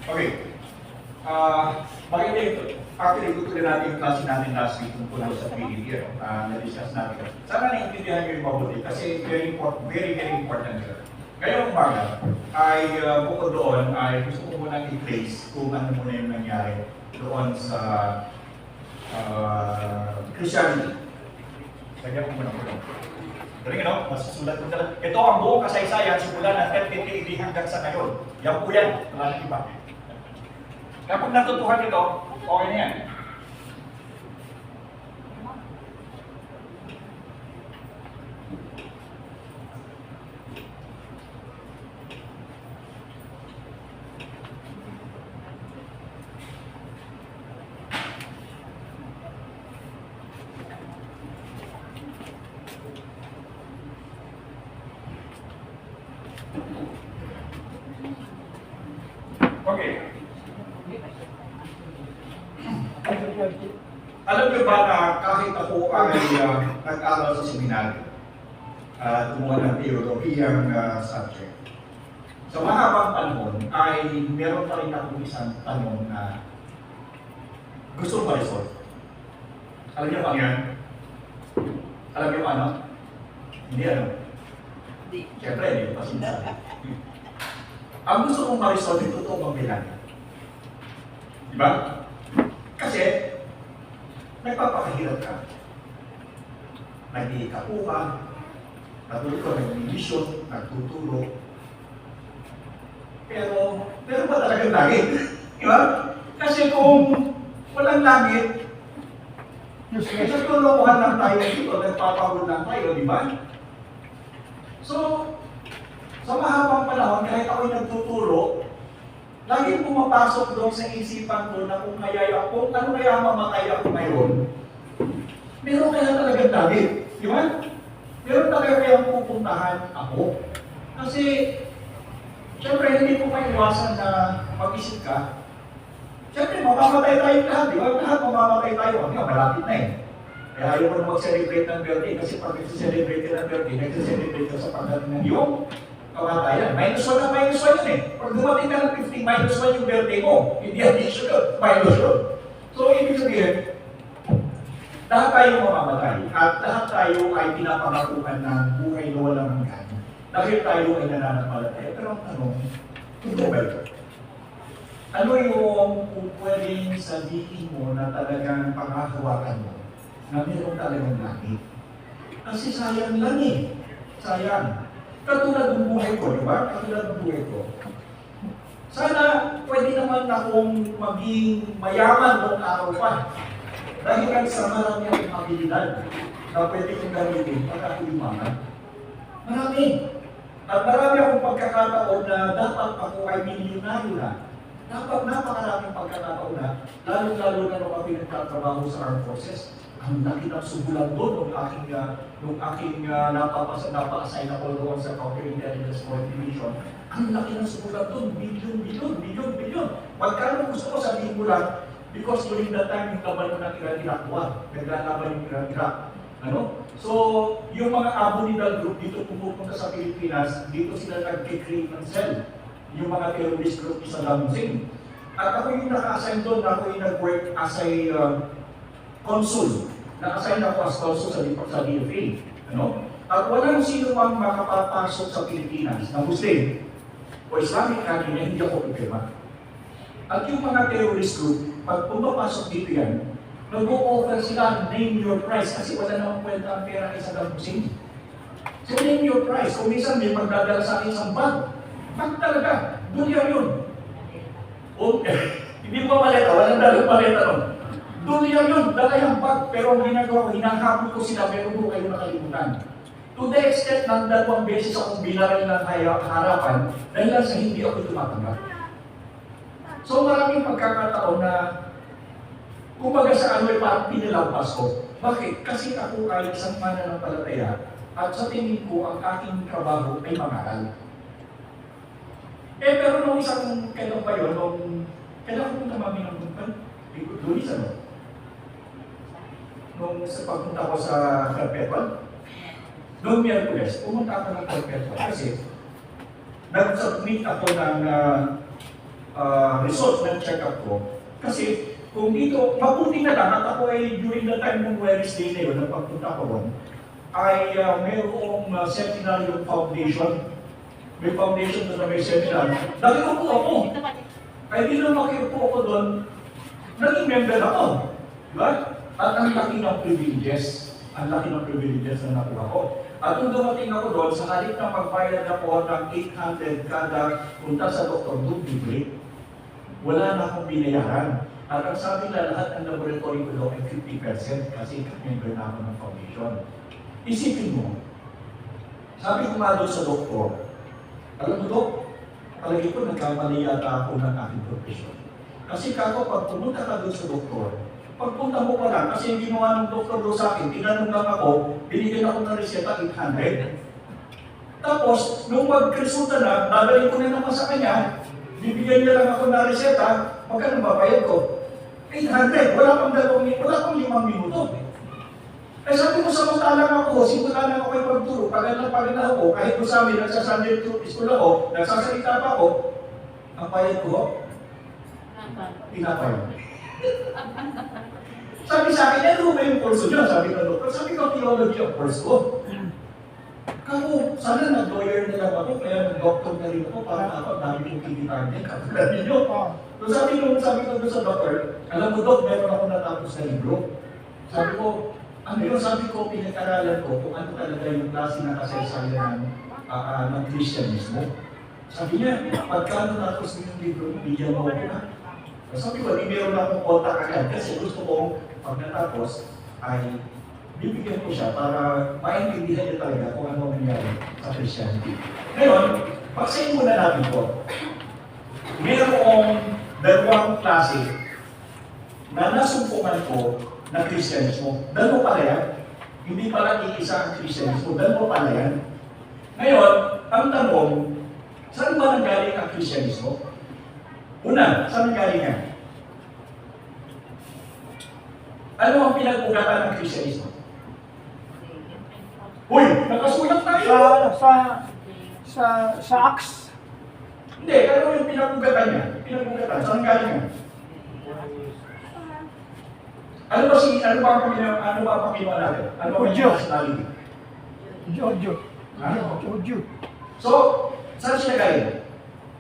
Okay. Maganda ito. Actually, gusto na natin yung klase natin last week tungkol sa PDP. Na-discuss natin. Sana naiintindihan nyo yung mabuti kasi very important yun. Ngayong umaga ay bukod doon ay gusto ko munang i-place kung ano muna yung nangyari doon sa Christianity. Lagyan ko muna ko doon. Pero masusulat ko talaga. Ito ang buong kasaysayan simula ng 1380 hanggang sa ngayon. Yan po yan. Wala nang iba. Kapag natutuhan ito, okay na yan. Okay. Alam niyo ba na kahit ako ay nag-aral sa seminaryo, tumuha ng teolohiyang subject, sa mahabang panahon ay meron pa rin ako isang tanong na gusto ko ma-resolve. Alam niyo ba yan? Alam niyo ano? Hindi ano? Siyempre, hindi ko pa sinasabi. Ang gusto kong ma-resolve ito itong pagbilang. Diba? Kasi, nagpapakahirap ka. Nag-iikapuha, natuloy ko, nag-iisyon, nagtuturo. Pero ba talagang langit? Diba? Kasi kung walang langit, nagtulungan lang tayo dito, nagpapahul lang tayo, di ba? So, sa mahabang panahon, kahit ako'y nagtuturo, laging pumapasok doon sa isipan ko na kung ano kaya mamatay ako ngayon, meron kaya talagang langit. Di ba? Meron talaga kaya pupuntahan ako. Kasi, syempre, hindi ko maiwasan na mag-isip ka. Syempre, mamamatay tayo lahat. Di ba? Lahat mamamatay tayo. Malapit na eh. Kaya ayaw ko na mag-celebrate ng birthday kasi pag nag-celebrate ng birthday, nag-celebrate ka sa pagdating ng iyong kamatayan. -1 na -1 yun eh. Pag dumating ka ng 50, -1 yung birthday mo. Hindi addition yun, minus yun. So, ibig sabihin, lahat tayo mamamatay at lahat tayo ay pinapangakuhan ng buhay na walang hanggan. Dahil tayo ay nananampalataya. Pero ang tanong, totoo ba ito? Ano yung pwedeng sabihin mo na talagang pangahawakan mo na meron talagang langit? Kasi sayang lang eh. Sayang. Katulad ng buhay ko, di ba? Katulad ng buhay ko. Sana pwede naman akong maging mayaman noong araw pa. Dahil ang sa marami akong abilidad na pwede kong gamitin para ako yumaman. Marami. At marami akong pagkakataon na dapat ako ay milyonaryo na. Dapat napakaraming pagkakataon na, lalo-lalo na nung ako nagtatrabaho sa armed forces. Ang laki ng subulan doon nung aking napa-assign ako doon sa Counterintelligence Division. Ang laki ng subulan doon, bilyon. Magkano gusto ko sabihin mo lang, because during that time, yung laban ng Iraq War, naglalaban yung Iraq. So, yung mga Abonidal group dito pumupunta sa Pilipinas, dito sila nag-create ng cell. Yung mga terrorist group sa Lamusing. At ako yung naka-assign doon, ako yung nag-work as a consul. Na-assign ako as consul sa DFA. At walang sino mang makapapasok sa Pilipinas na Muslim o Islamic country na hindi ako pipirma. At yung mga terrorist group, pag pumapasok dito yan, nag-o-offer sila, name your price, kasi wala namang kwenta ang pera isa ng Muslim. So name your price. Kung minsan may magdadala sa akin isang bag, bag talaga, dolyar yun. Hindi mo maleta, walang dalang maleta nun. Dolyar yun, dala yung bag, pero ang ginagawa ko, hinahabol ko sila, pero kung kayo nakalimutan. To the extent na 2 beses akong binaral ng harapan, dahil lang sa hindi ako tumatanggap. So maraming pagkakataon na, kumbaga sa ano ay parang pinilampas ko. Bakit? Kasi ako ay isang mananampalataya, at sa tingin ko, ang aking trabaho ay mangaral. Pero nung isang kailan pa yun, kailan ko punta mami ng Luis, nung sa pagpunta ko sa Perpetual, noong Miyerkules, pumunta ako ng Perpetual kasi nag-submit ako ng results ng check-up ko. Kasi kung dito, mabuti na lang at ako ay during the time ng Wednesday na yun, na pagpunta ko ron, ay mayroong seminar yung foundation. May foundation na may seminar. Nakiupo ako. Kaya di na makiupo ako doon, naging member ako. Diba? At ang laki ng privileges. Ang laki ng privileges na nakuha ko. At nung dumating ako doon, sa halip na magbayad ako ng 800 kada punta sa doktor, doon libre. Wala na akong binayaran. At ang sabi na lahat ng laboratory ko daw ay 50% kasi member na ako ng foundation. Isipin mo, sabi ko nga doon sa doktor, alam mo Dok, palagi ko nagkamali yata ako ng aking profesyon. Kasi kako, pag pumunta ka doon sa doktor, pagpunta mo pa lang, kasi yung ginawa ng doktor doon sa akin, tinanong lang ako, binigyan ako ng reseta 800. Tapos, nung mag-resulta na, dadalhin ko na naman sa kanya, bibigyan niya lang ako ng reseta, magkano babayad ko? 800, wala pang 5 minuto. Eh sabi ko, samantalang ako, simula ako kayo pagturo, paganda ako, kahit ko sa amin, nagsasunday to school ako, nagsasalita pa ako, ang bayad ko, tinapay. Sabi sa akin, ano ba yung kurso niyo? Sabi ng doktor, sabi ko, theology of course ko. Kako, sana nag-lawyer na lang ako, kaya nag-doctor na rin ako, para ako, dami kong kikitaan din, katulad ninyo. So sabi ko doon sa doctor, alam mo Dok, meron ako natapos na libro. Sabi ko, ano yun? Sabi ko, pinag-aralan ko kung ano talaga yung klase ng kasaysayan ng Christianismo. Sabi niya, pagkano natapos yung libro, bigyan mo ako na. Sabi ko, di meron akong kontak agad kasi gusto kong pag natapos ay bibigyan ko siya para maintindihan niya talaga kung ano nangyari sa Christianity. Ngayon, pagsayin muna natin po. Mayroong dalawang klase na nasumpungan ko na Christianismo. Dalawa pala yan. Hindi pala iisa ang Christianismo. Dalawa pala yan. Ngayon, ang tanong, saan ba nanggaling ang Christianismo? Una, saan nanggaling yan? Ano ang pinag-ugatan ng Christianismo? Uy, nakasulat tayo! Sa Acts. Hindi, ano yung pinag-ugatan niya? Pinag-ugatan, saan nanggaling yan? Ano ba ang Panginoon natin? Ano ba ang nationality? Jew. So, saan siya galing?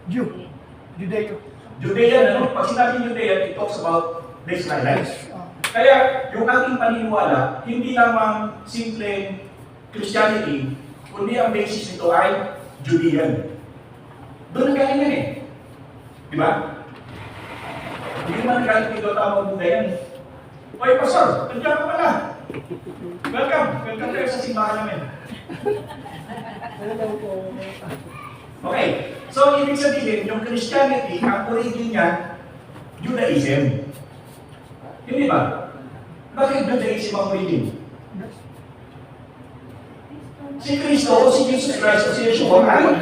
Judeo. Judean, ano? Pag sinabing Judean, it talks about the Israelites. Kaya, yung ating paniniwala, hindi lamang simpleng Christianity, kundi ang basis nito ay Judean. Doon nagaling yan eh. Di ba? Hindi naman nagaling ito tawag Buddha yan. Oy, Pastor, nandiyan ka pala. Welcome kayo sa simbahan namin. Okay, so ibig sabihin, yung Christianity, ang origin niya, Judaism. Hindi ba? Bakit Judaism ang origin? Si Kristo o si Jesus Christ o si Yeshua ay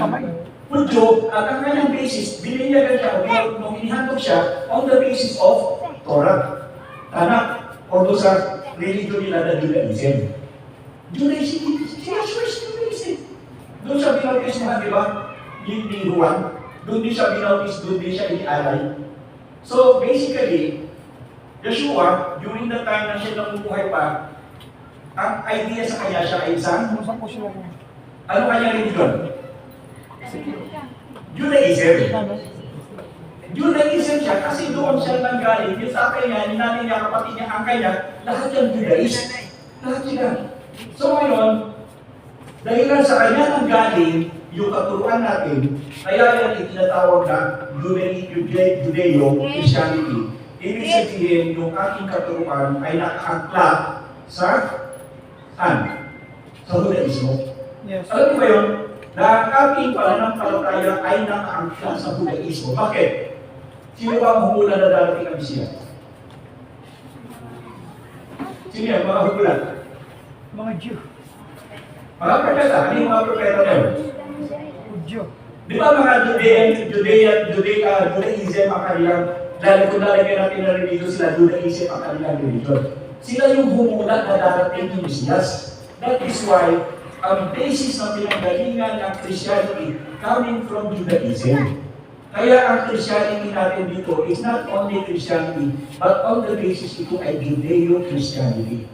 Hudyo at ang kanyang basis, binigyan siya o nung inihandog siya on the basis of Torah. Anak, o doon sa religion nila na Judaism. Judaism, Judaism. Doon siya binautis mga, di ba? Ni Juan. Doon din siya binautis, doon din siya inialay. So, basically, Yeshua, during the time na siya namumuhay pa, ang idea sa kanya siya ay isang, ano kanyang religion? Judaism. Judaism siya kasi doon siya nanggaling. Yung tatay niya, ninanay niya, kapatid niya, angkay niya, lahat yan Judaism. Lahat sila. So ngayon, dahilan sa kanya nanggaling yung katuruan natin, kaya yan itinatawag na Judeo-Christianity. Ibig sabihin, yung ating katuruan ay nakaangkla sa saan? Sa Judaismo. Yes. Alam mo ba yun? Na ang ating pananampalataya ay nakaangkla sa Judaismo. Bakit? Sino ba ang humulan na darating ang Mesias? Sino yan? Mga humulan? Mga Jew. Mga propeta. Ano yung mga propeta na yun? Jew. Di ba mga Judaism ang kanilang, dahil kung lalagyan natin na religion sila, Judaism ang kanilang religion. Sila yung humulan na darating ng Mesias. That is why, ang basis ng pinanggalingan ng Christianity coming from Judaism. Kaya ang Christianity natin dito is not only Christianity, but on the basis ito ay Judeo-Christianity.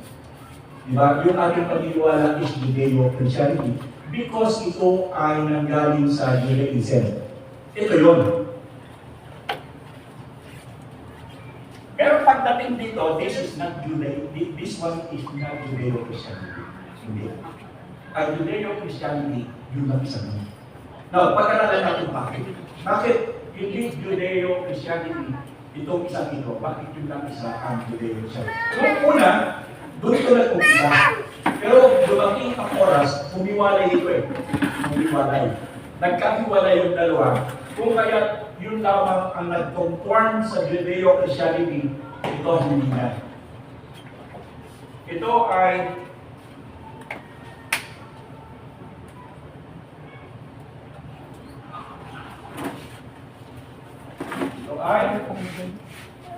Diba? Yung ating paniniwala is Judeo-Christianity because ito ay nanggaling sa Judaism. Ito yun. Pero pagdating dito, this one is not Judeo-Christianity. Hindi. Ang Judeo-Christianity, yun lang isa nun. Now, pag-aralan natin bakit. Bakit hindi Judeo-Christianity itong isang ito? Bakit yun lang isa ang Judeo-Christianity? So, una, doon ito nag-umpisa. Pero dumating ang oras, humiwalay ito eh. Humiwalay. Nagkahiwalay yung dalawa. Kung kaya yun lamang ang nag-conform sa Judeo-Christianity, ito hindi na. Ito ay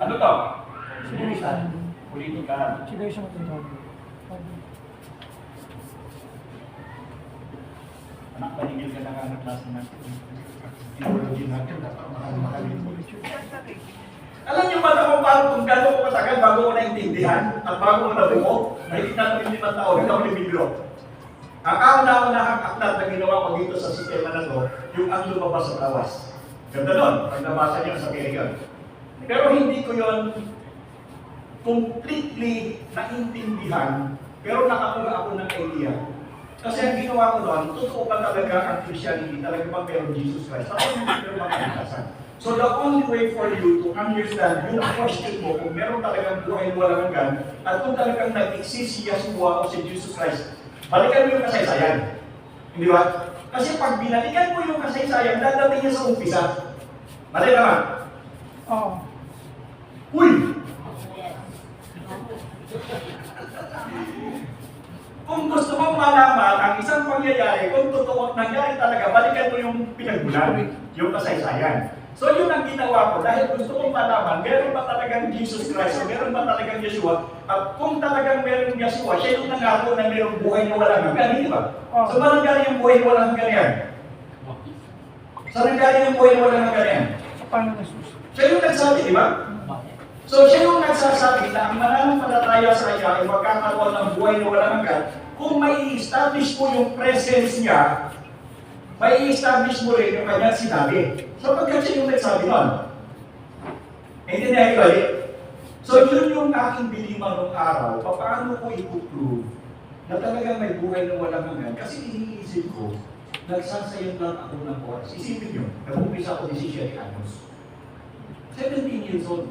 ano to? Politika. Sila yung matutawag. Anak, panigil ka na ng klase natin. Technology natin, dapat mahal-mahal ito. Alam niyo ba kung paano kung gano'n ko katagal bago ko naintindihan at bago ko nabuo, nakikita namin 5 taon, hindi ako nabibiro. Ang kauna-unahang aklat na ginawa ko dito sa sistema na to, yung ang lumabas sa tawas. Ganda nun, pag nabasa niyo sa period. Pero hindi ko yon completely naintindihan, pero nakakuha ako ng idea. Kasi ang ginawa ko doon, totoo ba talaga ang Christianity? Talaga ba meron Jesus Christ? Ako hindi meron makakitasan. So the only way for you to understand yung question mo kung meron talagang buhay walang hanggan at kung talagang nag-exist si Yeshua o si Jesus Christ, balikan mo yung kasaysayan. Hindi ba? Kasi pag binalikan mo yung kasaysayan, dadating niya sa umpisa. Mali naman. Oo. Uy! Kung gusto mong malaman ang isang pangyayari, kung totoo nangyari talaga, balikan mo yung pinagmulan, yung kasaysayan. So yun ang ginawa ko dahil gusto kong malaman, meron ba talagang Jesus Christ o meron ba talagang Yeshua? At kung talagang meron Yeshua, siya yung nangako na meron buhay na walang hanggan, di ba? So ba nanggaling yung buhay na walang hanggan yan? Saan nanggaling yung buhay na walang hanggan yan? Paano nasus? Siya yung nagsabi, di ba? So siya yung nagsasabi na ang mananampalataya sa kanya ay magkakaroon ng buhay na walang hanggan kung may establish mo yung presence niya, may establish mo rin yung kanyang sinabi. Sapagkat siya yung nagsabi nun. Hindi na ibalik. So yun yung aking bilima nung araw, paano ko i-prove na talagang may buhay na walang hanggan? Kasi iniisip ko, nagsasayang lang ako ng oras. Isipin nyo, nag-umpisa ako 17 anos. 17 years old.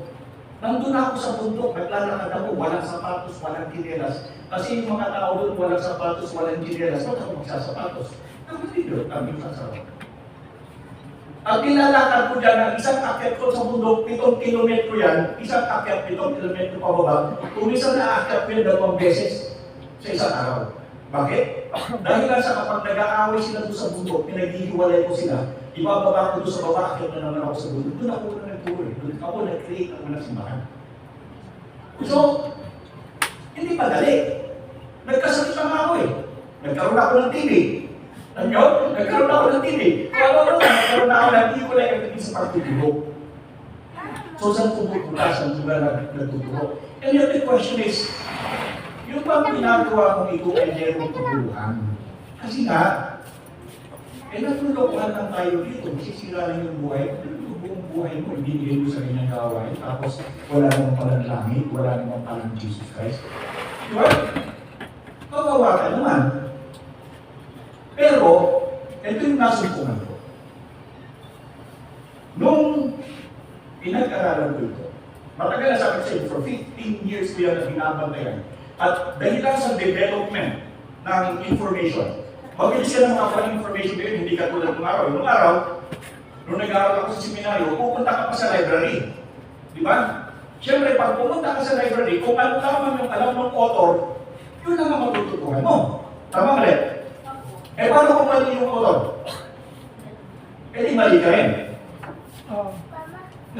Nandun ako sa bundok, naglalakad ako, walang sapatos, walang chinelas. Kasi yung mga tao doon, walang sapatos, walang chinelas. Ba't ako magsasapatos? Nagmalido, kami sasarap. Ang nilalakad ko dyan, ang isang akyat ko sa bundok, 7 kilometro yan, isang akyat 7 kilometro pababa. Kung isang naakyat ko yan 2 beses sa isang araw. Bakit? Dahil lang sa kapag nag-aaway sila doon sa bundok, pinaghihiwalay ko sila, ibababa ko doon sa baba, akyat na naman ako sa bundok. Doon ako na nagturo eh. Doon ako nag-create ako ng simbahan. So, hindi madali. Nagkasakit lang ako eh. Nagkaroon ako ng TV. Alam nyo? Nagkaroon ako ng TV. Nagkaroon ako ng TV ko na yung sa pagtutulog. So, saan pupunta? Saan ko na nagtutulog? And yet the question is, yung bang ginagawa kong ito ay merong tuluhan? Kasi nga, natulukuhan lang tayo dito. Masisira lang yung buhay. Yung buong buhay mo, ibigay mo sa kanyang gawain. Tapos, wala namang palang langit, wala namang palang Jesus Christ. Diba? Kawawa ka naman. Pero, ito yung nasumpungan ko. Nung pinag-aralan ko ito, matagal na sabi sa'yo, for 15 years ko yan na binabantayan. At dahilan sa development ng information, mabilis ka na makakuha ng information ngayon, hindi ka tulad ng araw. Nung araw, nung nag-aaral ako sa seminaryo, pupunta ka pa sa library. Di ba? Siyempre, pag pumunta ka sa library, kung ano lamang yung alam ng author, yun lang ang matututuhan mo. Tama ba rin? Eh, paano kung mali yung author? Eh, di mali ka rin.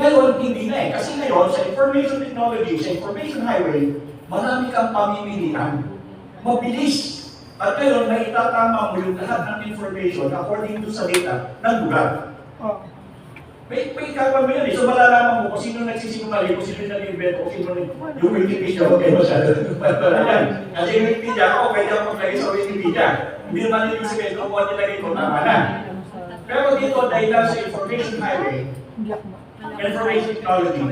Ngayon, hindi na eh. Kasi ngayon, sa information technology, sa information highway, marami kang pamimilian. Mabilis. At ngayon, naitatama mo yung lahat ng information according to sa data ng lugar. May kapan mo yan eh. So malalaman mo kung sino nagsisinungaling, kung sino nag-invento, kung sino yung Wikipedia, huwag kayo masyado. Kasi yung Wikipedia, ako pwede ako maglagay sa Wikipedia. Hindi naman yung sabihin kung ano nilagay ko, tama na. Pero dito, dahil lang sa information highway, information technology,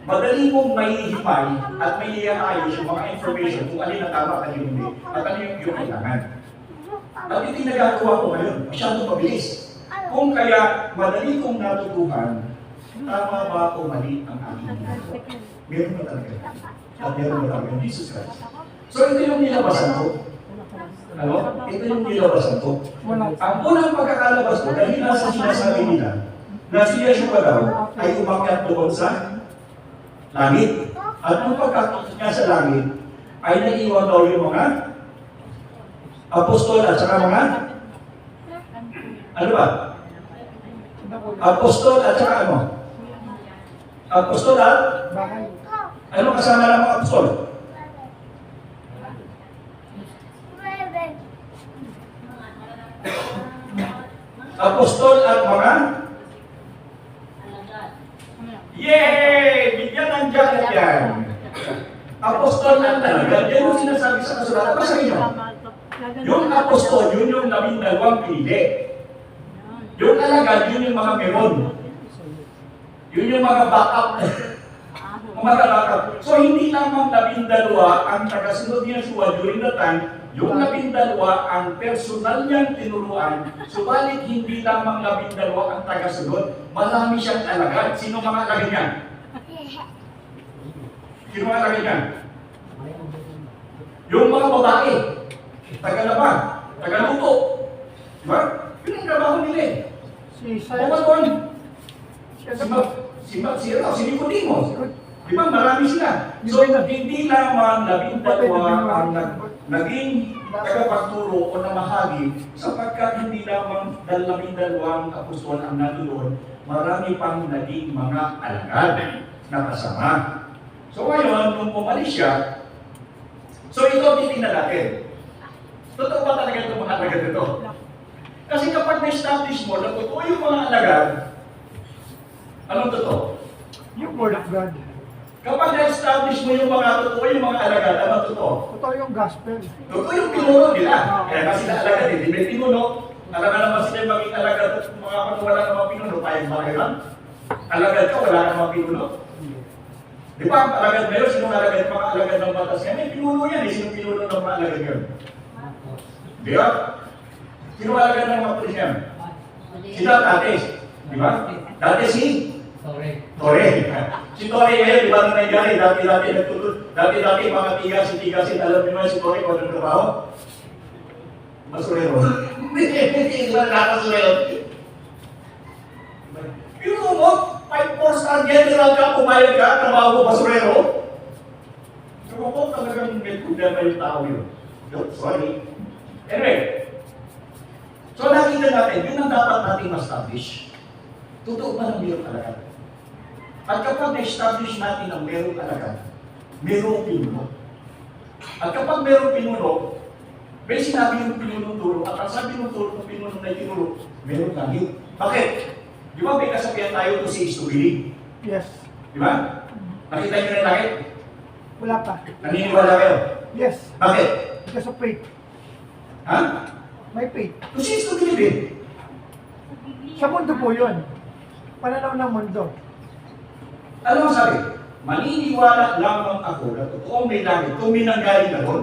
madali mong maihihimay at may iayos yung mga information kung alin na tama at alin hindi, at alin yung kailangan. At ito yung nagagawa ko ngayon, masyadong mabilis. Kung kaya madali kong natutuhan, tama ba o mali ang aking ginagawa? Meron ba talaga? At meron ba talaga? Jesus Christ. So ito yung nilabasan ko. Ano? Ito yung nilabasan ko. Ang unang pagkakalabas ko, dahil nasa sinasabi nila, na si Yeshua daw ay umakyat doon sa langit. At nung pagkakyat niya sa langit, ay naiwan daw yung mga apostol at saka mga ano ba? Apostol at saka ano? Apostol at? Ano kasama ng mga apostol? Apostol at mga? Yay! Bigyan ng jacket yan! Apostol at talaga. Yan yung sinasabi sa kasulatan. Basahin nyo. Yung apostol, yun yung 12 pinili. Yung alagad, yun yung mga meron. Yun yung mga backup. Mga backup. So, hindi lamang 12 ang tagasunod ni Yeshua during the time, yung 12 ang personal niyang tinuruan, subalit hindi lamang 12 ang tagasunod, marami siyang alagad. Sino mga alagad niyan? Sino mga alagad niyan? Yung mga babae, tagalaba, tagaluto. Diba? Yun ang trabaho nila eh. Si Nicodemo. Di ba? Marami sila. So, hindi lamang 12 ang naging tagapagturo o namahagi sapagkat hindi lamang 12 apostol ang nandoon, marami pang naging mga alagad na kasama. So ngayon, nung pumalis siya, so ito titingnan natin. Totoo ba talaga itong mga alagad ito? Kasi kapag na-establish mo na totoo yung mga alagad, anong totoo? Yung Word of God. Kapag na-establish mo yung mga totoo yung mga alagad, anong totoo? Totoo yung gospel. Totoo yung pinuno nila. Kaya nga sila alagad, hindi may pinuno. Alam ka naman sila yung maging alagad at mga wala namang pinuno, payag ba kayo? Alagad ka, wala namang pinuno. Di ba, ang alagad ngayon, sinong alagad? Mga alagad ng batas yan, may pinuno yan eh. Sinong pinuno ng mga alagad yun? Di ba? Sino alagad ng mga pulis yan? Sila Tates. Di ba? Dati si? Tore. Si Tore ngayon, di ba na nangyari? Dati nagtutulog. Dati mga tigasin. Alam niyo naman si Tore kung anong trabaho? Basurero. Hindi ba nakasurero? Pinuno mo, 5-4-star general ka, pumayag ka, trabaho mo, basurero. So ako talagang may problema yung tao yun. Sorry. Anyway, so nakita natin, yun ang dapat natin ma-establish. Totoo ba na mayroong alagad? At kapag na-establish natin ang mayroong alagad, mayroong pinuno. At kapag mayroong pinuno, may sinabi yung pinunong turo, at ang sabi ng turo ng pinunong na tinuro, mayroong langit. Bakit? Di ba may kasabihan tayo to si Istubili? Yes. Di ba? Nakita niyo na yung langit? Wala pa. Naniniwala kayo? Yes. Bakit? Because of faith. Ha? May faith. To si Istubili. Sa mundo po yun. Pananaw ng mundo. Ano ang sabi? Maniniwala lamang ako na totoong may langit kung may nanggaling na doon.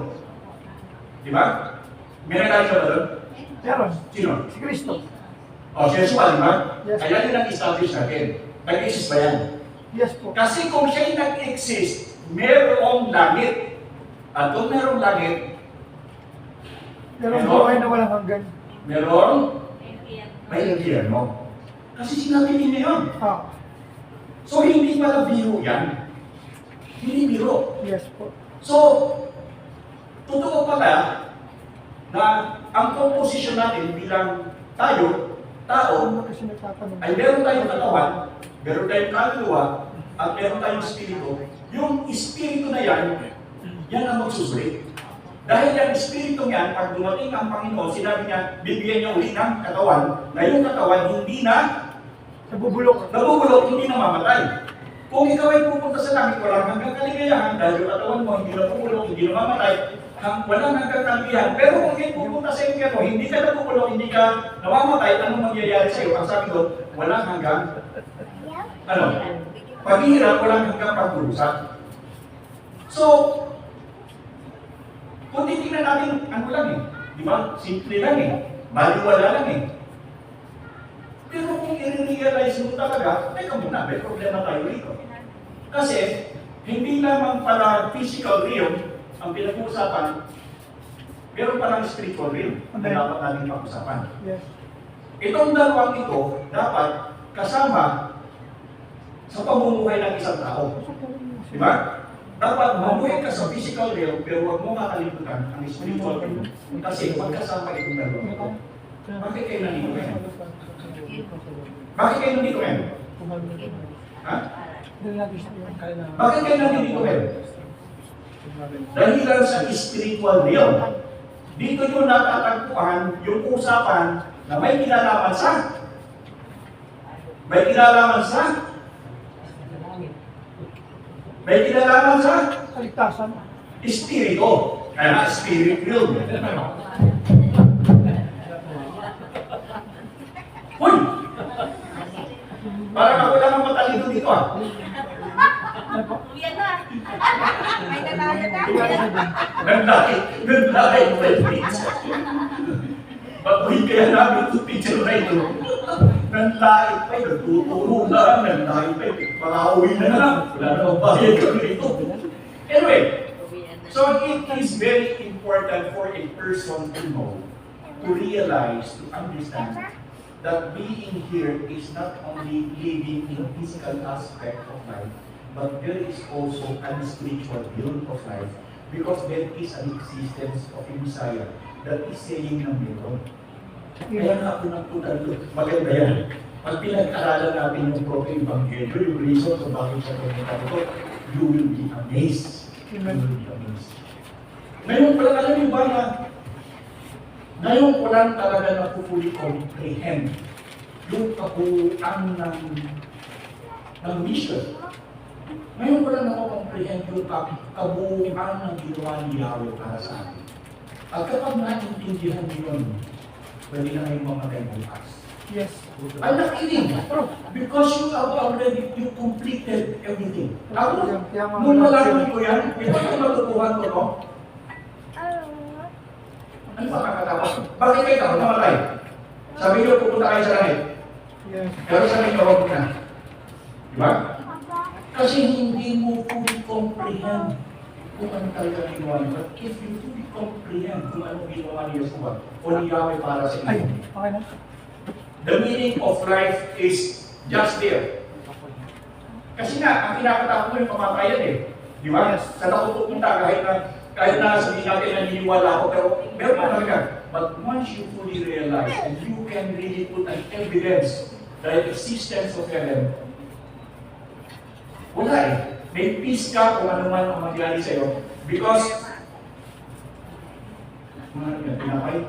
Di ba? May nanggaling na doon? Meron. Sino? Si Kristo. O, si Yeshua, di ba? Yes. Kaya yun ang establish natin. Nag-exist ba yan? Yes po. Kasi kung siya'y nag-exist, merong langit. At kung merong langit, Merong buhay na walang hanggan. merong may impyerno. Kasi sinabi niya yun. Ah. So, hindi pala biro yan. Hindi biro. Yes po. So, totoo pala na ang komposisyon natin bilang tayo, tao, Ano kasi nagtatanong? ay meron tayong katawan, meron tayong kaluluwa, at meron tayong espiritu. Yung espiritu na yan, yan ang magsusulit. Dahil yung espiritu yan, pag dumating ang Panginoon, sinabi niya, bibigyan niya ulit ng katawan, na yung katawan hindi na Nabubulok. Nabubulok, hindi namamatay. Kung ikaw ay pupunta sa langit, walang hanggang kaligayahan, dahil yung katawan mo hindi nabubulok, hindi namamatay, walang hanggang kaligayahan. Pero kung ikaw pupunta sa impyerno, hindi ka nabubulok, hindi ka namamatay, anong mangyayari sa iyo? Ang sabi doon, walang hanggang, paghihirap, walang hanggang pagdurusa. So, kung titignan natin, ano lang eh, di ba? Simple lang eh, baliwala lang eh. Pero kung i-realize mo talaga, teka muna, may problema tayo rito. Kasi, hindi lamang pala physical realm ang pinag-uusapan, meron palang spiritual realm na dapat natin pag-usapan. Yes. Itong dalawang ito, dapat kasama sa pamumuhay ng isang tao. Di ba? Dapat mamuhay ka sa physical realm, pero huwag mo makalimutan ang spiritual realm. Kasi magkasama itong dalawang ito. Bakit kayo nandito ngayon? Bakit kayo nandito ngayon? Ha? Bakit kayo nandito ngayon? Dahil lang sa spiritual realm. Dito yung natatagpuan yung usapan na may kinalaman sa Kaligtasan. Espiritu. Kaya spirit realm. Uy! Parang ako lang ang matalino dito ah. Kuya na. May nanalo na. Naglahi pa yung pizza. Baguhin kaya namin itong picture na ito. Naglahi pa yung tuturo lang. Naglahi pa yung makauwi na lang. Wala namang bayad kami ito. Anyway, so it is very important for a person to know, to realize, to understand that being here is not only living in a physical aspect of life, but there is also a spiritual realm of life because there is an existence of a Messiah that is saying na meron. Kaya nga ako nagpunta doon. Maganda yan. Pag pinag-aralan natin yung prophet Evangelio, yung reason kung bakit siya pumunta dito, you will be amazed. You will be amazed. Ngayon pala, alam niyo ba na ngayon ko lang talaga na-fully comprehend yung kabuuan ng mission. Ngayon ko lang na-comprehend yung kabuuan ng ginawa ni Yahweh para sa atin. At kapag naintindihan niyo yun, pwede na kayong mamatay bukas. Yes. I'm not kidding. Because you have already, you completed everything. Ako, nung malaman ko yan, ito yung matutuhan ko, no? Ano ba kakatawa? Bakit kayo ako namatay? Sabi niyo, pupunta kayo sa langit. Yes. Pero sabi niyo, huwag na. Diba? Kasi hindi mo fully comprehend kung ano talaga ginawa niyo. But if you fully comprehend kung ano ginawa ni Yeshua o ni Yahweh para sa Ay, inyo, okay na. the meaning of life is just there. Kasi nga, ang kinakatakot mo yung pamatayan eh. Di ba? Yes. Sa ako pupunta kahit na sabihin natin naniniwala ako, pero meron pa talaga. But once you fully realize and you can really put an evidence the existence of heaven, wala eh. May peace ka kung ano man ang mangyari sa'yo. Because, ano yan, pinapay?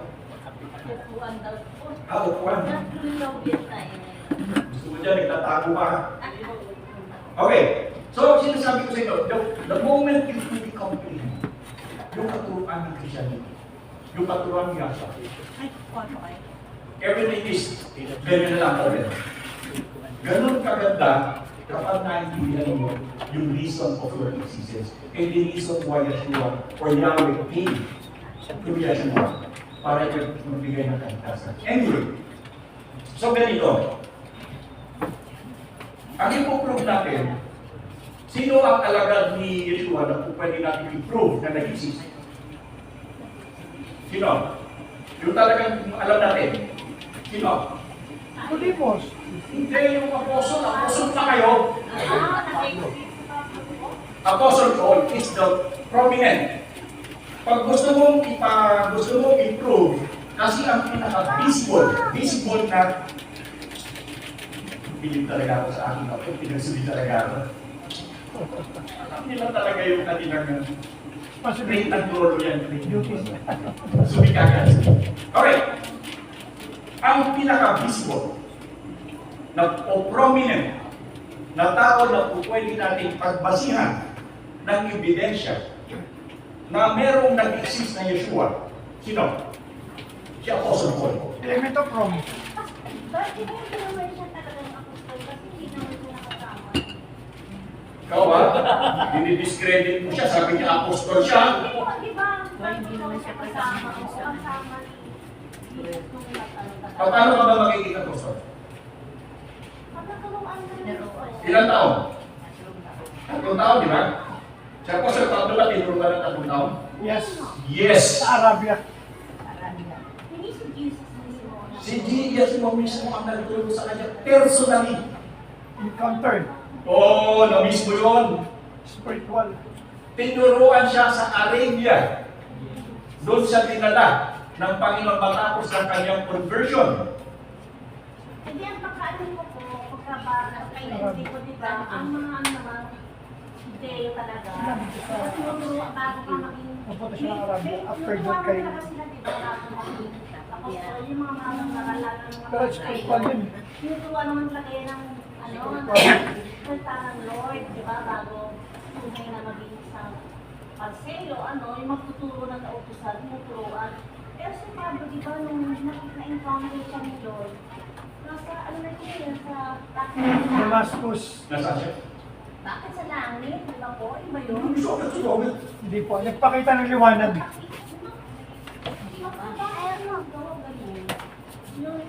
Upuan daw po. Upuan. Natulog na Gusto mo dyan, nagtatago ka. Okay. So, sinasabi ko sa inyo, the moment you fully comprehend yung katuruan ng Christianity, yung katuruan ng Yahshua, everything is ganyan na lang talaga. Ganun kaganda kapag naintindihan mo yung reason of your existence and the reason why Yeshua or Yahweh came to Yeshua para magbigay ng kaligtasan. Anyway, so ganito. Ang ipoprove natin, sino ang alagad ni Yeshua na pwede natin i-prove na nag-exist? Sino? Yung talagang alam natin. Sino? Nicodemus. Hindi yung apostol. Apostol na kayo. Apostle Paul is the prominent. Pag gusto mong i-prove, kasi ang pinaka-visible na pilit talaga ako sa akin ako, pinagsulit talaga ako. Alam nila talaga yung kanilang rate ng rolo yan. Sumikat yan. Okay. Ang pinaka-visible o prominent na tao na po pwede natin pagbasihan ng ebidensya na merong nag-exist na Yeshua. Sino? Si Apostle Paul. Element of Rome. Bakit hindi naman siya talagang apostol? Kasi hindi naman siya nakasama. Ikaw ba? Dinidiscredit mo siya, sabi niya apostol siya. Di ba? Hindi naman siya kasama. O kasama ni Jesus nung Paano ka ba magiging apostol? Ilang taon? 3 taon, di ba? Si Apostle Pablo ba tinuro ka ng 3 taon? Yes. Yes! Sa Arabia. Hindi si Jesus mismo. Si Jesus mo mismo ang nagturo sa kanya personally. Encounter. Oo, na mismo yun. Spiritual. Tinuruan siya sa Arabia. Doon siya dinala ng Panginoon matapos ng kanyang conversion. Hindi ang pagkaano ko po, pagkabalang ko, di ba? Ang mga ano naman, Judeo talaga. Kasi tinuturuan bago ka maging... Napunta siya ng Arabia. After that kay... Tinuturuan talaga sila, di ba? Bago maging apostol, yung mga malang naralan ng mga Pero spiritual yun. Tinuturuan naman talaga yan ng ano, salita ng Lord, di ba? Bago tunay na maging isang pagselo, ano, yung magtuturo ng kautusan, tinuturuan. Pero si Pablo, di ba, nung na-encounter siya ni Lord, nasa, ano na siya yan, sa Damascus. Nasaan siya? bakit sa langit? Di ba po? Iba yun? Hindi po. Nagpakita ng liwanag. Ayaw mo, gawa ganun. Yung,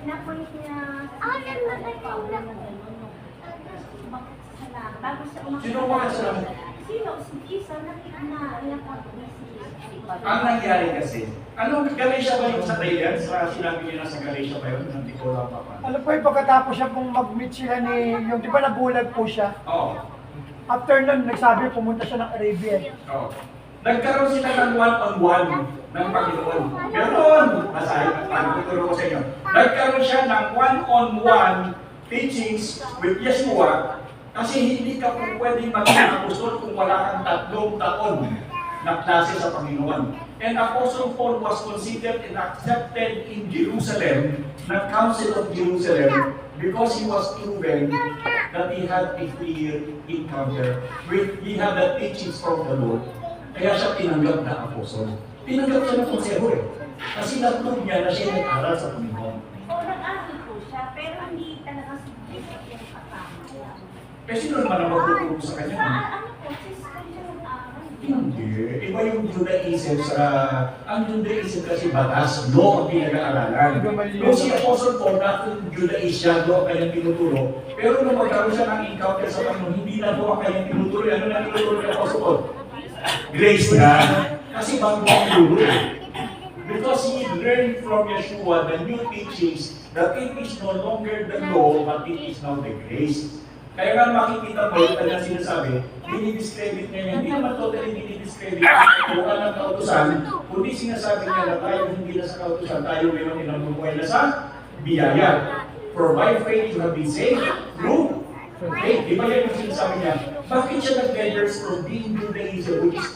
na-point niya sa Pablo na gano'n, bakit sa langit? Bago siya umakita. Sino bakit sa langit? Sino? Si Isa, nakita na, ayan pa, si Ang nangyari kasi, Galatia ba yung sa Dayan? Sa sinabi nila sa Galatia ba yun? Hindi ko lang pa. Ano po yung pagkatapos siya pong mag-meet sila ni... Yung di ba nabulag po siya? Oo. After nun, nagsabi pumunta siya ng Arabia. Oo. Nagkaroon sila ng one-on-one ng Panginoon. Ganon! Masahin ang tuturo ko sa inyo. Nagkaroon siya ng one-on-one teachings with Yeshua kasi hindi ka po pwedeng maging apostol kung wala kang 3 taon na klase sa Panginoon. And Apostle Paul was considered and accepted in Jerusalem, ng Council of Jerusalem, because he was proven that he had a clear encounter he had the teachings from the Lord. Kaya siya tinanggap na apostle. Tinanggap siya ng konseho eh. Kasi natlog niya na siya nag-aral sa Panginoon. O, nag-aral po siya, pero hindi talaga significant yung kasama niya. Eh sino naman ang magtuturo sa kanya? Ano po, sis, kung siya nag-aral. Hindi. Iba yung Judaism sa... Ang Judaism kasi batas, law ang pinag-aaralan. Yung si Apostle Paul, natin Judaist siya, law ang kanyang tinuturo. Pero nung magkaroon siya ng encounter sa Panginoon, hindi na law ang kanyang tinuturo. Ano na tinuturo ni Apostle Paul? Grace na. Kasi bago ang tinuturo. Because he learned from Yeshua the new teachings that it is no longer the law, but it is now the grace. Kaya nga makikita mo yung kanyang sinasabi, dinidiscredit niya yan. Hindi naman totally dinidiscredit kung ng kautusan, kundi sinasabi niya na tayo hindi na sa kautusan, tayo ngayon inamubuhay na sa biyaya. For by faith you have been saved through faith. Di ba yan yung sinasabi niya? Bakit siya nag-diverse from being Judaism, which is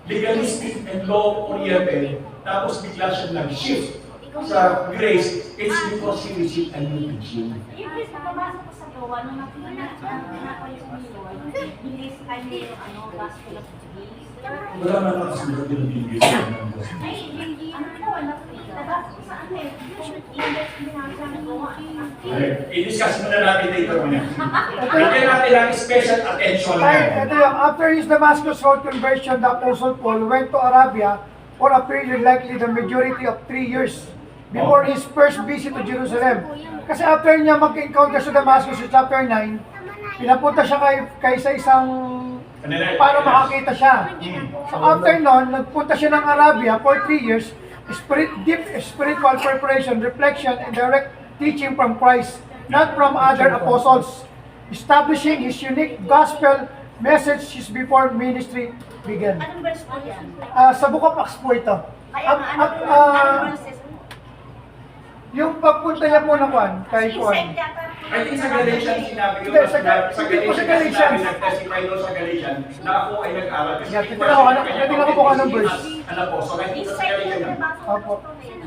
legalistic and law-oriented, tapos bigla siya nag-shift sa grace? It's because he received a new teaching. Yung bis na pabasa ko sa gawa, nung nakapayos ni Lord, bilis kayo yung gospel of peace. Wala man nakasunod din ng English. Ay, hindi, ano po, nabasa ko sa ano eh, English binasa ng gawa. I-discuss muna natin dito muna. Bigyan natin ang special attention Ay, na. ito yung, after his Damascus Road conversion, the Apostle Paul went to Arabia for a period likely the majority of 3 years before his first visit to Jerusalem. Kasi after niya mag-encounter sa Damascus sa chapter 9, pinapunta siya kay sa isang para makakita siya. So after nun, nagpunta siya ng Arabia for 3 years, deep spiritual preparation, reflection, and direct teaching from Christ, not from other apostles, establishing his unique gospel message his before ministry began. Anong verse po yan? Sa Book of Acts po ito. Kaya nga, anong verses? Yung pagpunta niya po ng Juan, kay Juan. I think sa Galatians sinabi ko, Hindi, sa Galatians sa Galatians. sinabi, nag-testify doon sa Galatians na ako ay nag-aral. Kasi Tingnan ko, tingnan ko po anong verse. an apostle. Nakita sa Galatians yun. Opo.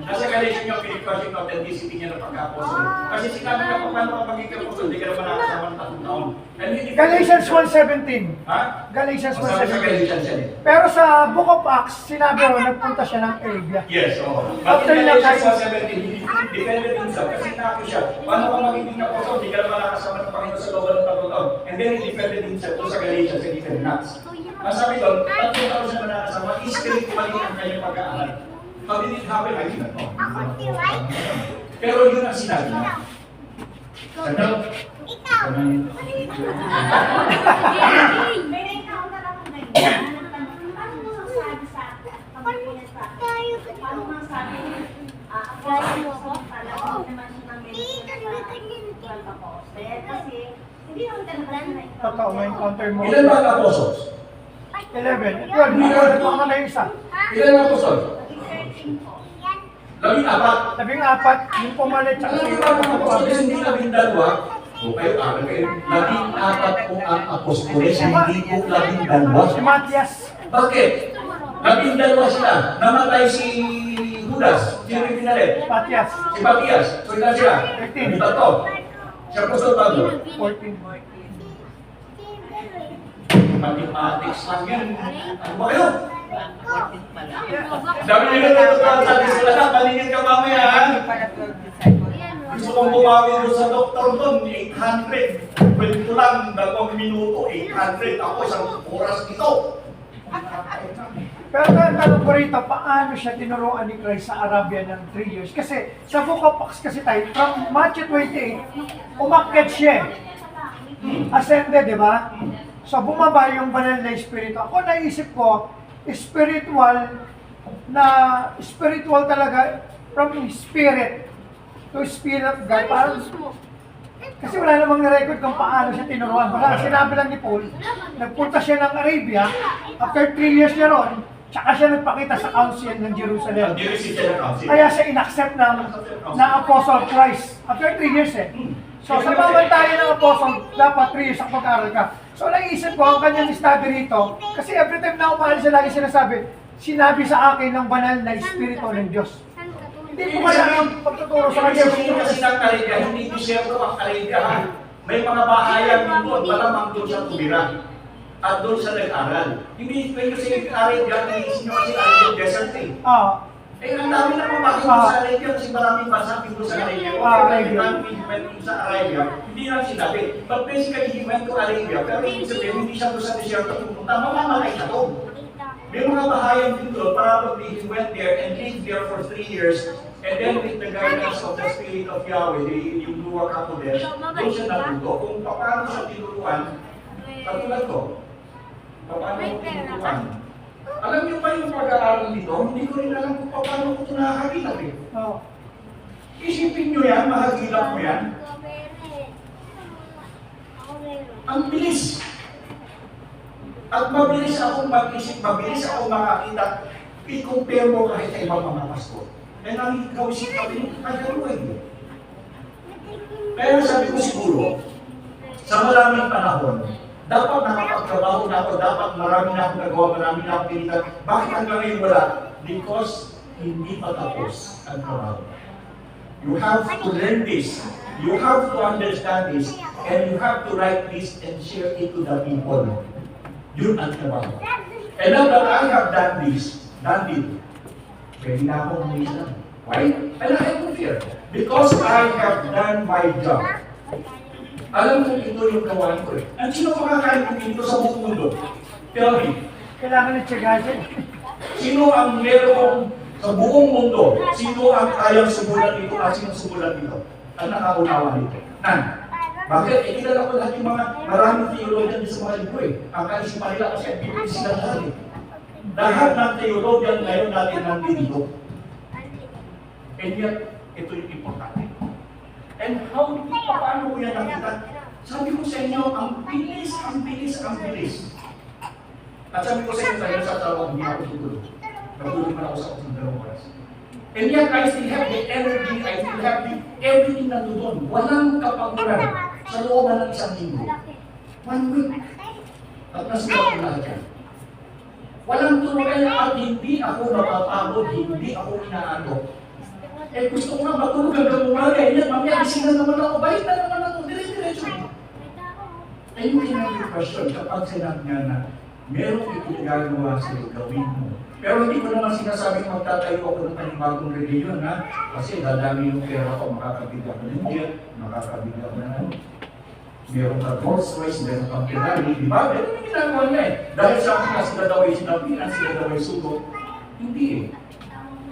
Nasa Galatians yung pinipasok ng authenticity niya ng pagka-apostle. Kasi sinabi na kung paano ka magiging apostle, hindi ka naman nakasama ng 3 taon. And hindi- Galatians 1:17. Ha? Galatians Masabi sa 1:17. Galatians yan eh. Pero sa Book of Acts, sinabi ro, nagpunta siya ng Arabia. Yes, oo. After Bakit niya Galatians kahit- 1:17, hindi dependent himself. Kasi sinabi siya, paano ka magiging apostle, hindi ka naman nakasama ng Panginoon sa loob ng 3 taon. And then he defended himself doon sa Galatians and he said, nuts. Ang sabi doon, 3 taon siya manakasama, is-spirit mali ang kanyang pag-aaral. How did it happen? I didn't know. Pero yun ang sinabi niya. Ano? May na-encounter ako ngayon. Paano mo sasabi sa pamilihan sa paano mo sabi ako pala ko naman siya ng medical kasi hindi naman talaga na Totoo, may encounter mo. Ilan ba ang apostles? 11. Ito, hindi ko nagpaka na isa. Ilan ang apostol? 13 po. 14. 14, yung pumalit sa Alam niyo ba ang apostoles hindi 12? O kayo, alam kayo, 14 po ang apostoles, hindi po 12. Si Matias. Bakit? 12 sila. Namatay si Judas, sino yung pinalit? Matias. Si Matias. So ilan sila? 13. 13. Si Apostol Pablo. 14. Mathematics lang yan. Ano ba kayo? Sabi nila natutuwa sa atin sila, palingan ka mamaya ha? Gusto kong bumawi doon sa doktor doon, 800. Pwede lang, 2 minuto, 800. Ako, 1 oras ito. Pero tanong ko rito, paano siya tinuruan ni Christ sa Arabia ng 3 years? Kasi sa Book of Acts kasi tayo, from Matthew 28, umakyat siya eh. Ascended, di ba? So bumaba yung banal na espiritu. Ako naisip ko, spiritual talaga from spirit to spirit of God. Parang, kasi wala namang na-record kung paano siya tinuruan. Baka sinabi lang ni Paul, nagpunta siya ng Arabia, after 3 years niya ron, tsaka siya nagpakita sa council ng Jerusalem. Hindi rin siya ng council. Kaya siya inaccept na Apostle Christ. After 3 years eh. So sa bawal tayo ng Apostle, dapat 3 years ang pag-aaral ka. So naisip ko ang kanyang study rito, kasi every time na umalis siya lagi sinasabi, sinabi sa akin ng banal na Espiritu ng Diyos. Hindi ko kaya ang pagtuturo sa kanya. Hindi kasi ng Arabia, hindi disyerto ang Arabia ha. May mga bahayan din doon, malamang doon siya tumira. At doon siya nag-aral. Hindi kasi Arabia, naisip nyo kasi Arabia desert eh. Eh, ang dami na pumakit sa Arabia kasi maraming masakit doon sa Arabia. Sa Arabia, hindi lang sinabi. But basically, he went to Arabia. Pero ibig sabihin, hindi siya doon sa desierto pumunta. Mamamalay siya doon. May mga bahayan din doon, probably he went there and lived there for 3 years. And then with the guidance of the Spirit of Yahweh, yung luwa kapodes, doon siya natuto kung paano siya tinuruan. Katulad ko, paano ko tinuruan. Alam niyo ba yung pag-aaral dito? Hindi ko rin alam kung paano ko ito nakakagilap eh. Isipin niyo yan, makagilap mo yan. Ang bilis. At mabilis akong mag-isip, mabilis akong makakita. I-compare mo kahit sa ibang mga pastor. Eh nang ikaw isip ka rin, ay galuin mo. Pero sabi ko siguro, sa maraming panahon, dapat nakapagtrabaho na ako, dapat marami na akong nagawa, marami na akong pinita. Bakit hanggang ngayon wala? Because hindi pa tapos ang trabaho. You have to learn this. You have to understand this. And you have to write this and share it to the people. Yun ang trabaho. And now that I have done this, pwede na akong umisan. Why? And I have no fear. Because I have done my job. Alam mo ito yung gawain ko eh. Ang sino makakain ko dito sa buong mundo? Tell me. Kailangan ng tiyagasin. Sino ang meron sa buong mundo? Sino ang kayang sumulat dito at sino sumulat dito? Ang nakaunawa dito? Nan. Bakit? Eh, kilala ko lahat yung mga maraming theologian sa mga libro eh. Ang kaisipan nila kasi bibig sila lahat eh. Lahat ng theologian ngayon natin nandito. And yet, ito yung importante. And paano ko yan nakita? Sabi ko sa inyo, ang bilis. At sabi ko sa inyo, tayo sa tawag, hindi ako tutulog. Natulog man ako sa kusang 2 oras. And yet, I still have the energy, I still have everything na doon. Walang kapaguran sa looban ng 1 linggo. 1 week. At nasulat ko lahat yan. Walang tulay at hindi ako napapagod, hindi ako inaano. Eh gusto ko nga matulog hanggang umaga, yan, mamaya gising na naman ako, balik na naman ako, dire-diretso. Eh yung kinang question, kapag sinabi niya na merong ipinagagawa sa'yo, gawin mo. Pero hindi ko naman sinasabing magtatayo ako ng panibagong religion, ha? Kasi dadami yung pera ko, makakabili ako ng jet, makakabili ako ng meron ka Rolls Royce, meron kang Ferrari, di ba? Pero yung ginagawa niya eh. Dahil sa akin na sila daw ay sinabihan, sila daw ay sugot. Hindi eh.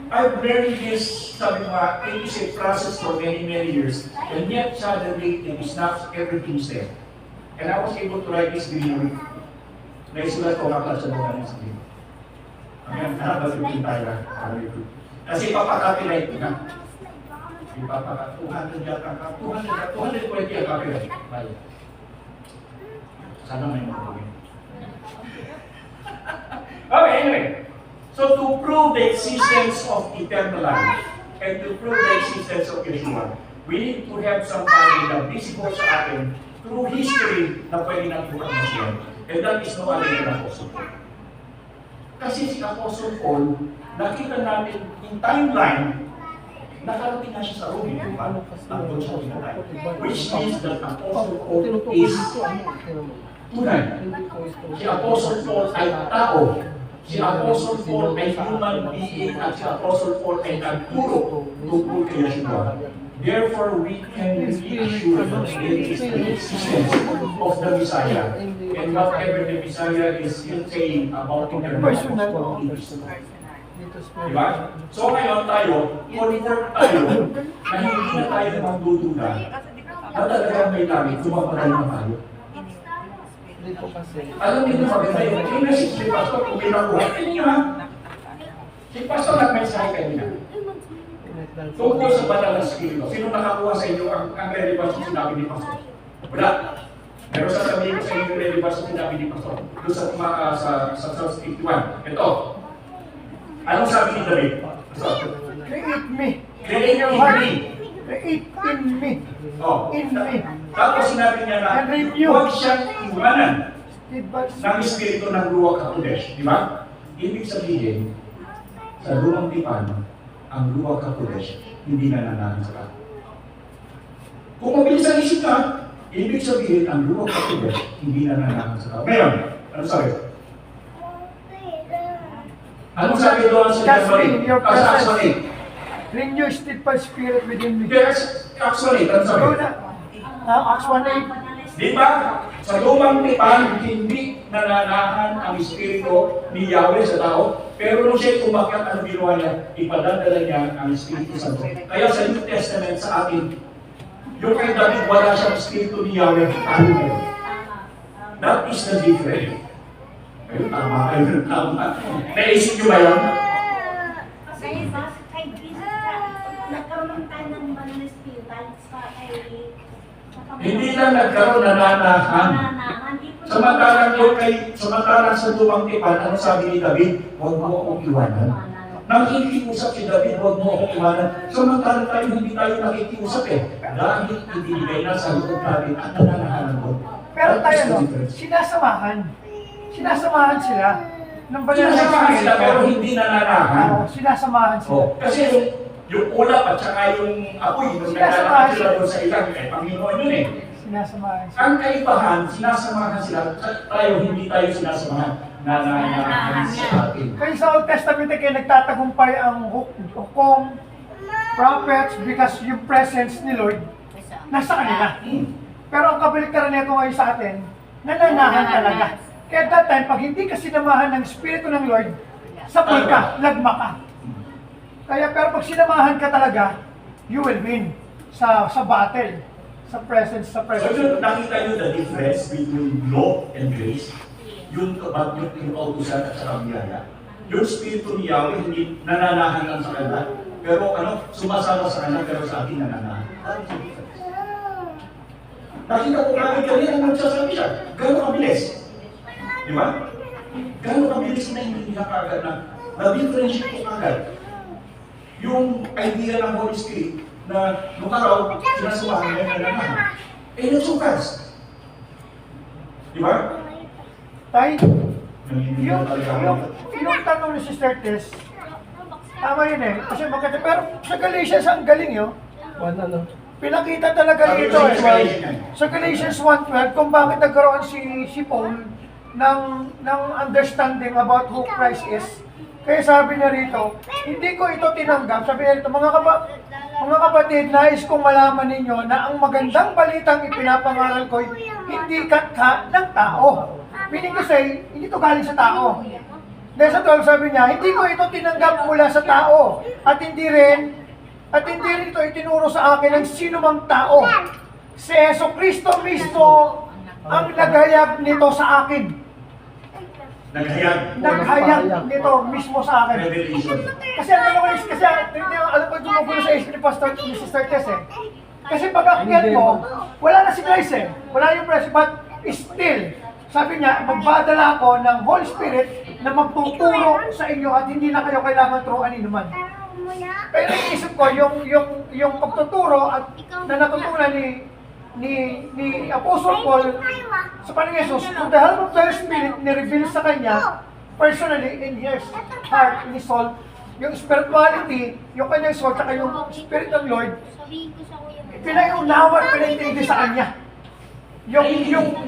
I've learned this, sabi ko nga, it is a process for many, many years. And yet, suddenly, it is not everything said. And I was able to write this video. Naisulat ko nga pala sa mga sa video. Ayan, nakabalikin tayo. Kasi papakapilay ko na. Ipapaka 200 yata ka, 220 ang copyright. Bye. Sana may magawin. Okay, anyway. So to prove the existence of eternal life and to prove the existence of Yeshua, we need to have somebody na visible sa atin through history na pwede na bukan masyan. And that is no other than Apostle Paul. Kasi si Apostle Paul, nakita natin in timeline, nakarating na siya sa Rome, nandun siya pinatay. Which means that Apostle Paul is tunay. Si Apostle Paul ay tao. Si Apostle Paul ay human being at si Apostle Paul ay nagturo tungkol kay Yeshua. Therefore, we can be assured that there is the existence of the Messiah. And whatever the Messiah is still saying about the Personal. Diba? So ngayon tayo, confirm tayo na hindi na tayo magdududa na talagang may langit, tumaparay na tayo. Alam niyo maganda yun, yung message si Pastor, kung pinakuha, niyo ha? Si Pastor nag-mensahe kanina. Tungkol sa banal na Espiritu, sino nakakuha sa inyo ang relevance sa sinabi ni Pastor? Wala. Pero sasabihin ko sa inyo yung relevance sa sinabi ni Pastor. Doon sa Psalm 51. Ito. Anong sabi ni David? Create me. Create in me. Create in me. Oh. In me. Tapos sinabi niya na And renew. huwag siyang iwanan Diba? ng Espiritu ng Ruach HaKodesh. Di ba? Ibig sabihin, sa lumang tipan, ang Ruach HaKodesh hindi nananahan sa tao. Kung mabilis ang isip ka, ibig sabihin, ang Ruach HaKodesh hindi nananahan sa tao. Ngayon, ano sabi? Anong sabi doon sa Catherine, your presence. Actually, Renew steadfast spirit within me. yes, actually, ano sabi? Go na. Acts 1:8. Di ba? Sa lumang tipan, hindi nananahan ang Espiritu ni Yahweh sa tao. Pero nung siya tumakyat, ang ginawa niya, ipadadala niya ang Espiritu Santo. Kaya sa New Testament sa atin, yung kay David, wala siyang Espiritu ni Yahweh. Ano meron? That is the difference. Ayun, tama. Ayun, tama. Naisip niyo ba yun? Kasi ba, kay Jesus, nagkaroon tayo ng banal na Espiritu sa kay Hindi lang nagkaroon nananahan. Samantalang sa lumang tipan, ano sabi ni David? Huwag mo akong iwanan. Nang ikiusap si David, huwag mo akong iwanan. Samantalang tayo, hindi tayo nakikiusap eh. Dahil ibigay na sa loob natin at nananahanan ko. Pero tayo, no, sinasamahan. Sinasamahan sila. Ng banal na Sinasamahan sila pero Espiritu. hindi nananahan. Oo, sinasamahan sila. Oh, kasi yung ulap at saka yung apoy, nung nananahan sila doon sa ilang, eh, Panginoon yun eh. Sinasamahan sila. Ang kaibahan, sinasamahan sila, tayo hindi tayo sinasamahan, nananahan sa atin. Kaya sa Old Testament kayo nagtatagumpay ang hukom, prophets, because yung presence ni Lord nasa kanila. Pero ang kabaliktaran nito ngayon sa atin, nananahan talaga. Kaya that time, pag hindi ka sinamahan ng Espiritu ng Lord, sapul ka, lagma ka. Kaya pero pag sinamahan ka talaga, you will win sa battle, sa presence. So yun, nakita nyo the difference between law and grace? Yung kautusan at saka biyaya. Yung Espiritu ni Yahweh, hindi nananahan lang sa kanila. Pero sumasama sa kanila, pero sa atin nananahan. Nakita ko kagad kanina ang nagsasabi siya. Gano'ng kabilis? Di ba? Gano'ng kabilis na hindi niya kagad na-differentiate ko kagad. Yung idea ng Holy Spirit na nung araw, sinasamahan niya na naman. Eh, not so fast. Di ba? Tay, Hindi Yung, na talaga yung, ako. yung tanong ni Sister Tess, tama yun eh. Kasi maganda. Pero sa Galatians, ang galing yun. Pinakita talaga Sabi rito ko eh. sa Galatians yan. Sa Galatians 1:12, kung bakit nagkaroon si Paul ng understanding about who Christ is. Kaya sabi niya rito, hindi ko ito tinanggap. Sabi niya rito, mga kapatid, nais kong malaman ninyo na ang magandang balitang ipinapangaral ko hindi katha ng tao. Meaning to say, hindi ito galing sa tao. Dahil sa 12 sabi niya, hindi ko ito tinanggap mula sa tao. At hindi rin ito itinuro sa akin ng sino mang tao. Si Yeso Cristo mismo ang naghayag nito sa akin. Naghayag nito mismo sa akin. Revelation. Kasi ang tanong is, kasi alam ko gumugulo sa isip ni Pastor ni Sister Tess eh. Kasi pag akyat mo, wala na si Christ eh. Wala yung Christ, but still, sabi niya, magpadala ako ng Holy Spirit na magtuturo sa inyo at hindi na kayo kailangan turuan inuman. Pero iisip ko, yung pagtuturo at na natutunan ni Apostle Paul sa Panginoon Jesus, through the help of the Holy Spirit, ni-reveal sa kanya, personally, in his heart, in his soul, yung spirituality, yung kanyang soul, saka yung Spirit ng Lord, pinaiunawa at pinaintindi sa kanya. Yung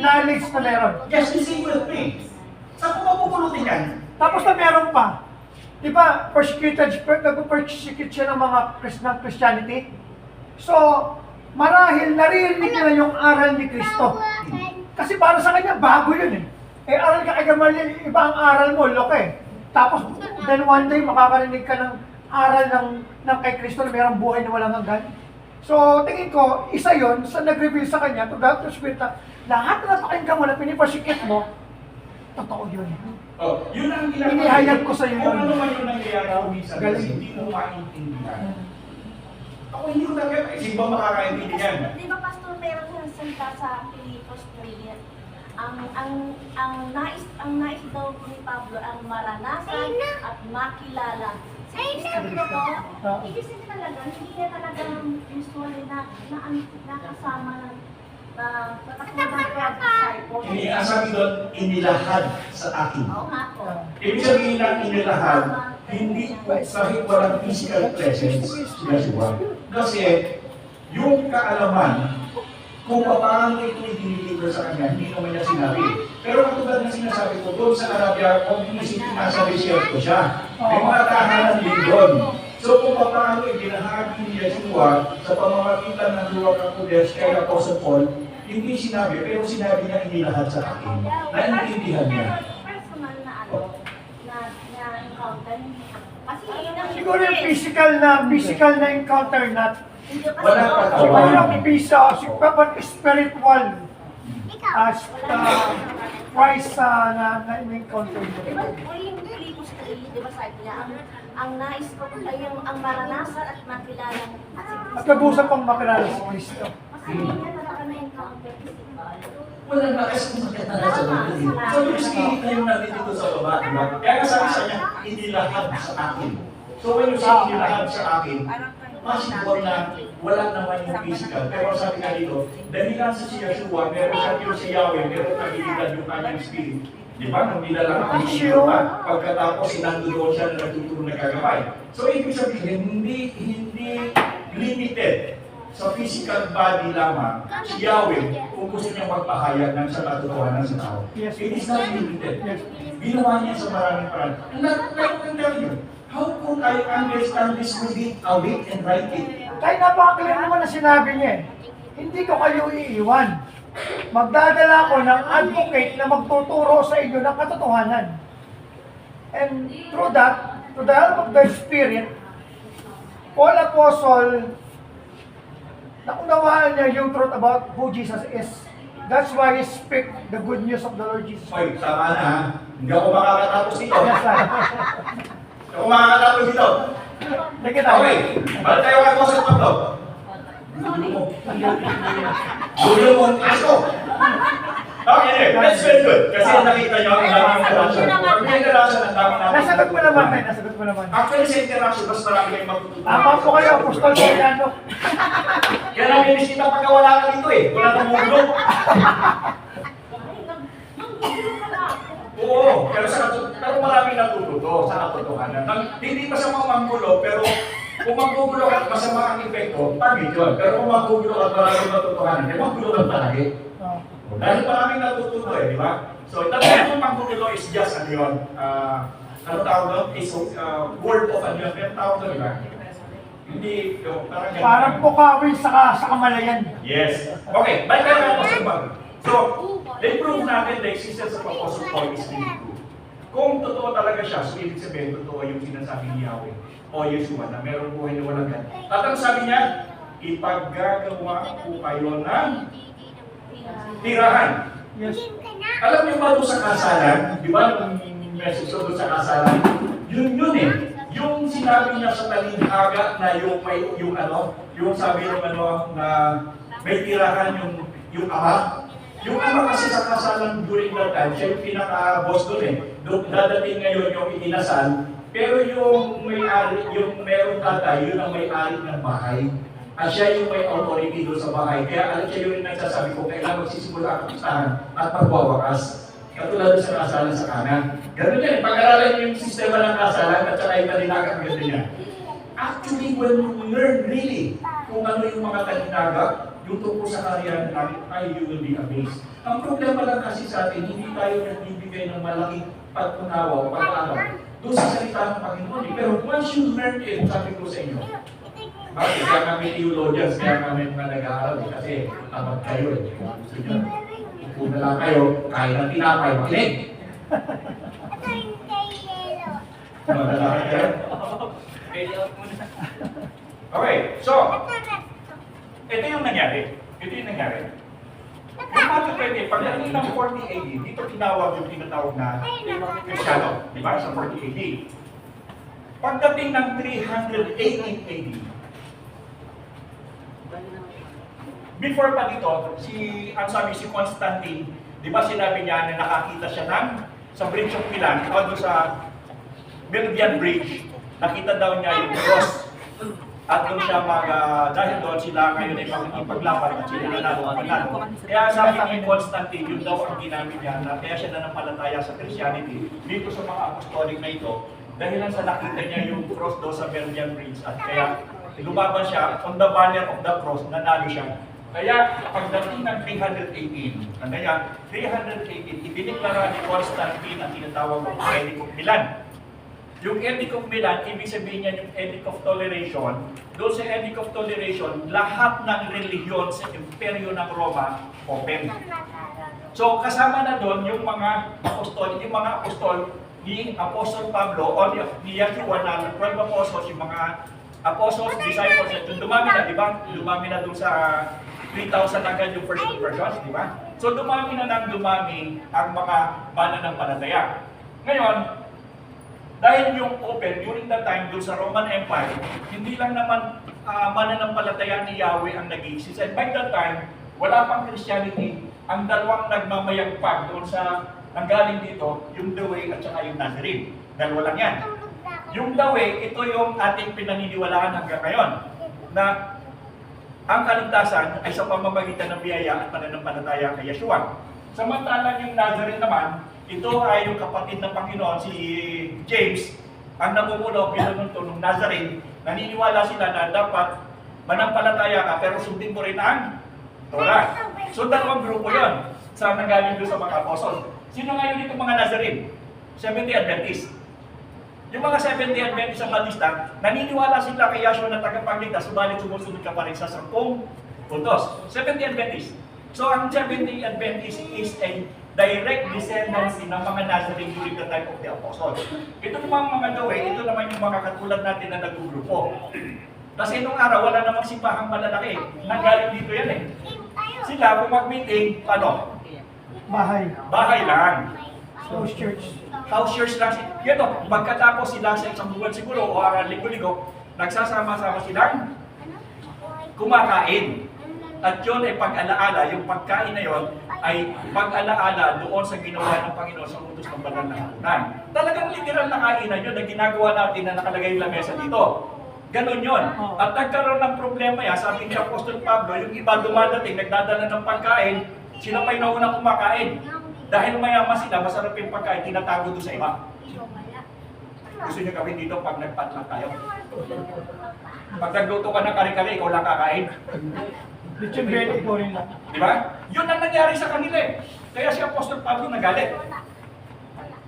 knowledge na meron. Yes, the single thing. Saan ko mapupulutin yan? Tapos na meron pa. Di ba, nag-persecute siya ng mga Christianity. So, marahil naririnig nila yung aral ni Kristo. Kasi para sa kanya, bago yun eh. Eh, aral ka kay Gamaliel, iba ang aral mo, loko eh. Tapos, then one day, makakarinig ka ng aral ng kay Kristo na mayroong buhay na walang hanggan. So, tingin ko, isa yon sa nag-reveal sa kanya, to the Spirit na lahat na napakinggan mo na pinipersikit mo, totoo yun. Oh, yun ang Inihayag ko sa iyo. Kung ano man yung nangyayari ako minsan, Galing. kasi hindi mo maintindihan. Ako hindi ko talaga, isip ba makakaintindihan? Di ba, Pastor, meron siyang salita sa Filipos 3, ang nais daw po ni Pablo ang maranasan at makilala. Si Kristo po, ibig sabihin talaga, hindi niya talaga usually nakasama ng katakutan ko at disciple. Hindi, ang sabi doon, inilahad sa akin. Oo nga po. Ibig sabihin ng inilahad, hindi po kahit walang physical presence sila siya. Kasi yung kaalaman, kung paano ito i-deliver sa kanya, hindi naman niya sinabi. Pero katulad ng sinasabi ko, doon sa Arabia, obviously nasa desierto siya. May mga tahanan din doon. So kung paano ibinahagi ni Yeshua sa pamamagitan ng luwag ng pudes kay Apostle Paul, hindi sinabi, pero sinabi niya inilahad sa akin. Naintindihan niya. Personal na na encounter. Kasi yun ang Siguro yung physical na encounter na Wala pa to. siguro yung spiritual as Christ na encounter mo. Di ba, yung Filipos 3, di ba sabi niya, ang nais ko ay ang maranasan at makilala mo. At kabusan pang makilala si Kristo. Kasi hindi niya talaga na-encounter physical. Wala na kasi sumakit na nasa loob. So, yung kayo natin dito sa baba, diba? Kaya sabi sa niya, inilahad sa akin. So, when you say inilahad sa akin, possible na wala naman yung physical. Pero sabi nga dito, dahil lang sa si Yeshua, meron siya Diyos si Yahweh, meron kabilidad yung kanyang spirit. Di ba? Nung nilala ka ang Yeshua, pagkatapos sinandoon siya na nagtuturo na kagabay. So, ibig sabihin, hindi limited sa physical body lamang si Yahweh kung gusto niya magpahayag ng sa katotohanan sa tao. Yes. It is not limited. Yes. Ginawa niya sa maraming paraan. And I'm telling you, how could I understand this movie, read and write it? Kaya napaka-clear naman na sinabi niya eh. Hindi ko kayo iiwan. Magdadala ko ng advocate na magtuturo sa inyo ng katotohanan. And through that, to the help of the Spirit, Paul Apostle, nakunawaan niya yung truth about who Jesus is. That's why he speak the good news of the Lord Jesus. Oy, tama na ha. Hindi ako makakatapos dito. Yes, sir. Hindi ako makakatapos dito. Sige tayo. Okay, balik tayo kay Apostle Pablo. Dulo mo ang kaso. Okay, that's very good. Kasi nakita niyo ang daming interaction. Pag may interaction, ang dami namin. Nasagot mo naman, tayo. Nasagot mo naman. Actually, sa interaction, mas marami kayong matutunan. Tama po kayo, Apostol Fernando. Kaya namin bisita pagka wala ka dito eh. Wala kang mulo. Oo, pero sa maraming natututo sa katotohanan. Hindi masama manggulo, pero kung manggugulo at masama ang epekto, pagit yun. Pero kung manggugulo at maraming natutuhanan, di manggulo ka palagi. Dahil maraming natututo di ba? So, yung manggulo is just, ano yun, ano tawag doon? Is word of ano yun. Pero tawag doon, di ba? Hindi, parang ganun. Parang pukawin sa kamalayan. Yes. Okay, balik tayo ng Apostle Paul. So, i-prove natin the existence of Apostle Paul is really true. Kung totoo talaga siya, so ibig sabihin, totoo yung sinasabi ni Yahweh o Yeshua na merong buhay na walang gan. At ang sabi niya, ipaggagawa ko kayo ng tirahan. Yes. Alam niyo ba doon sa kasalan, di ba yung message doon sa kasalan, yun eh. Yung sinabi niya sa talinghaga na yung sabi ng na may tirahan yung ama. Yung ama kasi sa kasalan during that time, siya yung pinaka-boss doon eh. Doon dadating ngayon yung ikinasal, pero yung may-ari, yung merong tatay, yun ang may-ari ng bahay. At siya yung may authority doon sa bahay. Kaya alam siya yung nagsasabi ko, kailangan magsisimula ang pustahan at magwawakas. Katulad sa kasalan sa kanan. Ganun yan, pag-aralan yung sistema ng kasalan at saka yung talinaga, ganun yan. Actually, when you learn really kung ano yung mga talinaga, yung tungkol sa karyan natin, you will be amazed. Ang problema lang kasi sa atin, hindi tayo nagbibigay ng malaking pagpunawa o pag-aaral doon sa salita ng Panginoon. Pero once you learn it, sabi ko sa inyo, bakit? Kaya kami theologians, kaya kami mga nag-aaral kasi tamad kayo eh. Kung gusto nyo, kung na lang kayo, kaya ng tinapay, makinig. Madalaki kayo? Okay, so, ito yung nangyari. Yung Matthew 20, pagdating ng 40 AD, dito tinawag yung tinatawag na Kristiyano, di ba? Sa 40 AD. Pagdating ng 318 AD, before pa dito, ang sabi si Constantine, di ba sinabi niya na nakakita siya sa Bridge of Milan, o doon sa Milvian Bridge, nakita daw niya yung cross. At doon siya dahil doon sila ngayon ay ipaglaban at sila nanalo ang panalo. Kaya sabi ni Constantine, yun daw ang ginamit niya, na kaya siya nanampalataya sa Christianity dito sa mga apostolic na ito, dahil lang sa nakita niya yung cross doon sa Milvian Bridge, at kaya lumaban siya on the banner of the cross, nanalo siya. Kaya pagdating ng 318, ano yan, 318, ibiniklara ni Constantine ang tinatawag ng Edict of Milan. Yung Edict of Milan, ibig sabihin niya yung Edict of Toleration. Doon sa Edict of Toleration, lahat ng relihiyon sa Imperyo ng Roma, open. So kasama na doon yung mga apostol, ni Apostol Pablo o ni Yeshua na 12 apostles, yung mga apostles, disciples, at dumami na, di ba? Dumami na doon sa 3,000 agad yung first conversions, di ba? So dumami ang mga mananampalataya. Ngayon, dahil yung open, during that time, doon sa Roman Empire, hindi lang naman mananampalataya ni Yahweh ang nag-exist. And by that time, wala pang Christianity. Ang dalawang nagmamayagpag doon sa nanggaling dito, yung The Way at saka yung Nazarene. Dalawa lang yan. Yung The Way, ito yung ating pinaniniwalaan hanggang ngayon, na ang kaligtasan ay sa pamamagitan ng biyaya at pananampalataya kay Yeshua. Samantalang yung Nazarene naman, ito ay yung kapatid ng Panginoon, si James, ang namumuno, pinununto ng Nazarene. Naniniwala sila na dapat manampalataya ka, pero sundin mo rin ang Torah. So dalawang grupo yun, sa nanggaling doon sa mga apostles. Sino ngayon dito mga Nazarene? 70 Adventist. Yung mga 70 Adventist sa Batista, naniniwala sila kay Yahshua na tagapagligtas, subalit sumusunod ka pa rin sa 10 utos. 70 Adventist. So ang 70 Adventist is a direct descendancy ng mga Nazarene during the time of the apostles. Ito namang mga The Way, ito naman yung mga katulad natin na nagugrupo. Kasi nung araw, wala namang simbahang malalaki. Nanggaling dito yan eh. Sila, kung mag-meeting, paano? Bahay lang. House church. House church lang. Yan o, pagkatapos sila sa isang buwan siguro, o linggo-linggo, nagsasama-sama silang kumakain. At yun ay pag-alaala, yung pagkain na yun ay pag-alaala doon sa ginawa ng Panginoon sa utos ng banal na hapunan. Talagang literal na kainan yun na ginagawa natin na nakalagay yung lamesa dito. Ganon yun. At nagkaroon ng problema yan, sabi ni Apostol Pablo, yung iba dumadating, nagdadala ng pagkain, sila pa'y naunang kumakain. Dahil mayaman sila, masarap yung pagkain, tinatago doon sa iba. Gusto niyo gawin dito pag nagpatlang tayo? Pag nagluto ka ng kare-kare, ikaw lang kakain. Lechon belly, ikaw rin lang. Di ba? Yun ang nangyari sa kanila eh. Kaya si Apostol Pablo nagalit.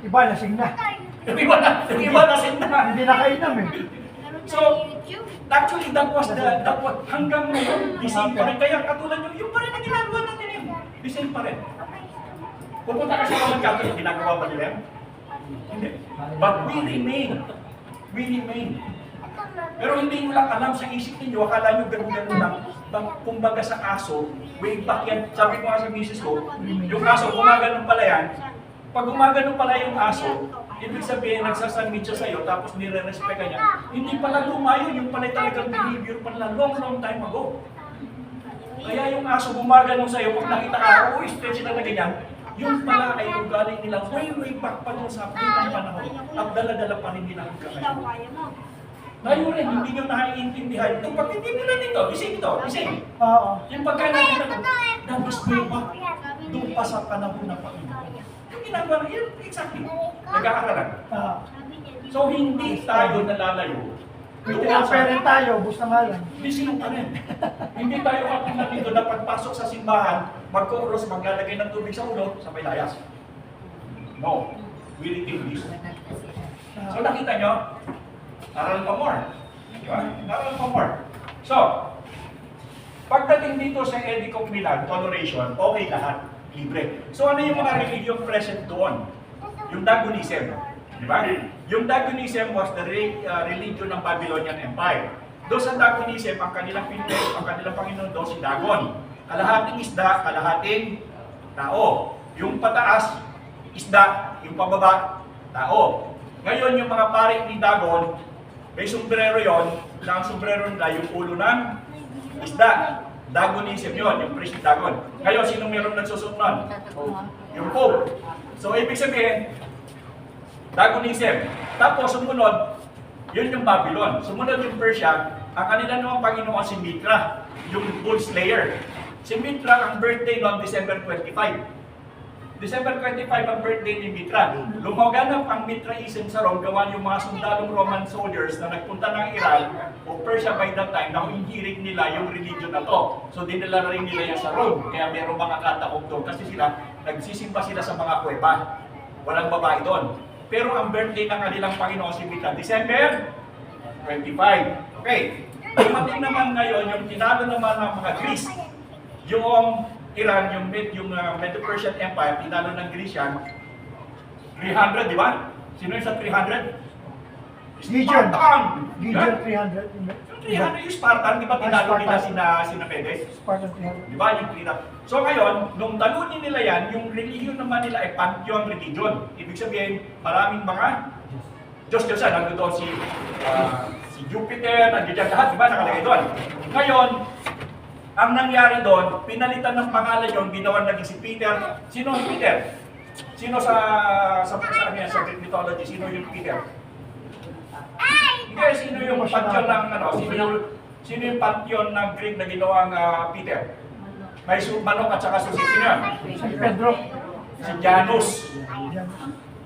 Iba, lasing na. Yung iba na sinna. Hindi na kainom eh. So, actually, that was hanggang ngayon, the same pa rin. Kaya katulad yung pa rin ang ginagawa natin yun. The same pa rin. Pupunta kasi sa mga Catholic, ginagawa ba nila yan? Hindi. But we remain. We remain. Pero hindi nyo lang alam sa isip ninyo, akala nyo gano'n-gano'n lang. Kumbaga sa aso, way back yan, sabi ko nga sa misis ko, yung aso, gumaganon pala yan. Pag gumaganon pala yung aso, ibig sabihin, nagsasanmit siya sa'yo, tapos nire-respect ka niya. Hindi pala lumayo, yung pala talagang behavior pala long time ago. Kaya yung aso gumaganon sa'yo, pag nakita ka, stretch na na ganyan, yung pala ay ugali nila way back pa doon sa pinang panahon at dala-dala pa rin nila hanggang ngayon. Ngayon rin, hindi nyo nakaiintindihan. Ito, pag hindi nila dito, ising ito, ising. Oo. Yung pagkain natin na that is way back doon pa sa panahon ng Panginoon. Yung ginagawa na yun, exactly. Nag-aaralan. So, hindi tayo nalalayo. Hindi na parent tayo, bus na nga lang. Sino pa rin? Hindi tayo katulad dito na pagpasok sa simbahan, magkuros, maglalagay ng tubig sa ulo, sabay layas. No. We retain this. So nakita nyo, aral pa more. Diba? Aral pa more. So, pagdating dito sa Edict of Milan, toleration, okay lahat. Libre. So ano yung mga religion present doon? Yung Dagonism. Diba? Yung Dagonism was the religion ng Babylonian Empire. Doon sa Dagonism, ang kanilang Pinoy, ang kanilang Panginoon doon si Dagon. Kalahating isda, kalahating tao. Yung pataas, isda, yung pababa, tao. Ngayon, yung mga pari ni Dagon, may sombrero yon, ang sombrero nila, yung ulo ng isda. Dagonism yun, yung priest ni Dagon. Ngayon, sino meron nagsusunod nun? Yung Pope. So, ibig sabihin, Dagonism. Tapos, sumunod, yun yung Babylon. Sumunod yung Persia, ang kanila namang Panginoon si Mitra, yung bull slayer. Si Mitra, ang birthday noon, December 25. December 25 ang birthday ni Mitra. Lumaganap ang Mitraism sa Rome, gawa yung mga sundalong Roman soldiers na nagpunta ng Iran o Persia by that time, na inhirit nila yung religion na to. So dinala rin nila yan sa Rome. Kaya mayroong mga katakot doon kasi sila, nagsisimba sila sa mga kuweba. Walang babae doon. Pero ang birthday ng kanilang Panginoon si Mitra, December 25. Okay. Dumating naman ngayon, yung tinalo naman ng mga Greece, yung Iran, yung Medo-Persian Empire, tinalo ng Greece yan, 300, di ba? Sino yung sa 300? Legion. Spartan! Legion 300. Yung 300 yung Spartan, di ba tinalo nila sina Medes? Spartan 300. Di ba yung 300? So ngayon, nung talunin nila yan, yung religion naman nila ay Pantheon religion. Ibig sabihin, maraming mga Diyos-Diyosan. Nandun doon si Jupiter, nandun dyan lahat, di ba? Nakalagay doon. Ngayon, ang nangyari doon, pinalitan ng pangalan yung ginawa naging si Peter. Sino si Peter? Sino sa Greek mythology? Sino yung Peter? Hindi, sino yung pantheon ng sino yung pantheon ng Greek na ginawang Peter? May manok at saka susi. Sino yan? Si Pedro. Si Janus.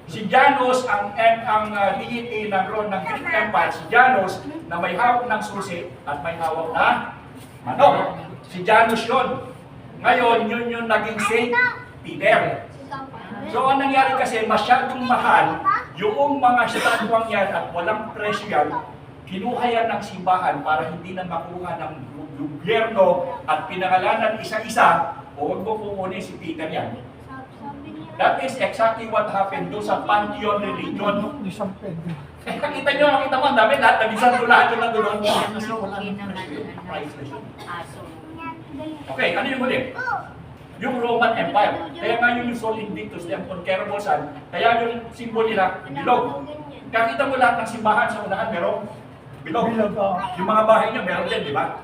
Si Janus ang deity ng Rome ng Greek Empire. Si Janus na may hawak ng susi at may hawak na manok. Si Janus yun. Ngayon, yun yung naging Saint Peter. So, ang nangyari kasi, masyadong mahal yung mga statwang yan at walang presyo yan, kinuha yan ng simbahan para hindi na makuha ng gobyerno at pinangalanan isa-isa o huwag mo kukunin si Peter yan. That is exactly what happened doon sa Pantheon religion. Ni San Pedro. Nakita mo, ang dami, lahat lahat yung nandun. Okay, ano yung huli? Yung Roman Empire. Kaya nga yung Sol Invictus, the Unconquerable Sun, kaya yung symbol nila, bilog. Kakita mo lahat ng simbahan sa unahan, merong bilog. Yung mga bahay nyo, meron din, di ba?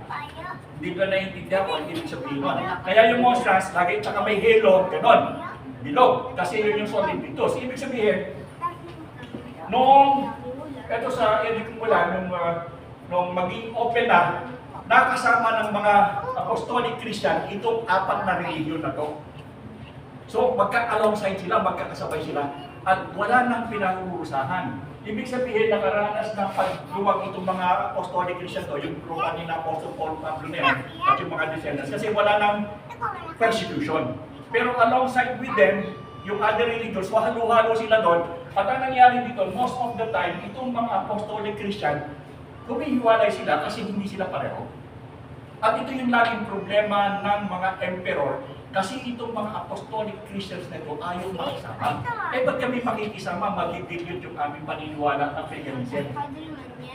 Hindi ko naiintindihan kung ibig sabihin nun. Kaya yung monstrance, lagi, tsaka may halo, ganon. Bilog. Kasi yun yung Sol Invictus. Ibig sabihin, ito sa Edict Mula, nung maging open na, nakasama ng mga apostolic Christian itong apat na religion na to. So, magka-alongside sila, magkakasabay sila, at wala nang pinag-uusahan. Ibig sabihin, nakaranas ng pagluwag itong mga apostolic Christian to, yung turuan ni na Apostle Paul Pablo na yan, at yung mga descendants, kasi wala nang persecution. Pero alongside with them, yung other religions, halo-halo sila doon, at ang nangyari dito, most of the time, itong mga apostolic Christian, humihiwalay sila kasi hindi sila pareho. At ito yung laging problema ng mga emperor, kasi itong mga apostolic Christians na ito ayaw makisama. Eh ba't kami makikisama, mag-dilute yung aming paniniwala ng paganism?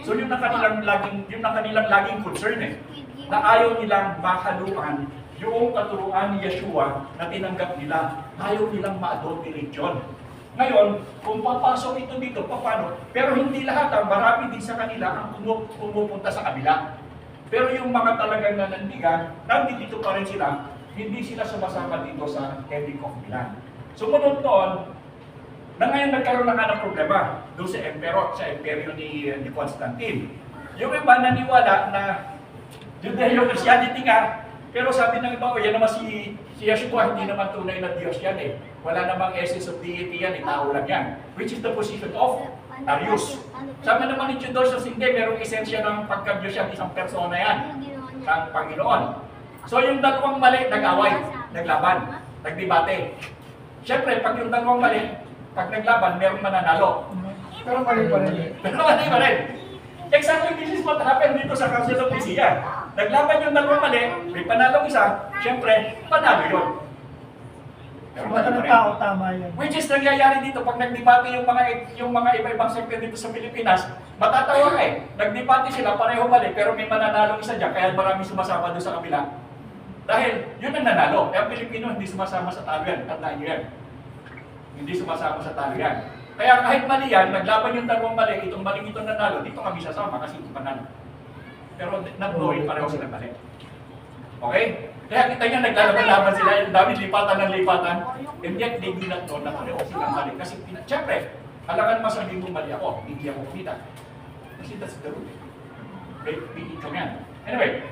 So yun ang kanilang laging concern eh, na ayaw nilang makaluan yung katuruan ni Yeshua na tinanggap nila. Ayaw nilang ma-adulterate yun. Ngayon, kung papasok ito dito, paano? Pero hindi lahat, marami din sa kanila ang pumupunta sa kabila. Pero yung mga talagang nanandigan, nandito pa rin sila, hindi sila sumasama dito sa Edict of Milan. Sumunod noon, na ngayon nagkaroon na nga ng problema doon sa emperor, sa imperyo ni Constantine. Yung iba naniwala na Judeo-Christianity nga, pero sabi ng iba, yan naman si Yeshua, hindi naman tunay na Diyos yan eh. Wala namang essence of deity yan, tao lang yan. Which is the position of Arius. Sabi naman ni Theodosius, hindi, merong esensya ng pagka-Diyos yan, isang persona yan, ng Panginoon. So yung dalawang mali, nag-away, naglaban, nagdebate. Siyempre, pag yung dalawang mali, pag naglaban, merong mananalo. Pero mali pa rin. Pero mali pa rin. Exactly, this is what happened dito sa Council of Nicaea. Naglaban yung dalawang mali, may panalong isa, siyempre, panalo yun. Sa mata ng tao, tama yan. Which is nangyayari dito, pag nagdebate yung mga iba-ibang sekte dito sa Pilipinas, matatawa ka eh. Nagdebate sila, pareho mali, pero may mananalong isa dyan, kaya marami sumasama doon sa kabila. Dahil yun ang nanalo. Kaya ang Pilipino hindi sumasama sa talo yan. Tandaan nyo yan. Hindi sumasama sa talo yan. Kaya kahit mali yan, naglaban yung dalawang mali, itong maling itong nanalo, dito kami sasama kasi ito panalo. Pero not-knowing, pareho sila mali. Okay? Kaya kita nyo, naglalaban-laban sila, yung dami lipatan ng lipatan, and yet they do not know na pareho silang mali. Kasi, siyempre, alangan masabihin mo mali ako, hindi ako kumita. Kasi that's the rule. Break the ito yan. Anyway,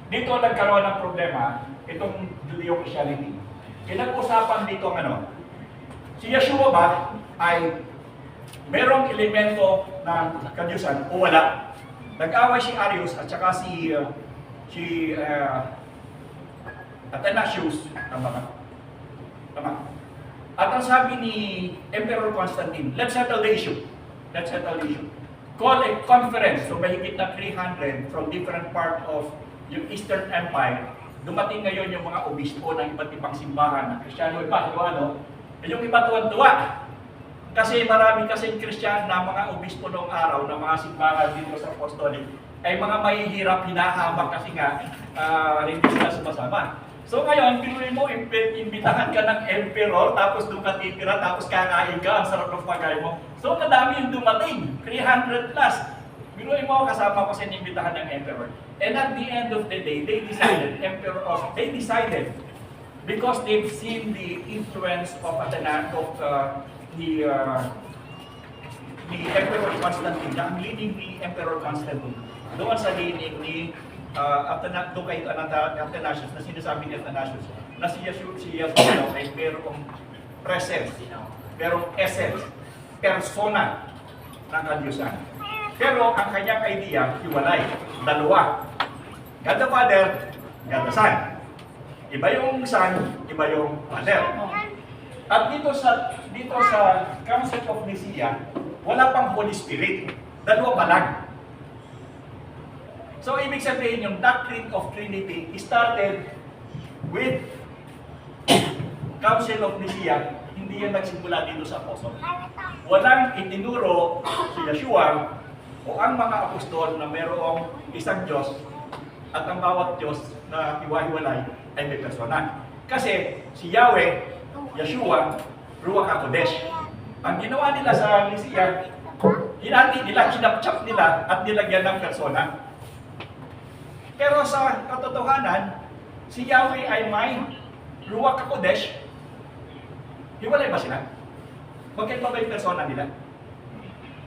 dito nagkaroon ng problema, itong Judeo-Christianity. Pinag-usapan dito ang ano, si Yeshua ba ay merong elemento ng kadyusan o wala? Nag-away si Arius at saka si Athanasius. Tama ba? Tama. At ang sabi ni Emperor Constantine, let's settle the issue. Let's settle the issue. Call a conference, so mahigit na 300 from different part of yung Eastern Empire. Dumating ngayon yung mga obispo ng iba't ibang simbahan ng Kristiyano, iba, ano? Yung iba tuwan-tuwa. Kasi marami kasing Kristiyano na mga obispo noong araw, ng mga simbahan dito sa Apostolic, ay mga mahihirap, hinahamak kasi nga hindi sila sumasama. So ngayon, pinuwi mo, imbitahan ka ng emperor, tapos doon ka titira, tapos kakain ka, ang sarap ng pagkain mo. So kadami yung dumating, 300 plus. Pinuwi mo, kasama ko sa inimbitahan ng emperor. And at the end of the day, they decided, because they've seen the influence of the Emperor Constantine, ang leading ni Emperor Constantine, doon sa leading ni Athanasius, na sinasabi ni Athanasius, na si Yeshua ay merong presence, merong essence, persona ng kadyusan. Pero ang kanyang idea, hiwalay, dalawa. God the Father, God the Son. Iba yung Son, iba yung Father. At dito sa Council of Nicaea, wala pang Holy Spirit. Dalawa pa lang. So, ibig sabihin yung doctrine of Trinity started with Council of Nicaea. Hindi yan nagsimula dito sa Apostol. Walang itinuro si Yeshua o ang mga apostol na mayroong isang Diyos at ang bawat Diyos na hiwa-hiwalay ay may persona. Kasi si Yahweh, Yeshua, Ruach HaKodesh. Ang ginawa nila sa Nicaea, hinati nila, kinapchap nila at nilagyan ng persona. Pero sa katotohanan, si Yahweh ay may Ruach HaKodesh. Hiwalay ba sila? Bakit pa ba yung persona nila?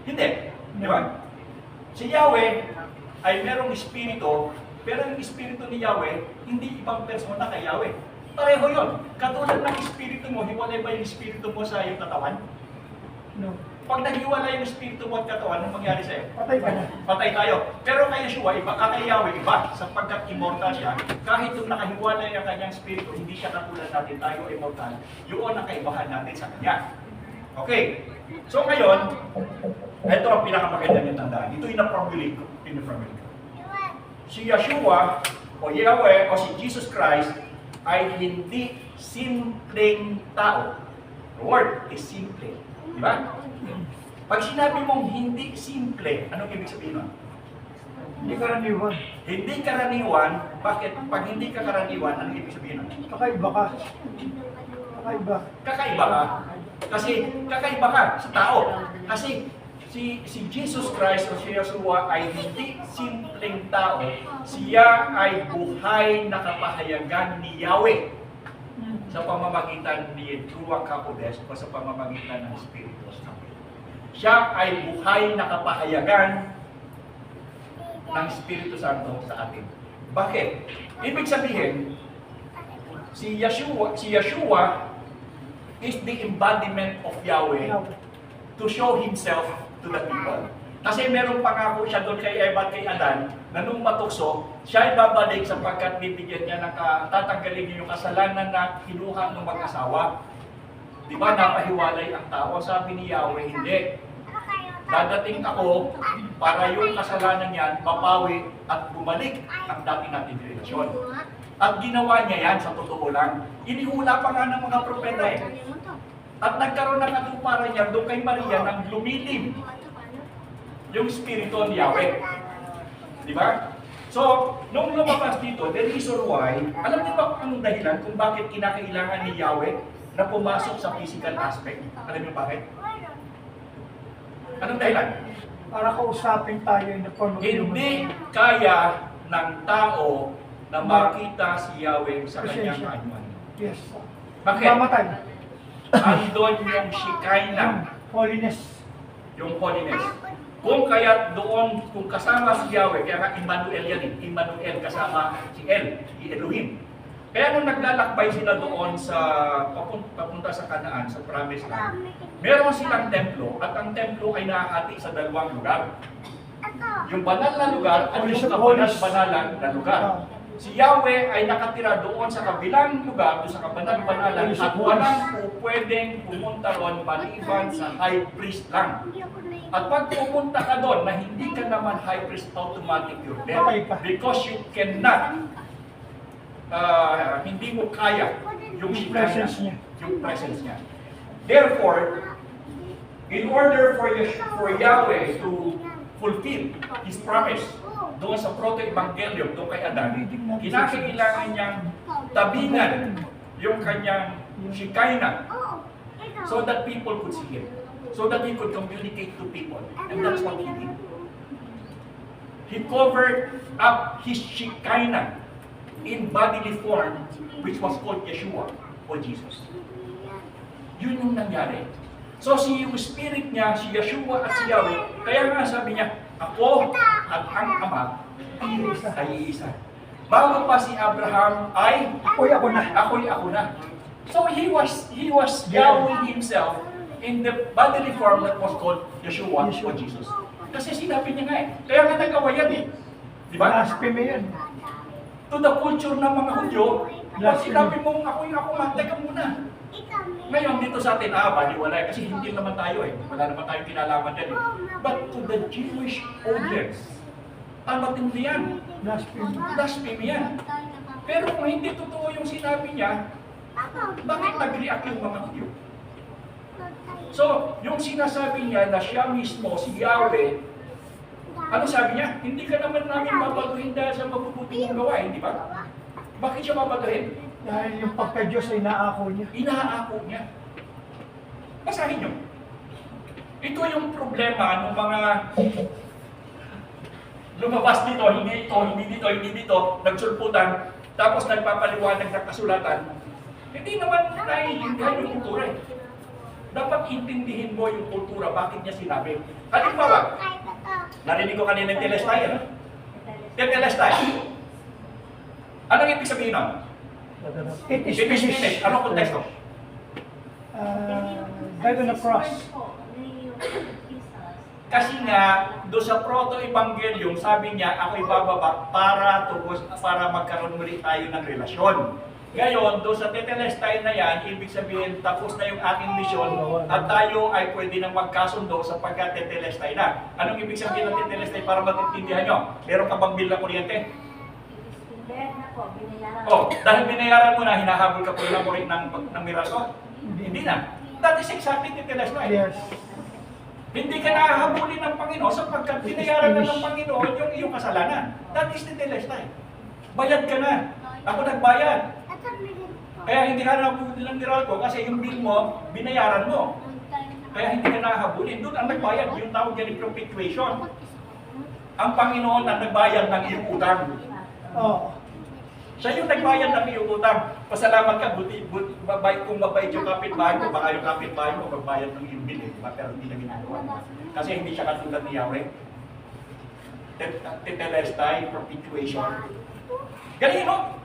Hindi. Di ba? Si Yahweh ay merong espiritu, pero yung espiritu ni Yahweh, hindi ibang persona kay Yahweh. Pareho yun. Katulad ng espiritu mo, hiwalay ba yung espiritu mo sa iyong katawan? No. Pag naghiwalay yung espiritu mo at katawan, anong mangyari sa'yo? Patay ka na. Patay tayo. Pero kay Yeshua, iba, kay Yahweh, iba. Sapagkat immortal siya, kahit yung nakahiwalay ang kanyang espiritu, hindi siya katulad natin, tayo immortal. Yun ang kaibahan natin sa kanya. Okay. So ngayon, ito ang pinakamaganda niyong tandaan. Ito yung na-formulate ko. Si Yeshua, o Yahweh, o si Jesus Christ, ay hindi simpleng tao. The word is simple. Di ba? Pag sinabi mong hindi simple, anong ibig sabihin nun? Hindi karaniwan. Hindi karaniwan, bakit? Pag hindi ka karaniwan, anong ibig sabihin nun? Kakaiba ka. Kakaiba. Kakaiba ka. Kasi kakaiba ka sa tao. Kasi si Jesus Christ o si Yeshua ay hindi simpleng tao. Siya ay buhay na kapahayagan ni Yahweh sa pamamagitan ni Ruach HaKodesh o sa pamamagitan ng Espiritu Santo. Siya ay buhay na kapahayagan ng Espiritu Santo sa atin. Bakit? Ibig sabihin, si Yeshua is the embodiment of Yahweh to show Himself to the people. Kasi merong pangako siya doon kay Eva at kay Adan na nung matukso, siya ay babalik sapagkat bibigyan niya ng tatanggalin niya yung kasalanan na kinuha ng mag-asawa. Di ba napahiwalay ang tao? Sabi ni Yahweh, hindi. Dadating ako para yung kasalanan niyan mapawi at bumalik ang dati nating relasyon. At ginawa niya yan sa totoo lang. Inihula pa nga ng mga propeta eh. At nagkaroon ng katuparan niya doon kay Maria nang lumilim yung Espiritu ni Yahweh. Di ba? So, nung lumabas dito, the reason why, alam niyo ba ang dahilan kung bakit kinakailangan ni Yahweh na pumasok sa physical aspect? Alam niyo bakit? Anong dahilan? Para kausapin tayo in the form of Hindi kaya ng tao na makita si Yahweh sa kanyang Presensya. kanyuan. Yes. Bakit? Mamatay. Andon yung Shekinah, Holiness. yung holiness. Kung kaya doon, kung kasama si Yahweh, kaya nga Emmanuel yan eh, Emmanuel kasama si Elohim. Kaya nung naglalakbay sila doon sa papunta sa Kanaan, sa Promised Land, meron silang templo at ang templo ay nakahati sa dalawang lugar. Yung banal na lugar at yung kabanal-banalan na lugar. Si Yahweh ay nakatira doon sa kabilang lugar, doon sa kabanal-banalan at walang pwedeng pumunta doon maliban sa high priest lang. At pag pumunta ka doon na hindi ka naman high priest, automatic you're dead. Because you cannot, hindi mo kaya yung presence niya. Yung presence niya. Therefore, in order for Yahweh to fulfill His promise doon sa proto-evangelium, doon kay Adan, kinakailangan niyang tabingan yung kanyang Shekinah so that people could see Him. So that He could communicate to people. And that's what He did. He covered up His Shekinah in bodily form, which was called Yeshua or Jesus. Yun yung nangyari. So yung spirit niya, si Yeshua at si Yahweh, kaya nga sabi niya, ako at ang Ama ay isa. Bago pa si Abraham ay, Ako'y ako na. ako'y ako na. So he was Yahweh himself in the bodily form that was called Yeshua or Jesus. Kasi sinabi niya nga eh. Kaya nga nagawa yan eh. Di ba? Blasphemy yan. To the culture ng mga Hudyo, pag sinabi mong ako'y ako man, teka muna. Ngayon dito sa atin, baliwalay kasi hindi naman tayo eh. Wala naman tayong kinalaman dyan eh. But to the Jewish audience, matindi yan. Blasphemy. Blasphemy yan. Pero kung hindi totoo yung sinabi niya, bakit nag-react yung mga Hudyo? So, yung sinasabi niya na siya mismo, si Yahweh, ano sabi niya? Hindi ka naman namin babaguhin dahil sa mabubuti mong gawain, di ba? Bakit siya babaguhin? Dahil yung pagka-Diyos ay inaako niya. Inaako niya. Basahin niyo. Ito yung problema ng mga lumabas dito, hindi dito, nagsulputan, tapos nagpapaliwanag ng kasulatan. Hindi naman naiintindihan yung kultura eh. Dapat intindihin mo yung kultura, bakit niya sinabi. Halimbawa, narinig ko kanina yung telestay, ano? Yung telestay. Anong ibig sabihin nun? It is Finished. Anong konteksto? died on the cross. Kasi nga, doon sa proto-evangelium, sabi niya, ako'y bababa para magkaroon muli tayo ng relasyon. Ngayon, doon sa tetelestai na yan, ibig sabihin, tapos na yung aking misyon at tayo ay pwede nang magkasundo sapagkat tetelestai na. Anong ibig sabihin ng tetelestai para matintindihan nyo? Meron ka bang bill na kuryente? Dahil binayaran mo na, hinahabol ka po lang mo rin ng miraso? Hindi na. That is exactly tetelestai. Yes. Hindi ka nahahabulin ng Panginoon sapagkat binayaran na ng Panginoon yung iyong kasalanan. That is tetelestai. Bayad ka na. Ako nagbayad. Kaya hindi ka nahabulin ng Meralco kasi yung bill mo, binayaran mo. Kaya hindi ka nahahabulin. Doon ang nagbayad, yung tawag yan yung perpetuation. Ang Panginoon ang nagbayad ng iyong utang. Oh. Siya yung nagbayad ng iyong utang. Pasalamat ka, kung mabait yung kapitbahay mo, baka yung kapitbahay mo magbayad ng iyong bill. Pero hindi na ginagawa. Kasi hindi siya katulad ni Yahweh. Tetelestai, perpetuation. Galing mo?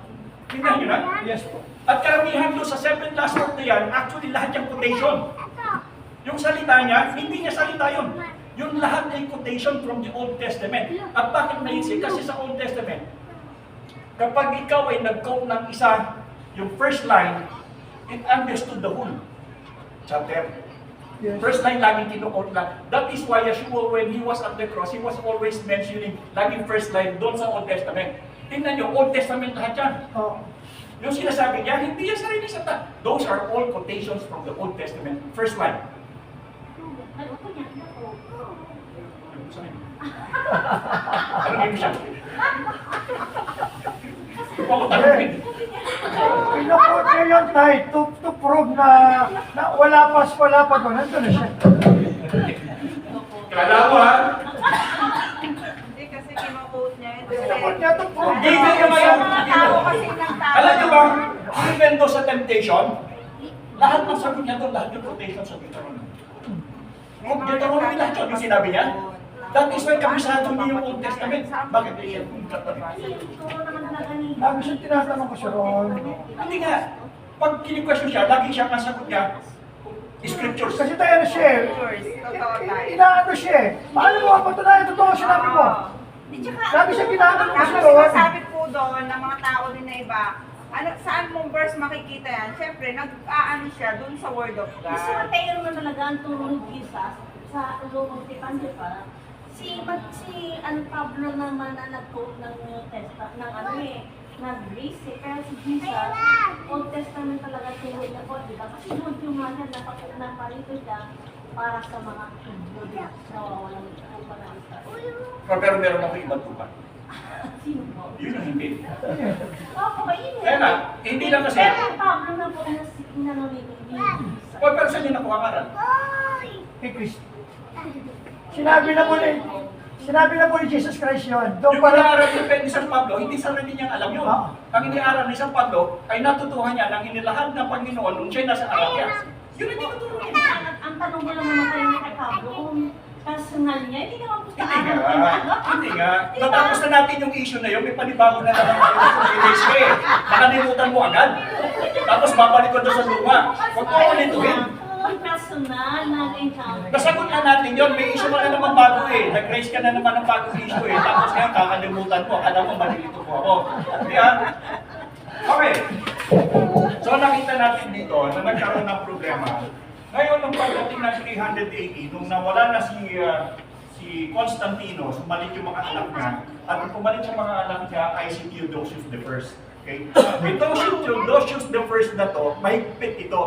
Tingnan nyo na? Yes po. At karamihan doon sa 7 last word na yan, actually lahat yung quotation. Yung salita niya, hindi niya salita yun. Yung lahat ay quotation from the Old Testament. At bakit naisip? Kasi sa Old Testament, kapag ikaw ay nag-quote ng isa, yung first line, it understood the whole chapter. Yes. First line laging kinu-quote lang. That is why Yeshua, when he was at the cross, he was always mentioning laging first line doon sa Old Testament. Tingnan nyo, Old Testament lahat yan. Oh. Yung sinasabi niya, hindi yan sarili sa ta. Those are all quotations from the Old Testament. First line. Ano yung siya? Ako tanongin. Pinakot niya yun tayo to prove na wala pa doon. Nandun na siya. Kala mo ha? Hindi kasi kino-quote niya yun. Pinakot niya to prove Hindi ka ngayon. Tao kasi nagtao. Alam niyo ba, even though sa temptation, lahat ng sagot niya doon, lahat yung quotation sa Deuteronomy. Kung Deuteronomy lahat yun, yung sinabi niya, that is why kabisado niyo yung Old Testament. Bakit di siya kung Lagi siya tinatanong ko siya ron. Hindi nga. Pag kini-question siya, lagi siya ang sagot niya, scriptures. Kasi tayo na siya eh. Totoo tayo. Inaano siya eh. Paano mo kapatunayan totoo sinabi mo? Lagi siya tinatanong ko Tapos siya ron. sinasabi po doon ng mga tao din na iba, ano, saan mong verse makikita yan? Siyempre, nag-aano siya doon sa Word of God. Kasi Mateo na talaga ang tulong ni Jesus sa lumang tipan, di ba? Si Pablo naman ang nag-quote ng New Testament, ng ano eh, ng Greece eh. Pero si Jesus, Old Testament talaga tulong niya po, di ba? Kasi doon yung mga na parito siya para sa mga Buddha na wawalang tupa na Israel. Pero meron ako ibang tupa. Sino po? Yun ang hindi. Opo, yun eh. Kaya nga, hindi lang kasi. Pero Pablo na po na sinanong ni Jesus. O, pero saan niya nakuha ang aral? Kay Kristo. Sinabi na po ni Jesus Christ yun. Doon Yung pala. pag-aaral ni San Pablo, hindi sarili niyang alam yun. Ah. Ang iniaral ni San Pablo ay natutuhan niya ng inilahad ng Panginoon nung siya'y nasa Arabia. Yun ang tinuturo niya. Ang tanong ko lang naman kayo kay Pablo, kung personal niya, hindi naman gusto Hindi nga. Hindi nga. Natapos na natin yung issue na yun, may panibago na naman tayo sa release ka eh. Nakalimutan mo agad. Tapos babalik ko doon sa luma. Huwag mo ulituin. Kung personal na encounter. Nasagot na natin yun. May issue na naman bago eh. Nag-raise ka na naman ng bagong issue eh. Tapos ngayon kakalimutan mo. Akala mo malilito mo ako. Hindi ah. Okay. So nakita natin dito na nagkaroon ng problema. Ngayon, nung pagdating ng 380, nung nawala na si Constantino, sumalit yung mga anak niya, at nung pumalit yung mga anak niya ay si Theodosius I. Okay? Itong si Theodosius I na to, mahigpit ito.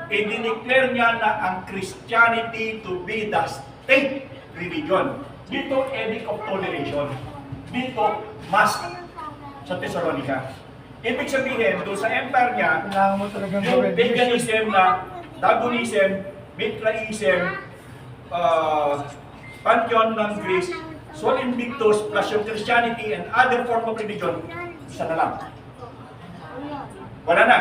I-declare niya na ang Christianity to be the state religion. Dito, Edict of Toleration. Dito, must sa Thessalonica. Ibig sabihin, doon sa empire niya, Kailangan mo talagang yung gawin. paganism na Dagonism, Mithraism, Pantheon ng Greece, Sol Invictus, plus yung Christianity and other form of religion, isa na lang. Wala na.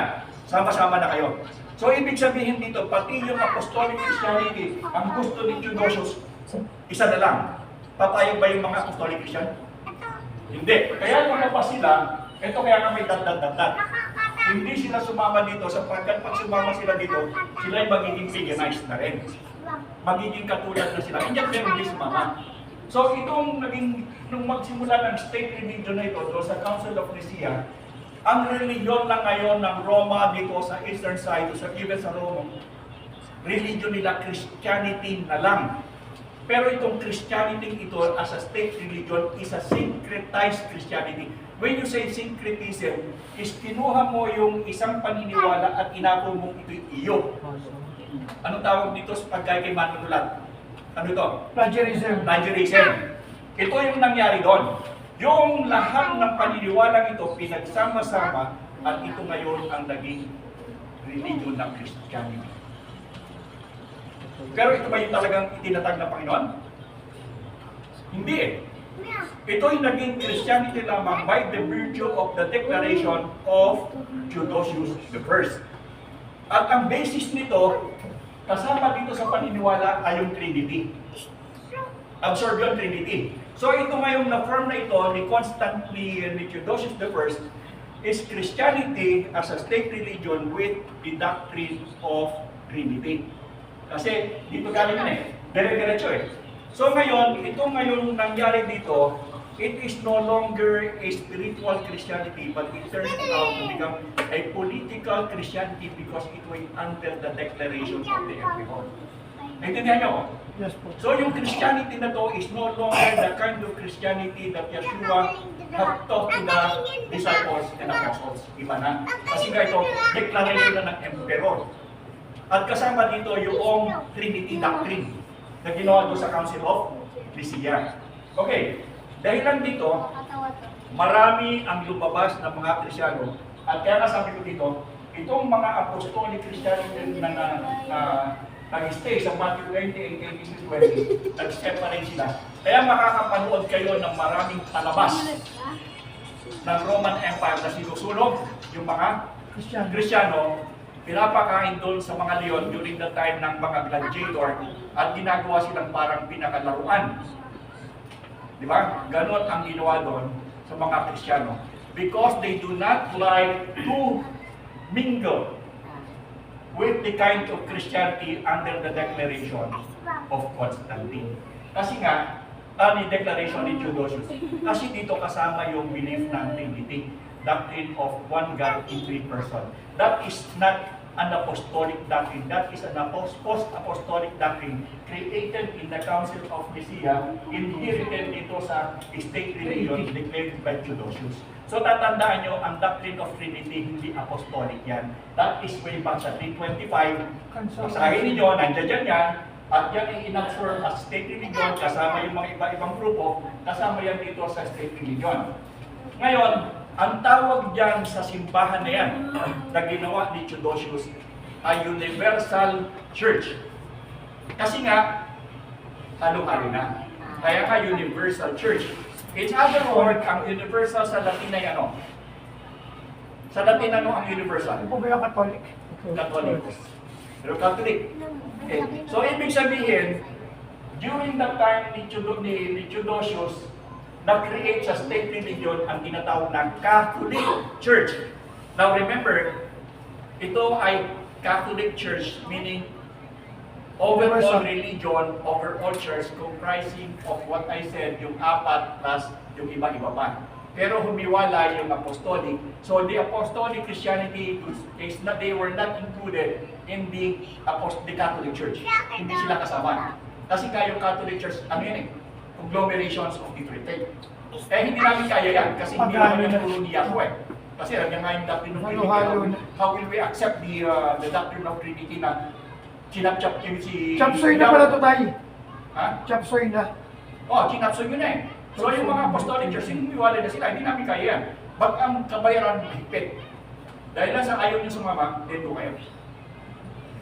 Sama-sama na kayo. So, ibig sabihin dito, pati yung Apostolic Christianity, ang gusto ni Theodosius, isa na lang. Papayag ba yung mga Apostolic Christian? Hindi. Kaya lumabas sila, ito kaya nga may dagdag-dagdag. hindi sila sumama dito sapagkat pag sumama sila dito, sila ay magiging paganized na rin. Magiging katulad na sila. Hindi pero hindi sumama. So itong nung magsimula ng state religion na ito doon sa Council of Nicaea, ang religion na ngayon ng Roma dito sa eastern side, sa even sa Rome, religion nila Christianity na lang. Pero itong Christianity ito as a state religion is a syncretized Christianity. When you say syncretism, is kinuha mo yung isang paniniwala at inako mo ito'y iyo. Anong tawag dito sa pagkay kay manunulat? Ano ito? Plagiarism. Plagiarism. Ito yung nangyari doon. Yung lahat ng paniniwalang ito pinagsama-sama at ito ngayon ang naging religion ng Christianity. Pero ito ba yung talagang itinatag ng Panginoon? Hindi eh. Ito ay naging Christianity lamang by the virtue of the declaration of Theodosius I. At ang basis nito, kasama dito sa paniniwala ay yung Trinity. Absorbion Trinity. So ito ngayong na-form na ito ni Theodosius I is Christianity as a state religion with the doctrine of Trinity. Kasi dito galing yan eh, dire-diretso eh. So ngayon, ito ngayon nangyari dito, it is no longer a spiritual Christianity, but it turned out to become a political Christianity because it was under the declaration of the Emperor. Naintindihan niyo ako? Yes po. So yung Christianity na to is no longer the kind of Christianity that Yeshua had taught to the disciples and apostles. Iba na. Kasi nga ito, declaration na ng Emperor. At kasama dito yung Trinity Doctrine na ginawa doon sa Council of Nicaea. Okay, dahilan dito, marami ang lumabas ng mga Kristyano. At kaya nga sabi ko dito, itong mga apostolic Christianity na nag-stay sa Matthew 28, 18, 20, nag-separate sila. Kaya makakapanood kayo ng maraming palabas ng Roman Empire na sinusulog yung mga Kristyano, pinapakain doon sa mga leon during the time ng mga gladiator at ginagawa silang parang pinakalaruan. Di ba? Ganon ang ginawa doon sa mga Kristiyano. Because they do not like to mingle with the kind of Christianity under the declaration of Constantine. Kasi nga, ni declaration ni Theodosius, kasi dito kasama yung belief ng Trinity, doctrine of one God in three persons. That is not an apostolic doctrine. That is an post-apostolic doctrine created in the Council of Nicaea, inherited dito sa state religion declared by Theodosius. So tatandaan nyo, ang doctrine of Trinity hindi apostolic yan. That is way back sa 325. Basahin ninyo, nandiyan dyan yan. At yan ay inabsorb as state religion, kasama yung mga iba-ibang grupo, kasama yan dito sa state religion. Ngayon, ang tawag dyan sa simbahan na yan na ginawa ni Theodosius ay Universal Church. Kasi nga, halo-halo na. Kaya ka Universal Church. In other words, ang universal sa Latin ay ano? Sa Latin ano ang universal? Ano po ba yung Catholic? Catholic. Pero Catholic. Okay. So, ibig sabihin, during the time ni Theodosius, na-create sa state religion ang tinatawag na Catholic Church. Now remember, ito ay Catholic Church, meaning overall religion, overall church, comprising of what I said, yung apat plus yung iba-iba pa. Pero humiwala yung apostolic. So the apostolic Christianity is not, they were not included in the Catholic Church. Hindi sila kasama. Kasi kayong Catholic Church, ano yan eh? Conglomerations of different things. Eh hindi namin kaya yan kasi hindi namin yung puro ni Yahweh. Kasi yan nga yung doctrine of Trinity. How will we accept the doctrine of Trinity na sinapchap yung si... Chapsoy na pala ito tayo. Ha? Chapsoy na. Oh, sinapsoy yun eh. So yung mga apostolic church, hiniwala na sila, hindi namin kaya yan. Ba't ang kabayaran higpit? Dahil lang sa ayaw niyo sumama, dito kayo.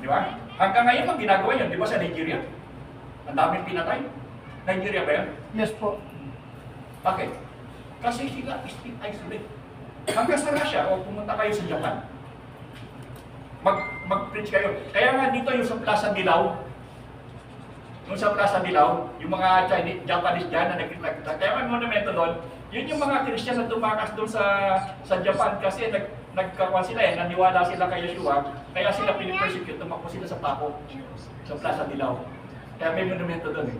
Di ba? Hanggang ngayon ang ginagawa yun, di ba sa Nigeria? Ang daming pinatay. Nigeria ba yan? Yes po. Bakit? Kasi sila still isolate. Hanggang sa Russia, o pumunta kayo sa Japan, mag-preach kayo. Kaya nga dito yung sa Plaza Dilaw, yung sa Plaza Dilaw, yung mga Chinese, Japanese dyan na kaya may monumento doon, yun yung mga Christian na tumakas doon sa Japan kasi nagkakuan sila naniwala sila kay Yeshua, kaya sila pinipersecute, tumakbo sila sa Paco, sa Plaza Dilaw. Kaya may monumento doon eh.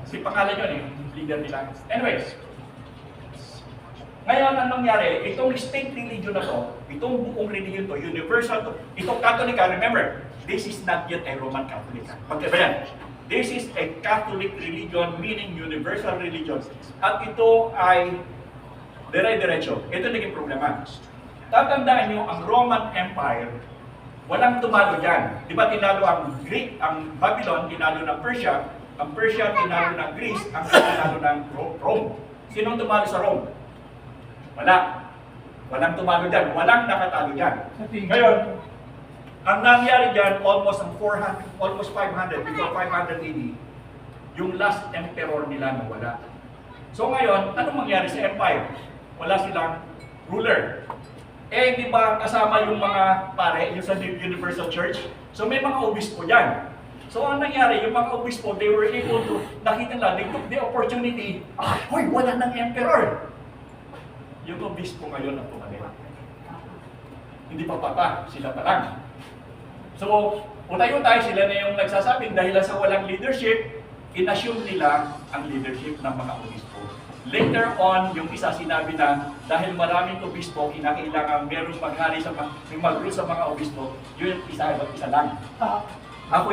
Si pangalan yun eh, leader nila. Anyways, ngayon, anong nangyari? Itong state religion na to, itong buong religion to, universal to, itong Catholic, remember, this is not yet a Roman Catholic. Magkaiba yan. This is a Catholic religion, meaning universal religion. At ito ay dire-diretso. Ito naging problema. Tatandaan nyo, ang Roman Empire, walang tumalo dyan. Di ba tinalo ang Greek, ang Babylon, tinalo ng Persia, ang Persia tinalo ng Greece, ang tinalo ng Rome. Sinong tumalo sa Rome? Wala. Walang tumalo dyan. Walang nakatalo dyan. Ngayon, ang nangyari dyan, almost 500, before 500 AD, yung last emperor nila nawala. So ngayon, anong mangyari sa empire? Wala silang ruler. Eh, di ba kasama yung mga pare, yung sa Universal Church? So may mga obispo dyan. So ang nangyari, yung mga obispo, they were able to, nakita nila, they took the opportunity, hoy, wala ng emperor. Yung obispo ngayon ang tumalit. Hindi pa papa, sila pa lang. So, utay-utay sila na yung nagsasabing dahil sa walang leadership, inassume nila ang leadership ng mga obispo. Later on, yung isa sinabi na dahil maraming obispo, kinakailangan merong maghari sa mag-rule sa mga obispo, yun isa lang. Ako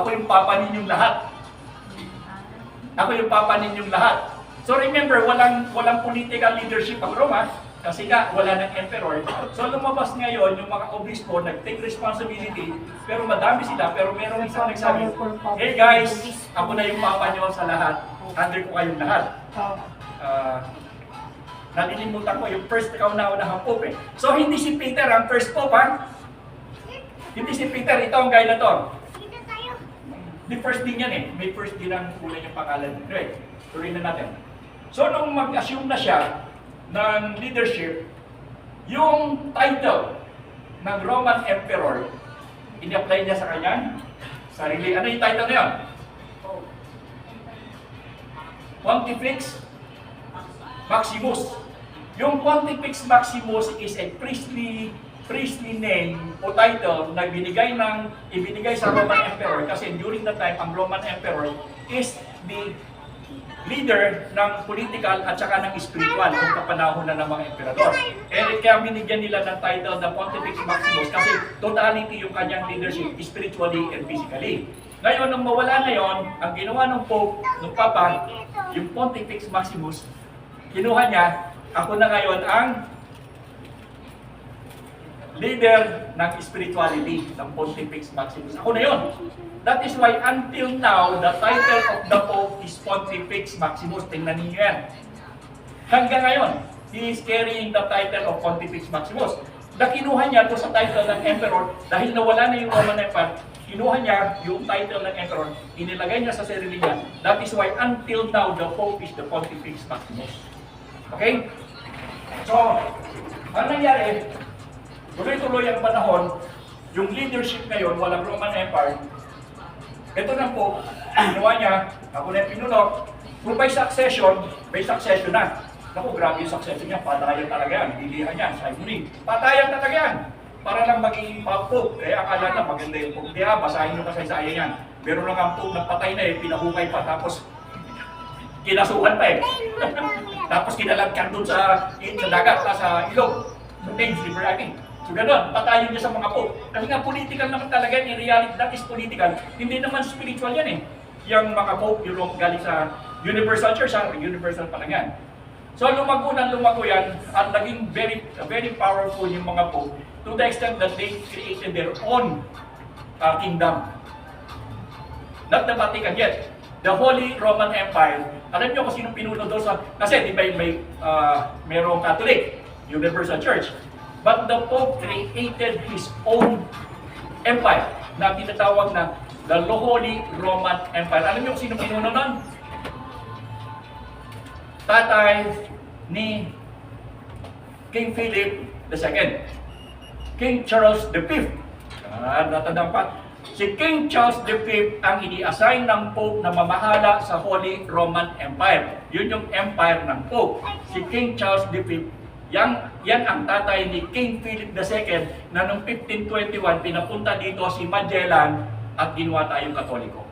yung papa ninyong lahat. Ako yung papa ninyong lahat. So remember, walang political leadership ang Roma. Kasi nga, wala ng emperor. So lumabas ngayon, yung mga obispo nag-take responsibility, pero madami sila, pero meron isang nagsabi, hey guys, ako na yung papa nyo sa lahat. Under ko kayong lahat. Nalilimutan ko yung first kauna-unahang pope eh. So hindi si Peter ang first pope ha? Hindi si Peter, ito ang guy na to. May first din yan eh. May first din ang kulay yung pangalan. Right, tuloy na natin. So nung mag-assume na siya ng leadership, yung title ng Roman Emperor, ini-apply niya sa kanyang sarili. Ano yung title na yun? Pontifex Maximus. Yung Pontifex Maximus is a priestly name o title na ibinigay sa Roman Emperor kasi during that time, ang Roman Emperor is the leader ng political at saka ng spiritual kung kapanahon na ng mga emperador. Eh, kaya binigyan nila ng title na Pontifex Maximus kasi totality yung kanyang leadership spiritually and physically. Ngayon, nung mawala na yon, ang ginawa ng Pope, ng Papa, yung Pontifex Maximus, kinuha niya, ako na ngayon ang leader ng spirituality ng Pontifex Maximus. Ako na yon. That is why until now, the title of the Pope is Pontifex Maximus. Tingnan niyo yan. Hanggang ngayon, he is carrying the title of Pontifex Maximus. Nakinuha niya ito sa title ng Emperor dahil nawala na yung Roman Empire. Kinuha niya yung title ng Emperor, inilagay niya sa sarili niya. That is why until now, the Pope is the Pontifex Maximus. Okay? So, ano nangyari? Tuloy-tuloy ang panahon, yung leadership ngayon, walang Roman Empire. Ito na po, ginawa niya, ako na yung pinuno. Kung may succession na. Naku, grabe yung succession niya, patayan talaga yan. Dilihan niya, simony. Patayan talaga yan. Para lang maging pope. Eh, akala na maganda yung pope. Kaya, basahin nyo kasaysayan yan. Meron lang ang pope, nagpatay na eh, pinahukay pa, tapos kinasuhan pa eh. Tapos kinalagkan dun sa dagat, sa ilog. So, Thames River, I think. So gano'n, patayin niya sa mga pope. Kasi nga political naman talaga, in reality, that is political. Hindi naman spiritual yan eh. Yung mga pope, yung galing sa Universal Church, universal pa lang yan. So lumago yan, at naging very powerful yung mga pope to the extent that they created their own kingdom. Not the Vatican yet. The Holy Roman Empire. Alam niyo kung sinong pinuno doon sa... Kasi di ba mayroong Catholic, Universal Church. But the Pope created his own empire na tinatawag na the Holy Roman Empire. Alam niyo kung sino pinuno nun? Tatay ni King Philip II. King Charles V. Natandang pa. Si King Charles V ang ini-assign ng Pope na mamahala sa Holy Roman Empire. Yun yung empire ng Pope. Si King Charles V Yan ang tatay ni King Philip II na noong 1521 pinapunta dito si Magellan at ginawa tayong Katoliko.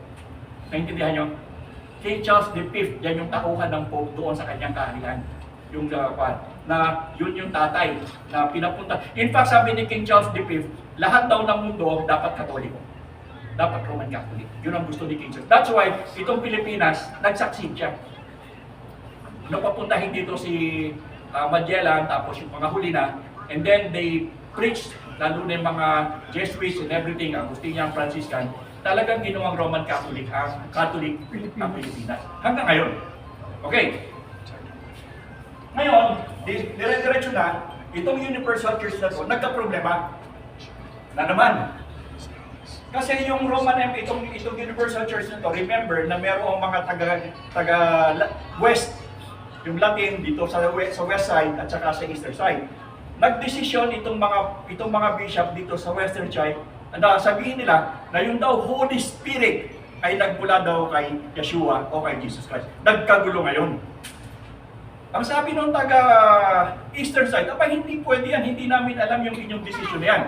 Naintindihan nyo? King Charles V, yan yung tauhan ng Pope doon sa kanyang kaharian. Yung na yun yung tatay na pinapunta. In fact, sabi ni King Charles V, lahat daw ng mundo dapat Katoliko. Dapat Roman Catholic. Yun ang gusto ni King Charles. That's why, itong Pilipinas, nag-succeed siya. Nung papuntahin dito si Magellan, tapos yung mga huli na, and then they preached, lalo na yung mga Jesuits and everything, Agustinian, Franciscan, talagang ginawang Roman Catholic ang Pilipinas. Hanggang ngayon. Okay. Ngayon, dire-diretso na, itong Universal Church na to, nagka-problema. Na naman. Kasi yung itong Universal Church na to, remember na merong mga taga-west, yung Latin dito sa west side at saka sa eastern side. Nagdesisyon itong mga bishop dito sa western side na sabihin nila na yung daw Holy Spirit ay nagmula daw kay Yeshua o kay Jesus Christ. Nagkagulo ngayon. Ang sabi nung taga-eastern side, hindi pwede yan, hindi namin alam yung inyong desisyon na yan.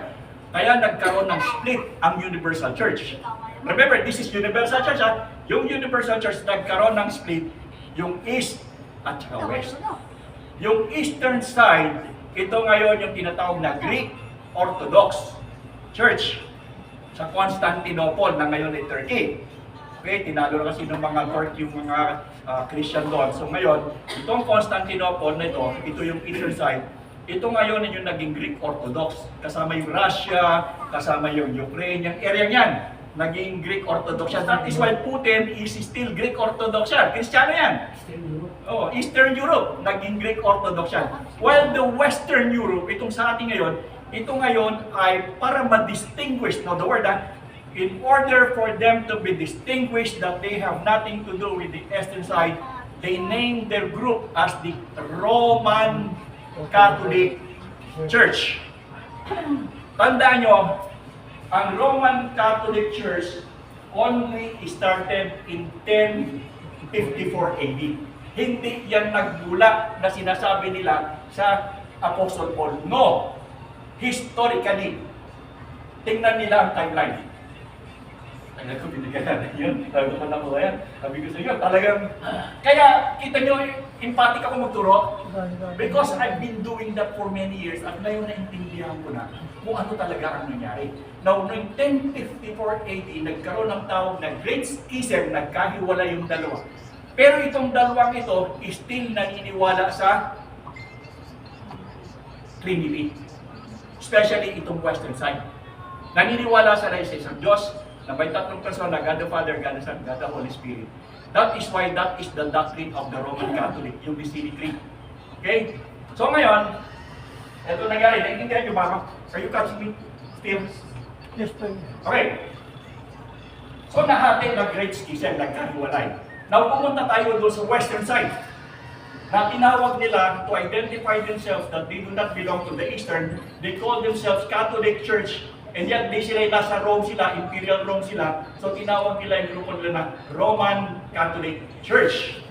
Kaya nagkaroon ng split ang Universal Church. Remember, this is Universal Church ha? Yung Universal Church nagkaroon ng split, yung east at saka west. Yung eastern side, ito ngayon yung tinatawag na Greek Orthodox Church sa Constantinople na ngayon ay Turkey. Okay, tinalo na kasi ng mga Turkey yung mga Christian doon. So ngayon, itong Constantinople na ito yung eastern side, ito ngayon yung naging Greek Orthodox. Kasama yung Russia, kasama yung Ukraine, yung area niyan, naging Greek Orthodox yan. That is why Putin is still Greek Orthodox yan. Kristiyano yan. Oh, Eastern Europe, naging Greek Orthodox yan. While the Western Europe, itong sa ating ngayon, ito ngayon ay para ma-distinguish, no, the word in order for them to be distinguished that they have nothing to do with the Eastern side, they named their group as the Roman Catholic Church. Tandaan nyo, ang Roman Catholic Church only started in 1054 AD. Hindi yan nagmula na sinasabi nila sa Apostle Paul. No! Historically, tingnan nila ang timeline. Ay, ko binigyan natin yun. Sabi ko na ko yan. Sabi ko sa iyo, talagang... Kaya, kita nyo, empathic ako magturo. Because I've been doing that for many years at ngayon naintindihan ko na kung ano talaga ang nangyari. Now, noong 1054 AD, nagkaroon ng tawag na Great Schism, nagkahiwala yung dalawa. Pero itong dalawang ito, still naniniwala sa Trinity. Especially itong Western side. Naniniwala sa isang Diyos, na may tatlong persona, God the Father, God the Son, God the Holy Spirit. That is why that is the doctrine of the Roman Catholic, yung Nicene Creed. Okay? So ngayon, ito nangyari, naiintindihan nyo ba? Are you catching me? Still? Yes, sir. Okay. So nahati na Great Schism, nagkahiwalay. Now pumunta tayo doon sa western side. Na tinawag nila to identify themselves that they do not belong to the eastern. They call themselves Catholic Church. And yet, di sila nasa Rome sila, Imperial Rome sila. So tinawag nila yung grupo nila na Roman Catholic Church.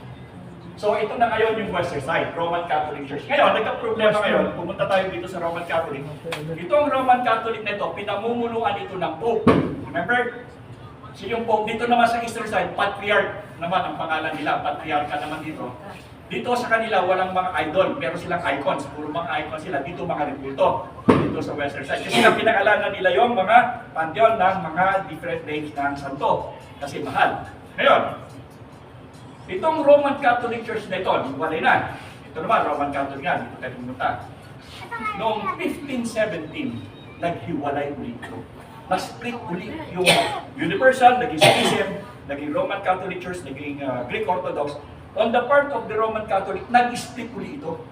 So ito na ngayon yung western side, Roman Catholic Church. Ngayon, nagka-problema ngayon, pumunta tayo dito sa Roman Catholic. Itong Roman Catholic na ito, pinamumuluan ito ng Pope. Remember? So yung Pope dito naman sa eastern side, Patriarch naman ang pangalan nila, Patriarcha naman dito. Dito sa kanila, walang mga idol, pero silang icons. Puro mga icons sila. Dito mga rebulto. Dito sa western side. Kasi ang pinag-alanan nila yung mga pantheon ng mga different names ng santo. Kasi mahal. Ngayon, itong Roman Catholic Church na ito, walay na. Ito naman, Roman Catholic nga. Dito tayo pumunta. Noong 1517, naghiwalay ulit ito. Na-split ulit yung Universal, naging Schism, naging Roman Catholic Church, naging Greek Orthodox. On the part of the Roman Catholic, nag-split uli ito.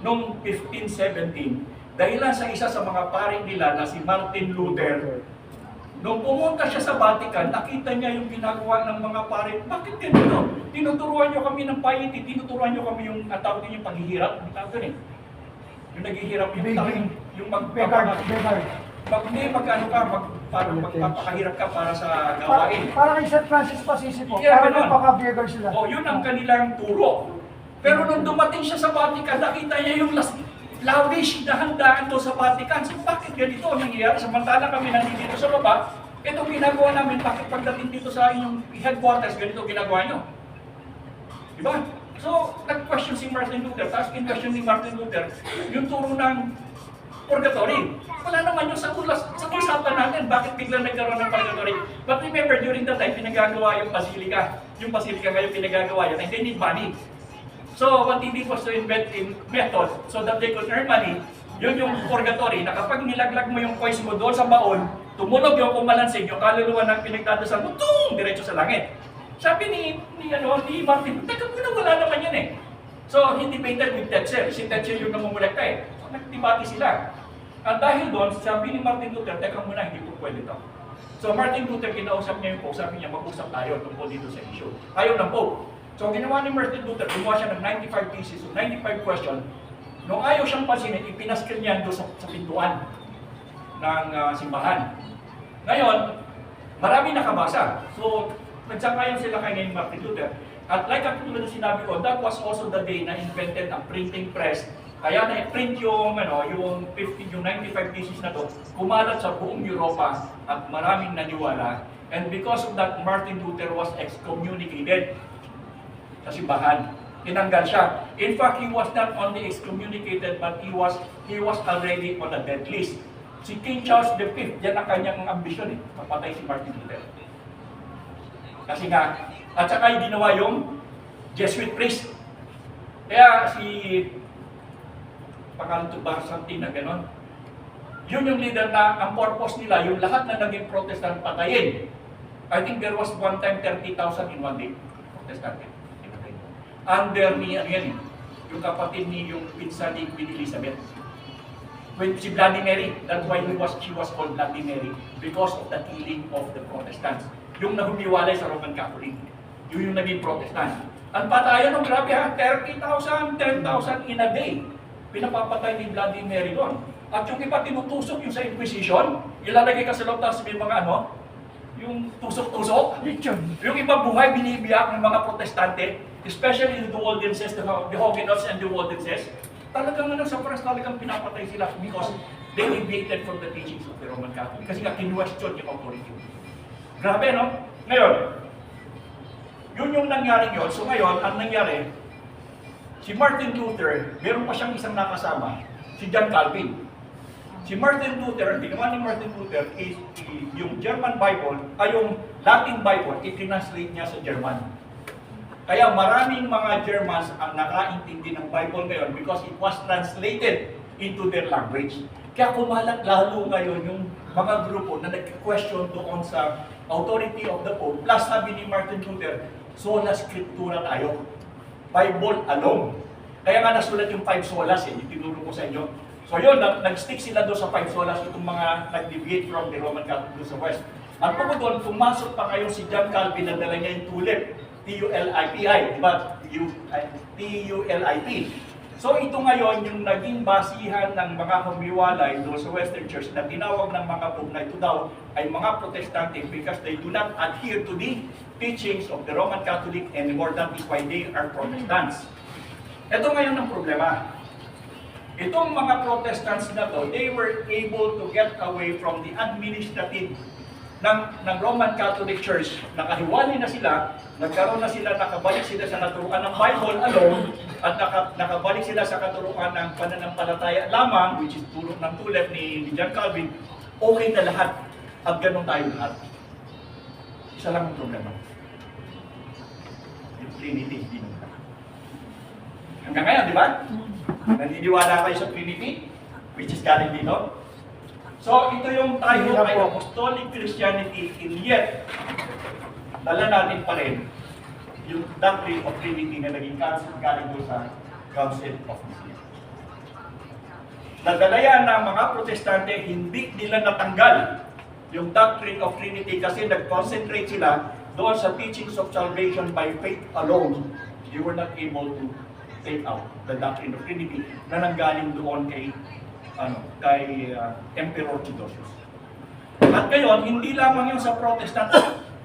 Noong 1517, dahilan sa isa sa mga paring nila na si Martin Luther, nung pumunta siya sa Vatican, nakita niya yung ginagawa ng mga paring, bakit ganito? Tinuturuan niyo kami ng piety, tinuturuan niyo kami yung tawag din yung paghihirap, hindi tawag din eh. Yung naghihirap, yung magpapakahirap ka para sa gawain. Para kay St. Francis Pasisi po, Yeah, para ganun. magpaka-beggar sila. O, yun ang kanilang turo. Pero nung dumating siya sa Vatican, nakita niya yung lavish na handaan doon sa Vatican. So bakit ganito ang nangyayari? Samantala kami nandito sa baba, itong ginagawa namin, bakit pagdating dito sa inyong headquarters, ganito ginagawa nyo? Diba? So, nag-question si Martin Luther, tapos in-question ni Martin Luther, yung turo ng purgatory. Wala naman yung sa usapan natin, bakit biglang nagkaroon ng purgatory. But remember, during that time, pinagagawa yung basilika. Yung basilika ngayon pinagagawa yan, and they need money. So, what they did was to invent a method so that they could earn money. Yun yung purgatory, na kapag nilaglag mo yung coins mo doon sa baon, tumunog yung kumalansig, yung kaluluwa ng pinagdadasal mo, diretso sa langit. Sabi ni Martin, teka muna, wala naman yan eh. So, he debated with Tetzel. Si Tetzel yung namumulekta eh. So, nagdebate sila. At dahil doon, sabi ni Martin Luther, teka muna, hindi po pwede ito. So, Martin Luther, kinausap niya yung Pope, sabi niya, mag-usap tayo tungkol dito sa issue. Ayaw ng Pope. So, ginawa ni Martin Luther, gumawa siya ng 95 thesis, so 95 question. Nung ayaw siyang pansinin, ipinaskil niya doon sa pintuan ng simbahan. Ngayon, marami nakabasa. So, nagsangkayan sila kay ngayon Martin Luther. At like ang tulad na sinabi ko, that was also the day na invented ang printing press. Kaya na-print yung 95 thesis na to, kumalat sa buong Europa at maraming naniwala. And because of that, Martin Luther was excommunicated sa simbahan. Tinanggal siya. In fact, he was not only excommunicated, but he was already on a death list. Si King Charles V, yan ang kanyang ambisyon eh, mapatay si Martin Luther. Kasi nga, at saka yung ginawa yung Jesuit priest. Kaya si Pakantubar Santina, gano'n. Yun yung leader na ang purpose nila, yung lahat na naging Protestant patayin. I think there was one time 30,000 in one day. Protestant. Under ni, yung kapatid ni, yung pinsan ni Queen Elizabeth. When si Bloody Mary, that's why she was called Bloody Mary, because of the killing of the Protestants. Yung nahumiwalay sa Roman Catholic. Yung naging Protestant. Ang patayan ng grabe ha, 30,000, 10,000 in a day. Pinapapatay ni Bloody Mary doon. At yung iba tinutusok yung sa Inquisition, ilalagay ka sa loob tapos may mga yung tusok-tusok. Yung ibang buhay binibiyak ng mga Protestante, especially the Waldenses, the Huguenots and the Waldenses, talagang sa press talagang pinapatay sila because they deviated from the teachings of the Roman Catholic. Kasi nga kinwestiyon yung authority. Grabe, no? Ngayon, yun yung nangyari yun. So ngayon, ang nangyari, si Martin Luther, meron pa siyang isang nakasama, si John Calvin. Si Martin Luther, ang ginawa ni Martin Luther is yung German Bible, ay yung Latin Bible, itinranslate niya sa German. Kaya maraming mga Germans ang nakaintindi ng Bible ngayon because it was translated into their language. Kaya kumalat lalo ngayon yung mga grupo na nag-question doon sa authority of the Pope. Plus sabi ni Martin Luther, sola scriptura tayo. Bible alone. Kaya nga nasulat yung 5 solas eh, itinuro ko sa inyo. So yun, nag-stick sila doon sa 5 solas, itong mga nag-deviate from the Roman Catholic doon sa West. At po doon, pumasok pa kayo si John Calvin na dala niya yung tulip. T-U-L-I-P-I, diba? T-U-L-I-P. So ito ngayon yung naging basihan ng mga humiwalay doon sa Western Church na tinawag ng mga Pope na ito daw ay mga Protestante because they do not adhere to the teachings of the Roman Catholic anymore. That is why they are Protestants. Ito ngayon ang problema. Itong mga Protestants na to, they were able to get away from the administrative ng Roman Catholic Church. Nakahiwalay na sila, nagkaroon na sila, nakabalik sila sa naturuan ng Bible alone, at nakabalik sila sa katuruan ng pananampalataya lamang, which is turo ng tulad ni John Calvin. Okay na lahat, at ganun tayo lahat. Isa lang ang problema. Yung Trinity, hindi naman. Hanggang ngayon, di ba? Naniniwala kayo sa Trinity, which is galing dito. So, ito yung tayo ay Apostolic Christianity, and yet, dala natin pa rin yung doctrine of Trinity na naging galing doon sa Council of Nicaea. Nadala yan ng mga Protestante, hindi nila natanggal yung doctrine of Trinity kasi nag-concentrate sila doon sa teachings of salvation by faith alone. You were not able to take out the doctrine of Trinity na nanggaling doon kay Emperor Theodosius. At ngayon, hindi lamang yung sa Protestant,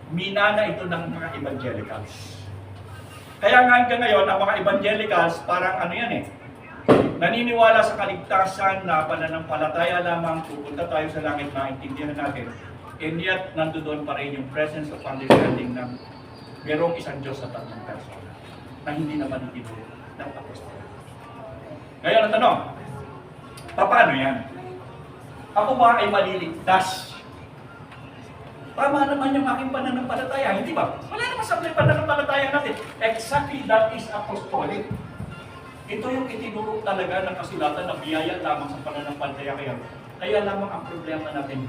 minana ito ng mga evangelicals. Kaya nga hanggang ngayon, ang mga evangelicals, parang ano yan eh, naniniwala sa kaligtasan na pananampalataya lamang, pupunta tayo sa langit, maintindihan natin. And yet, nandoon pa rin yung presence of understanding ng merong isang Diyos sa tatlong persona na hindi naman itinuro ng apostol. Ngayon ang tanong, paano yan? Ako ba ay maliligtas? Tama naman yung aking pananampalataya, hindi ba? Wala naman sa pananampalataya natin. Exactly that is apostolic. Ito yung itinuro talaga ng kasulatan na biyaya lamang sa pananampalataya. Kaya lamang ang problema natin.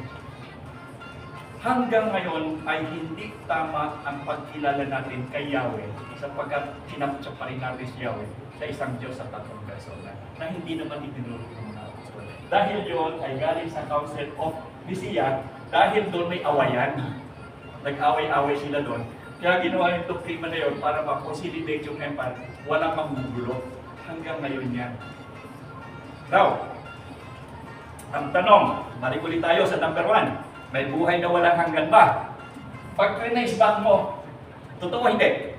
Hanggang ngayon ay hindi tama ang pagkilala natin kay Yahweh sapagkat kinaputsa pa rin natin si Yahweh sa isang Diyos sa tatlong persona na hindi naman itinuro ng mga apostol. Dahil yun ay galing sa Council of Nicaea, dahil doon may awayan. Nag-away-away sila doon. Kaya ginawa yung doktrina na yun para ma-consolidate yung empire. Walang magugulo. Hanggang ngayon yan. Now, ang tanong, balik ulit tayo sa number 1. May buhay na walang hanggan ba? Pag trinace back mo, totoo hindi?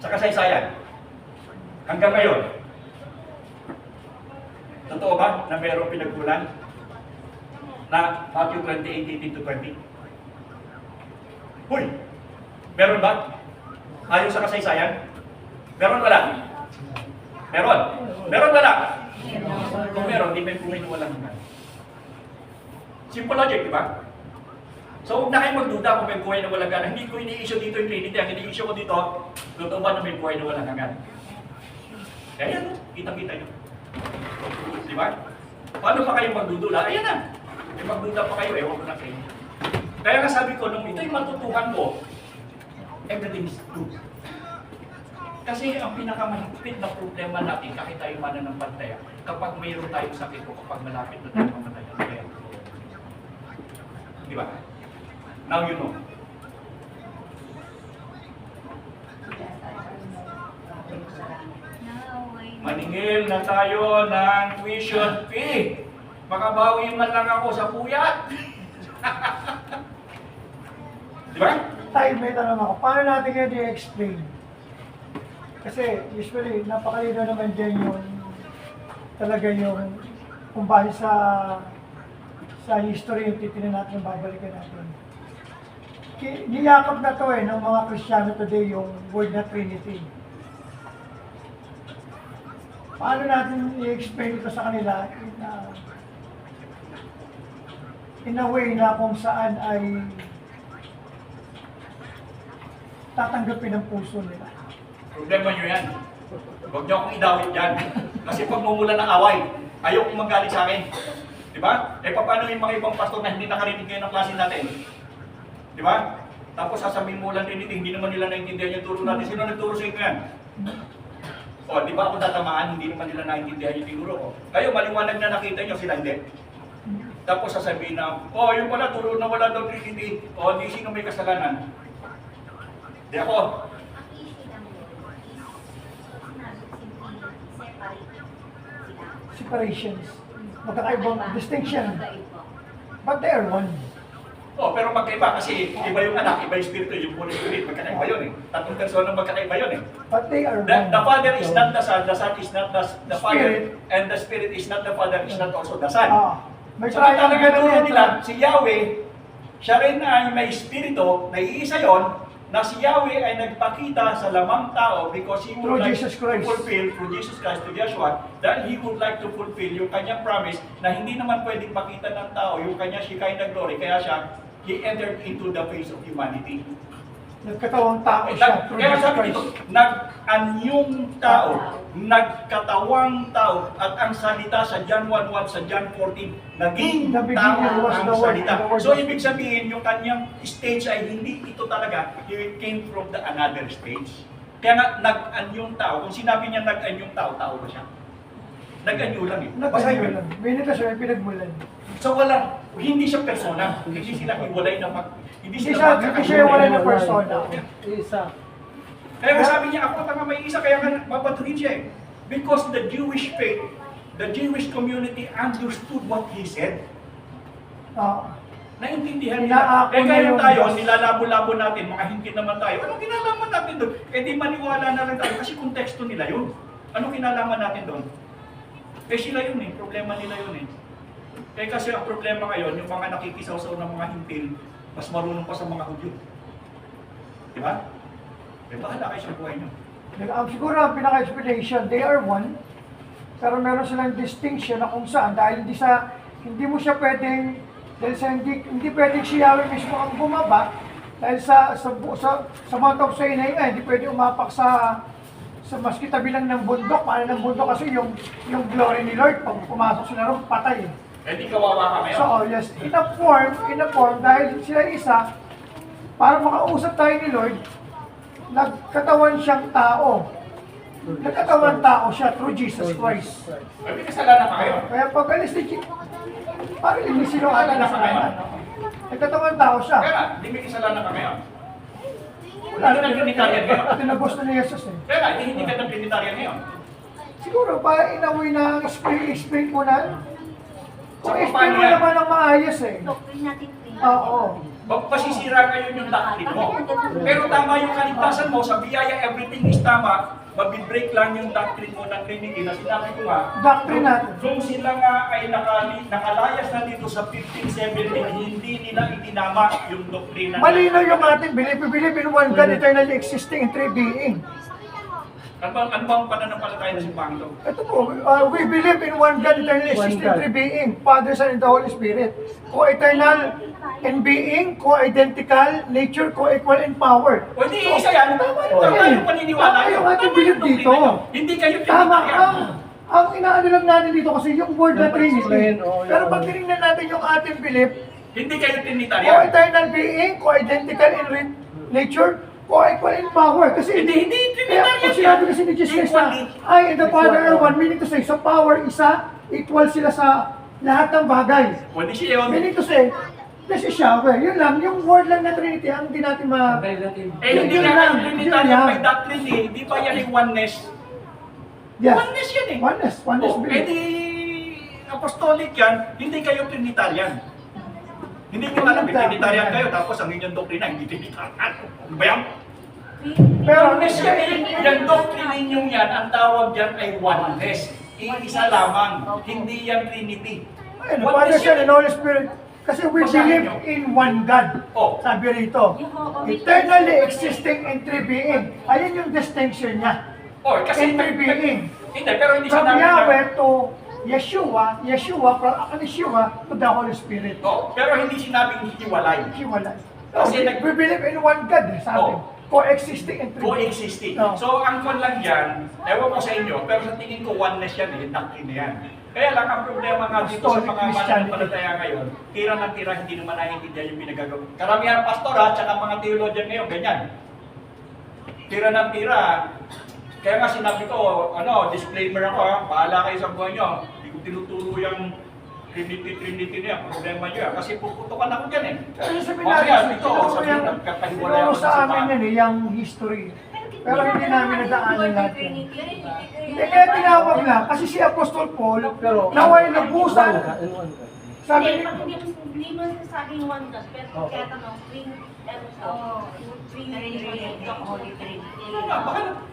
Sa kasaysayan. Hanggang ngayon. Totoo ba na mayroong pinagkulan? Na Matthew 28:18-20. Huy! Meron ba? Ayon sa kasaysayan? Meron wala? Meron? Meron wala? Kung meron, di may buhay na walang hanggan. Simple logic, di ba? So huwag na kayo magduda kung may buhay na walang hanggan. Hindi ko ini-issue dito yung Trinity. Ang ini-issue ko dito, totoo ba na may buhay na walang hanggan? Kaya yan, kita-kita nyo. Di ba? Paano pa kayo magdudula? Ayan na! May magduda pa kayo, ewan ko na kayo. Kaya nga sabi ko, nung ito'y matutuhan ko, everything is good. Kasi ang pinakamahigpit na problema natin, kahit tayo mananampalataya, kapag mayroon tayong sakit o kapag malapit na tayo mamatay, kaya di ba? Now you know. Maningil na tayo ng tuition fee. Makabawi man lang ako sa puyat. Di ba? Tayo, may tanong ako. Paano natin yan i-explain? Kasi usually, napakalino naman dyan yung talaga yung kung base sa history yung titinan natin, babalikan natin. Niyakap na to ng mga Kristiyano today yung word na Trinity. Paano natin i-explain ito sa kanila in a way na kung saan ay tatanggapin ang puso nila? Problema nyo yan. Huwag nyo akong idawit yan. Kasi pag mumula ng away, ayaw kong magalit sa akin. Di ba? Eh paano yung mga ibang pastor na hindi nakarinig ngayon ng klase natin? Di ba? Tapos sasabihin mo lang hindi naman nila naintindihan yung turo natin. Sino nagturo sa inyo yan? O, di ba ako tatamaan, hindi naman nila naintindihan yung tinuro ko. Kayo, maliwanag na nakita nyo, sila hindi. Tapos sasabihin na, yung pala, turo na wala daw Trinity. Di sino may kasalanan? Di ako. Ang issue lang yun is, sinabi simply separate sila. Separations. Magkakaibang distinction. Magkaiba. But they are one. Pero magkaiba kasi iba yung anak, iba yung spirito, yung Holy Spirit, magkakaiba yun eh. Tatlong persona magkakaiba yun eh. But they are one. The Father is not the Son is not the Father, Spirit. and the Spirit is not the Father, is not also the Son. May So ang talaga triangle turo yan. nila, si Yahweh, siya rin ay may spirito, na iisa yon, na si Yahweh ay nagpakita sa lamang tao because He would Through like Jesus to Christ. fulfill, through Jesus Christ to Joshua, that He would like to fulfill yung kanyang promise na hindi naman pwedeng pakita ng tao yung kanyang Shekinah glory, kaya siya, He entered into the face of humanity. Nagkatawang tao siya. Through Kaya Jesus sabi Christ. dito, nag-anyong tao, nagkatawang tao, at ang salita sa John 1:1 sa John 14, naging The beginning tao was ang the Word, salita. and the Word So was- ibig sabihin, yung kanyang stage ay hindi ito talaga, he came from the another stage. Kaya nga, nag-anyong tao, kung sinabi niya nag-anyong tao, tao ba siya? Nag-anyo lang eh. Nagpasayo lang. Binita siya, may pinagmulan. So wala, hindi siya persona, hindi sila hiwalay na hindi Hindi sila siya yung wala na persona. Isa. Kaya nga sabi niya, ako tanga may isa, kaya nga mapatuhin siya eh. Because the Jewish faith, the Jewish community understood what he said. Naintindihan Inaako nila. Eh na ngayon yung tayo, Diyos. nilalabo-labo natin, mga hindi naman tayo. Anong kinalaman natin doon? Eh di maniwala na lang tayo kasi konteksto nila yun. Anong kinalaman natin doon? Eh sila yun eh, problema nila yun eh. Eh kasi ang problema ngayon, yung mga nakikisawsaw ng mga hintil, mas marunong pa sa mga Hudyo. Di ba? Eh bahala kayo sa buhay nyo. Siguro ang pinaka-explanation, they are one, pero meron silang distinction na kung saan, dahil hindi mo siya pwedeng, dahil sa hindi pwedeng si Yahweh mismo ang bumaba, dahil sa Mount of Sinai nga, hindi pwede umapak sa maski tabi lang ng bundok, paano ng bundok kasi yung glory ni Lord, pag pumasok sila ron, patay. Eh di kawawa ka ngayon. So, yes, in a form, dahil sila isa, para makausap tayo ni Lord, nagkatawan siyang tao. Nagkatawan tao siya through Jesus Christ. Eh may kasalanan ka ngayon. Kaya pag alis ni Jesus, parang hindi sinungaling na sa kanya. Nagkatawan tao siya. Kaya hindi may kasalanan ka ngayon. Wala Hindi na Trinitarian ngayon. tinabos na ni Jesus eh. Kaya hindi ka ng Trinitarian ngayon. Siguro, para inamoy na explain mo na. Kung So, explain paano mo yan? naman ang maayos eh. Doctrine natin Oo. Pasisira ngayon yung doctrine mo. Pero tama yung kaligtasan mo, sa biyaya everything is tama, mabibreak lang yung doctrine mo ng Trinity na sinabi ko nga. Doctrine natin. Kung sila nga ay nakalayas na dito sa 1517, hindi nila itinama yung doktrina. Malinaw yung ating believe in one God eternally existing in three being. Ano bang pananampalataya ng simbahan ito? Ito po, we believe in one God eternally existing in three being, Father, Son, and the Holy Spirit. Co-eternal in being, co-identical, nature, co-equal in power. O hindi, isa yan. Tama yung paniniwala Tama nyo. yung ating Tama belief yung dito. doktrina nyo. Hindi kayo Tama Trinitarian. ang inaano lang natin dito kasi yung word na Trinity. Pero pag tinignan natin yung ating belief, Hindi kayo Trinitarian. co-eternal being, co-identical in nature, co-equal in power. Kasi Hindi kaya pag sinabi kasi ni Jesus na I and the Father are one, meaning to say, sa power, isa, equal sila sa lahat ng bagay. Pwede siya yun. Meaning to say, this is Yahweh. Yun lang, yung word lang na Trinity, ang hindi natin Eh hindi nga kayo Trinitarian may doctrine eh. Hindi pa yan yung oneness. Yes. Oneness yan eh. Oneness Oh, eh belief. di apostolic yan, hindi kayo Trinitarian. Hindi nyo alam, Trinitarian kayo, tapos ang inyong doktrina, hindi Trinitarian. Ano ba yan? Pero Oneness yan eh. Yung doctrine ninyong yan, ang tawag dyan ay oneness. Iisa lamang, hindi yan Trinity. ayun, Father, Son, and Holy Spirit. Kasi we Basahin believe nyo. in one God. Oh. Sabi rito, eternally existing in three being. Ayun yung distinction niya. Oh, kasi In three being. Hindi, pero hindi From sinabi Yahweh na. to Yeshua, from Yeshua to the Holy Spirit. Oh, pero hindi sinabing hiwalay. Hiwalay. Kasi We believe in one God, sabi. Oh. Coexisting in three. Coexisting. Oh. So, ang kwan lang yan, ewan ko sa inyo, pero sa tingin ko oneness yan eh, doctrine na yan. Kaya lang ang problema nga dito sa mga mananampalataya ngayon, tira ng tira, hindi naman naiintindihan yung pinagagawa. Karamihan pastor ha, tsaka mga theologian ngayon, ganyan. Tira ng tira. Kaya nga sinabi ko, disclaimer ako ha, bahala kayo sa buhay nyo. Hindi ko tinuturo yung Trinity niya, problema niyo yan. Kasi puputukan ako dyan eh. Kasi sa Mamaya, ito, sabi yung mo, nagkakahiwalay tinuro ako sa sa amin simbahan. yan eh, yung history. Pero hindi namin nadaanan lahat yun. Hindi Kaya kaya tinawag lang, kasi si Apostol Paul, naway nabusan. Sabi Hindi, ni, pag hindi mo sasabing one God, pero kung kaya tanong, Holy Trinity. Ano nga,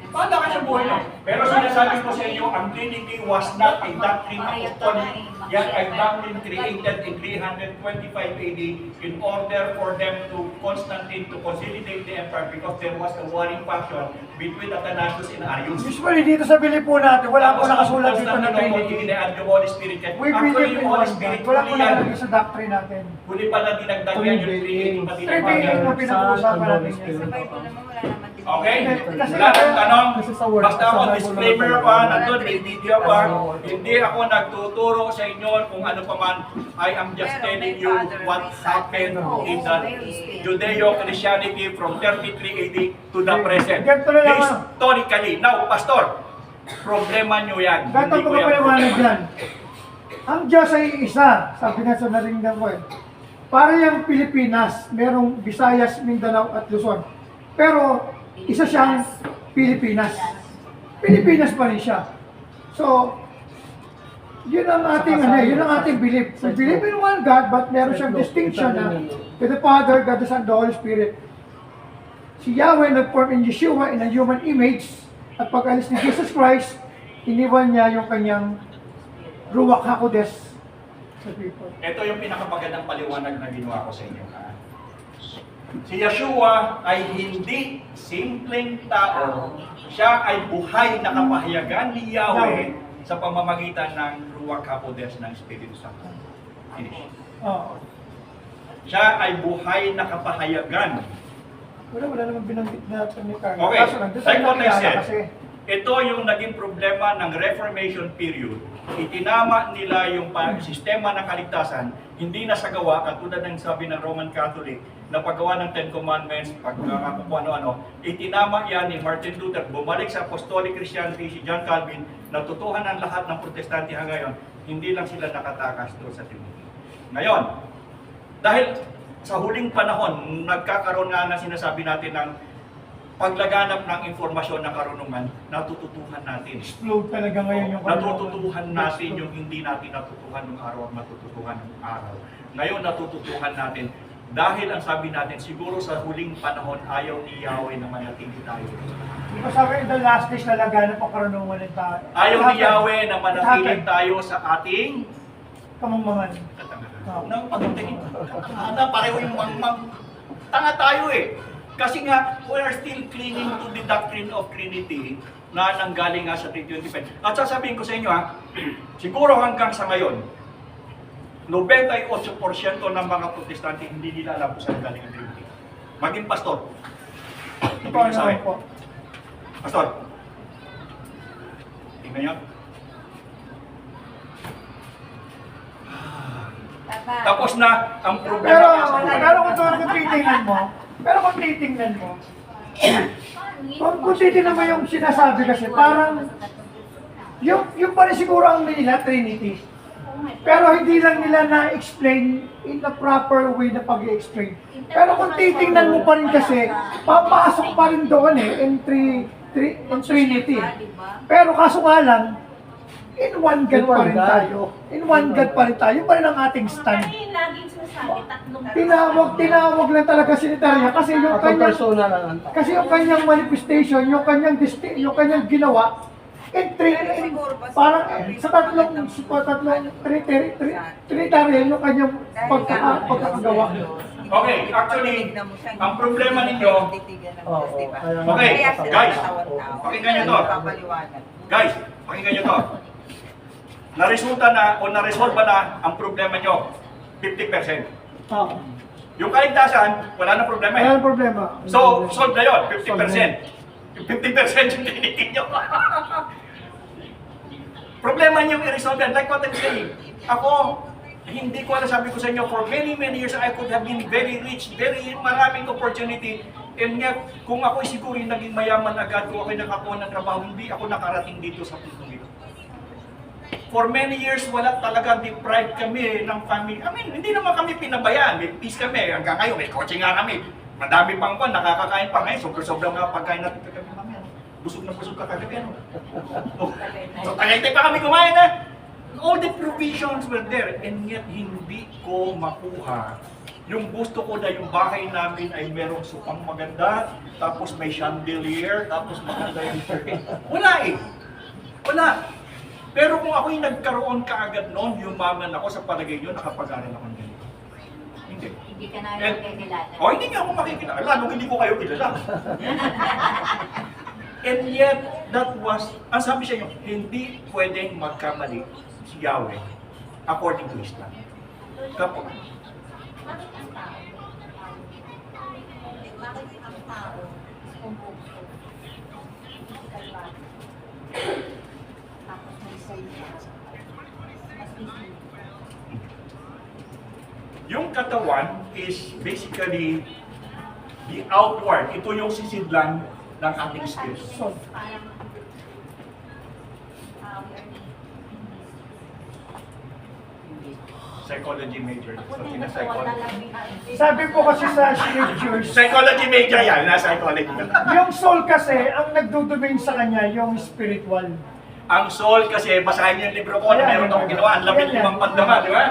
bahala ka sa buhay nyo. Pero sinasabi ko sa inyo, ang Trinity was not a doctrine apostolic, yan ay doctrine created in 325 AD in order for them to Constantine to consolidate the empire because there was a warring faction between Athanasius and Arius. usually dito sa Bili po natin, wala po nakasulat dito na Trinity. Yung Holy Spirit yan. We Actually, believe in yung Holy one Spirit, God. Wala po huli yan. nakalagay sa doctrine natin. Huli pala dinagdag yan yung Trinity. pa Three dinagdag being yan. ang pinag-uusapan natin Sa yan. Bible naman wala naman din. Okay? Kasi- Wala nang tanong. Kasi sa word, Basta sa ako, Bible disclaimer naman pa, talaga. nandun, may video pa. Hindi ako nagtuturo sa inyo kung ano pa man. I am just telling you what happened in the Judeo-Christianity from 33 AD to the present. Ganito na lang, Historically. Now, Pastor, problema nyo yan. Ganito Hindi ko ko yan paliwanag problema. yan. Ang Diyos ay isa, sabi nga sa naringgan ko eh. Para yung Pilipinas, merong Visayas, Mindanao at Luzon. Pero isa siyang Pilipinas. Pilipinas pa rin siya. So, Yun ang ating yun ang ating belief. We believe in one God, but meron siyang distinction na to the Father, God the Son, the Holy Spirit. Si Yahweh nag-form in Yeshua in a human image, at pag-alis ni Jesus Christ, iniwan niya yung kanyang Ruach HaKodes sa people. Ito yung pinakamagandang paliwanag na ginawa ko sa inyo. Ha? Si Yeshua ay hindi simpleng tao. Siya ay buhay na kapahayagan ni Yahweh sa pamamagitan ng Ruach HaKodes ng Espiritu Santo. Finish. Oo. Siya ay buhay na kapahayagan. Wala naman binanggit na ito ni Carlo. Okay, Kaso nandun sa like what I nakilala said, kasi. ito yung naging problema ng Reformation period. Itinama nila yung sistema ng kaligtasan, hindi nasagawa, katulad ng sabi ng Roman Catholic, na paggawa ng Ten Commandments, kung ano-ano, itinama yan ni Martin Luther, bumalik sa Apostolic Christianity, si John Calvin, natutuhan ang lahat ng protestante hanggang ngayon, hindi lang sila nakatakas doon sa Trinity. Ngayon, dahil sa huling panahon, nagkakaroon nga na sinasabi natin ng paglaganap ng informasyon ng karunungan, natututuhan natin. Explode talaga ngayon yung Natututuhan natin yung hindi natin natutuhan ng araw at matututuhan ng araw. Ngayon natututuhan natin dahil ang sabi natin, siguro sa huling panahon ayaw ni Yahweh na manatili tayo. Di ba sabi in the last days na laganap ang karunungan ng tao? Ayaw ni Yahweh na manatili tayo sa ating Kamangmangan. nang pagtingin. Pareho yung tanga tayo eh. Kasi nga, we are still clinging to the doctrine of Trinity na nanggaling nga sa 325. At sasabihin ko sa inyo ha, siguro hanggang sa ngayon, 98% ng mga protestante hindi nila alam kung saan galing ang Trinity. Maging pastor. Ibig sabihin, po. pastor, tingnan nyo. Tapos na ang Pero, problema sa buhay. kung titingnan mo, kung titingnan mo yung sinasabi kasi, parang, yung pa rin siguro ang nila, Trinity. Pero hindi lang nila na-explain in the proper way na pag-i-explain. Pero kung titingnan mo pa rin kasi, papasok pa rin doon in Trinity. Pero kaso nga lang, in one God pa rin tayo. In one God pa rin tayo. Yun pa rin ang ating stand. Kaya yung laging sinasabi, tatlong Tinawag lang talaga si Nitarya kasi yung kanyang yung kanyang manifestation, yung kanyang ginawa parang sa tatlong Trinitarian yung kanyang pagkakagawa. Okay, actually, ang problema ninyo, okay, guys, pakinggan nyo to. Guys, pakinggan nyo to. Naresulta na o naresolve na ang problema nyo, 50%. Yung kaligtasan, wala na problema eh. Wala nang problema. So, solve na yun, 50%. 50% yung tinitin nyo. Problema nyo yung i-resolve yan. Like what I'm saying, ako, hindi ko alam, sabi ko sa inyo, for many years, I could have been very rich, very maraming opportunity, and yet, kung ako'y siguro yung naging mayaman agad, kung ako'y nakakuha ng trabaho, hindi ako nakarating dito sa puntong ito. For many years, wala talaga deprived kami ng family. I mean, hindi naman kami pinabayaan. May peace kami. Hanggang ngayon, may kotse nga kami. Madami pang pa, nakakakain pa ngayon. Sobra-sobra nga pagkain natin kagabi kami. Busog na busog ka kagabi. So, tagaytay pa kami kumain na. All the provisions were there. And yet, hindi ko makuha. Yung gusto ko na yung bahay namin ay merong supang maganda, tapos may chandelier, tapos maganda yung curtain. Wala eh. Wala. Pero kung ako'y nagkaroon kaagad noon, yumaman ako sa palagay nyo, nakapag-aral ako ng ganito. Hindi. Hindi ka na nakikilala. O, hindi nga ako makikilala. Nung hindi ko kayo kilala. And yet, that was, ang sabi sa inyo, hindi pwedeng magkamali si Yahweh according to Islam. Kapag, Bakit ang tao? Bakit ang tao? Kumbukso. Tapos may salita. Mas easy. yung katawan is basically the outward. Ito yung sisidlan ng ating spirit. Parang, Psychology major. Buti na sa wala lang Sabi po kasi sa scriptures, Psychology major yan, na psychology. yung soul kasi, ang nagduduming sa kanya, yung spiritual. Ang soul kasi, basahin niyo yung libro ko na meron akong ginawa, ang 15 pandama, di ba?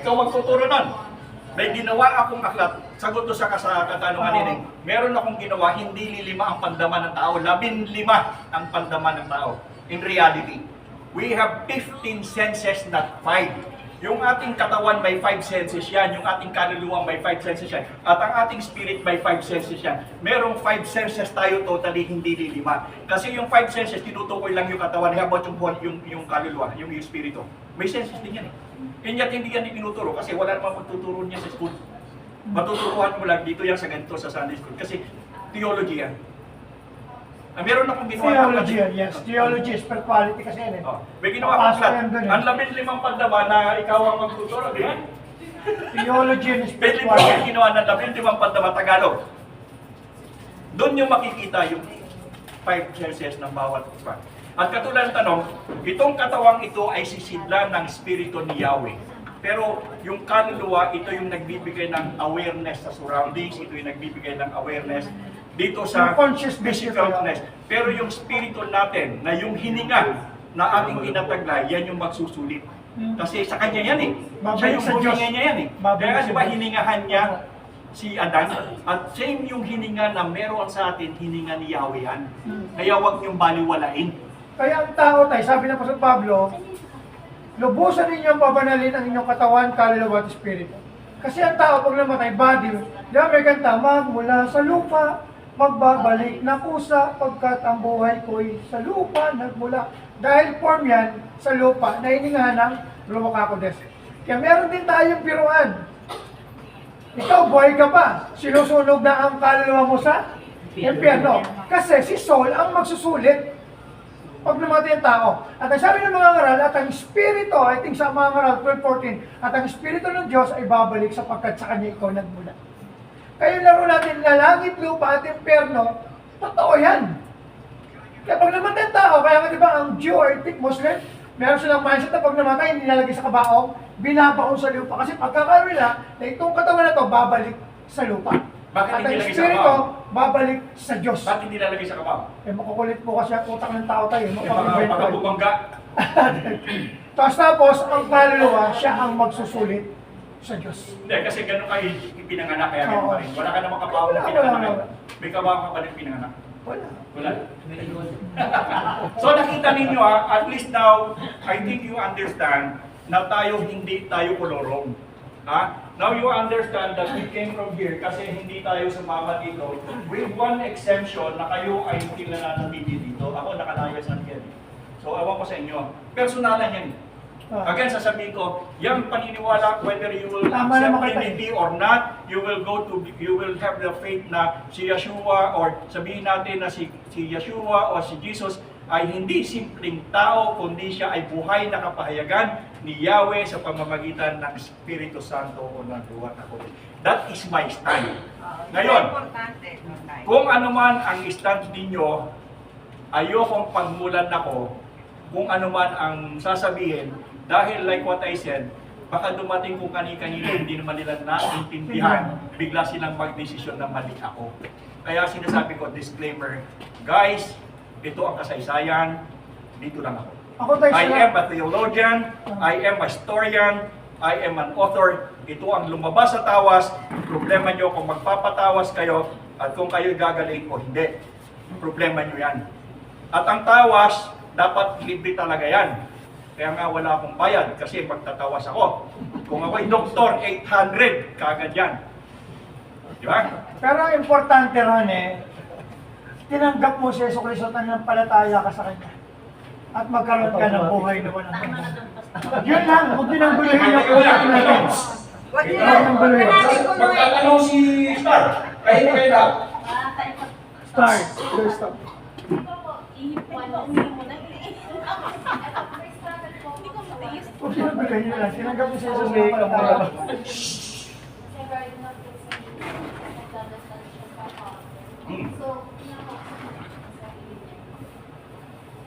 So magtuturo nun. May ginawa akong aklat, sagot to sa katanungan nila. Meron akong ginawa, hindi lilima ang pandama ng tao, 15 ang pandama ng tao. In reality, we have 15 senses, not 5. Yung ating katawan may 5 senses yan, yung ating kaluluwa may 5 senses yan, at ang ating spirit may 5 senses yan. Merong 5 senses tayo totally hindi lilima. Kasi yung 5 senses, tinutukoy lang yung katawan, habang yung kaluluwa, yung espiritu. May senses din yan eh. Kanya hindi yan tinuturo kasi wala namang magtuturo niya sa school. Matuturuan mo lang dito yan sa ganito sa Sunday school kasi theology yan. Meron akong ginawa Theology, yes. Theology, spirituality kasi yan eh. May ginawa akong Pastor aklat. yan dun eh. Ang 15 pandama na ikaw ang magtuturo, di ba? Theology and May libro spirituality. yung ginawa ng 15 pandama Tagalog. Doon yung makikita yung 5 senses ng bawat isa. At katulad ng tanong, itong katawang ito ay sisidlan ng Espiritu ni Yahweh. Pero yung kaluluwa, ito yung nagbibigay ng awareness sa surroundings, ito yung nagbibigay ng awareness dito sa Yung consciousness physicalness. Pero yung spirito natin, na yung hininga na ating tinataglay, yan yung magsusulit. Kasi sa kanya yan eh. Siya Babalik yung sa Diyos. huminga niya yan eh. Babalik Kaya sa di ba Diyos. hiningahan niya si Adan? At same yung hininga na meron sa atin, hininga ni Yahweh yan. Kaya huwag niyong baliwalain. Kaya ang tao tayo, sabi ng Apostol Pablo, lubusan ninyong pabanalin ang inyong katawan, kaluluwa at espiritu. Kasi ang tao pag namatay, body, di ba may kanta, magmula sa lupa, magbabalik na kusa, pagkat ang buhay ko'y sa lupa, nagmula. Dahil form yan sa lupa, na hiningahan ng Ruwakakodes. Kaya meron din tayong biruan. Ikaw, buhay ka pa. Sinusunog na ang kaluluwa mo sa impyerno. Kasi si Saul ang magsusulit pag namatay ang tao. At ang sabi ng mga ngaral, at ang Espiritu, I think sa mga ngaral 12:14, at ang Espiritu ng Diyos ay babalik sapagkat sa Kanya ikaw nagmula. Kaya yung laro natin na langit, lupa at impyerno, totoo yan. Kaya pag namatay ang tao, kaya nga di ba ang Jew or ethnic Muslim, meron silang mindset na pag namatay, hindi nilalagay sa kabaong, binabaon sa lupa. Kasi pagkakaroon nila, na itong katawan na to, babalik sa lupa. Bakit At hindi ang nilagay sa Espiritu, kabaong? babalik sa Diyos. Ba't hindi lalagay sa kabaw? Eh, makukulit po kasi ang utak ng tao tayo. Baka bumangga. Tapos, ang kaluluwa, siya ang magsusulit sa Diyos. Hindi, kasi ganun kayo ipinanganak, kaya ganun pa rin. Wala ka namang kabaw na Wala. pinanganak. May kabaw ka pa rin pinanganak. Wala. Wala. So nakita ninyo at least now, I think you understand na hindi tayo kolorong. Now you understand that we came from here kasi hindi tayo sumama dito with one exemption na kayo ay hindi na nanatili dito. Ako nakalayas na yan. So awan ko sa inyo. Personalan yan. Again, sasabihin ko, yung paniniwala, whether you will Tama naman accept kita. Trinity or not, you will have the faith na si Yeshua or sabihin natin na si Yeshua o si Jesus ay hindi simpleng tao, kundi siya ay buhay na kapahayagan ni Yahweh sa pamamagitan ng Espiritu Santo o ng Duwa na Kudus. That is my stand. Ngayon, Importante. kung ano man ang stand ninyo, ayokong pagmulan ako kung ano man ang sasabihin, dahil like what I said, baka dumating kung kani-kanino hindi naman nila naintindihan, bigla silang magdesisyon na mali ako. Kaya sinasabi ko, disclaimer, guys, ito ang kasaysayan, dito lang ako. Ako tayo I sila. am a theologian, I am a historian, I am an author. Ito ang lumabas sa tawas. Problema nyo kung magpapatawas kayo at kung kayo gagaling o hindi. Problema nyo yan. At ang tawas, dapat libre talaga yan. Kaya nga wala akong bayad kasi magtatawas ako. Kung ako'y doktor, 800, kagad yan. Di ba? Pero ang importante ron tinanggap mo si Yeso Cristo at nanampalataya ka sa Kanya. At magkaroon ka ng buhay na walang Tama na hanggan. doon, Pastor. Yun lang, huwag din ang guluhin yung utak natin. Wag niyo Huwag ang guluhin. Magtatanong si Star. Kahit kayo lang. Tayo pa. Start. Stop. Ihipuan mo, umihin mo na. Huwag din ang guluhin yun lang. Tinanggap mo si Yeso sa nanampalataya.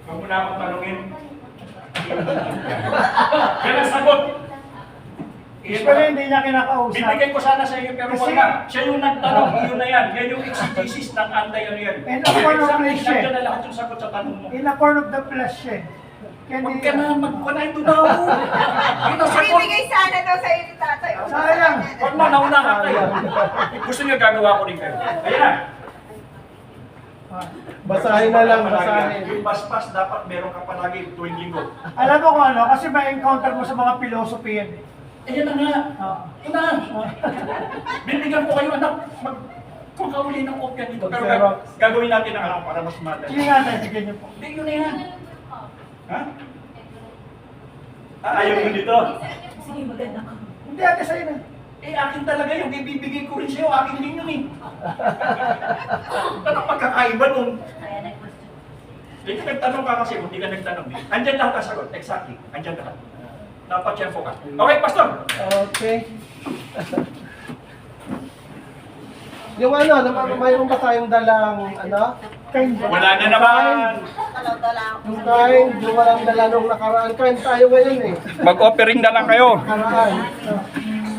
Huwag mo na akong tanungin. Yan ang sagot. Pero hindi niya kinakausap. Bibigay ko sana sa iyo pero Kasi- wala. Siya yung nagtanong, yun na yan. Yan yung exegesis ng antay ano yan. And a form of Exactly, flesh, eh. nandiyan na lahat yung sagot sa tanong mo. In a form of the flesh eh. Huwag ka na magpanay doon ako. Yun ang sagot. Bibigay sana daw sa inyo tatay. O, Sayang. Huwag mo, nauna ka kayo. Gusto niyo gagawa ko rin kayo. Ayan na. Basahin na lang, basahin. Yung baspas dapat meron ka palagi tuwing linggo. Alam mo kung ano, kasi may encounter mo sa mga philosophy yan. Ayan na nga. Ah. Ito na. Bibigyan ko kayo anak. Kung kauli ng kopya dito. Pero Xerox. gagawin natin ang para mas madali. Sige nga tayo, bigyan niyo po. Hindi, yun na yan. Ha? Ayaw mo dito? Sige, maganda ka. Hindi ate sa'yo na. Eh, akin talaga yung ibibigay ko rin sa'yo. Akin din yun eh. Anong pagkakaiba nun? Kaya nag-question. Hindi nagtanong ka kasi, hindi ka nagtanong. Andyan lahat ang sagot. Exactly. Andyan lahat. Dapat yan po ka. Okay, Pastor. Okay. Yung ano, mayroon ba tayong dalang, ano? Kind. Wala na naman. Yung kind, yung walang dala nung nakaraan. Kind tayo ngayon eh. Mag-offering na lang kayo. Nakaraan.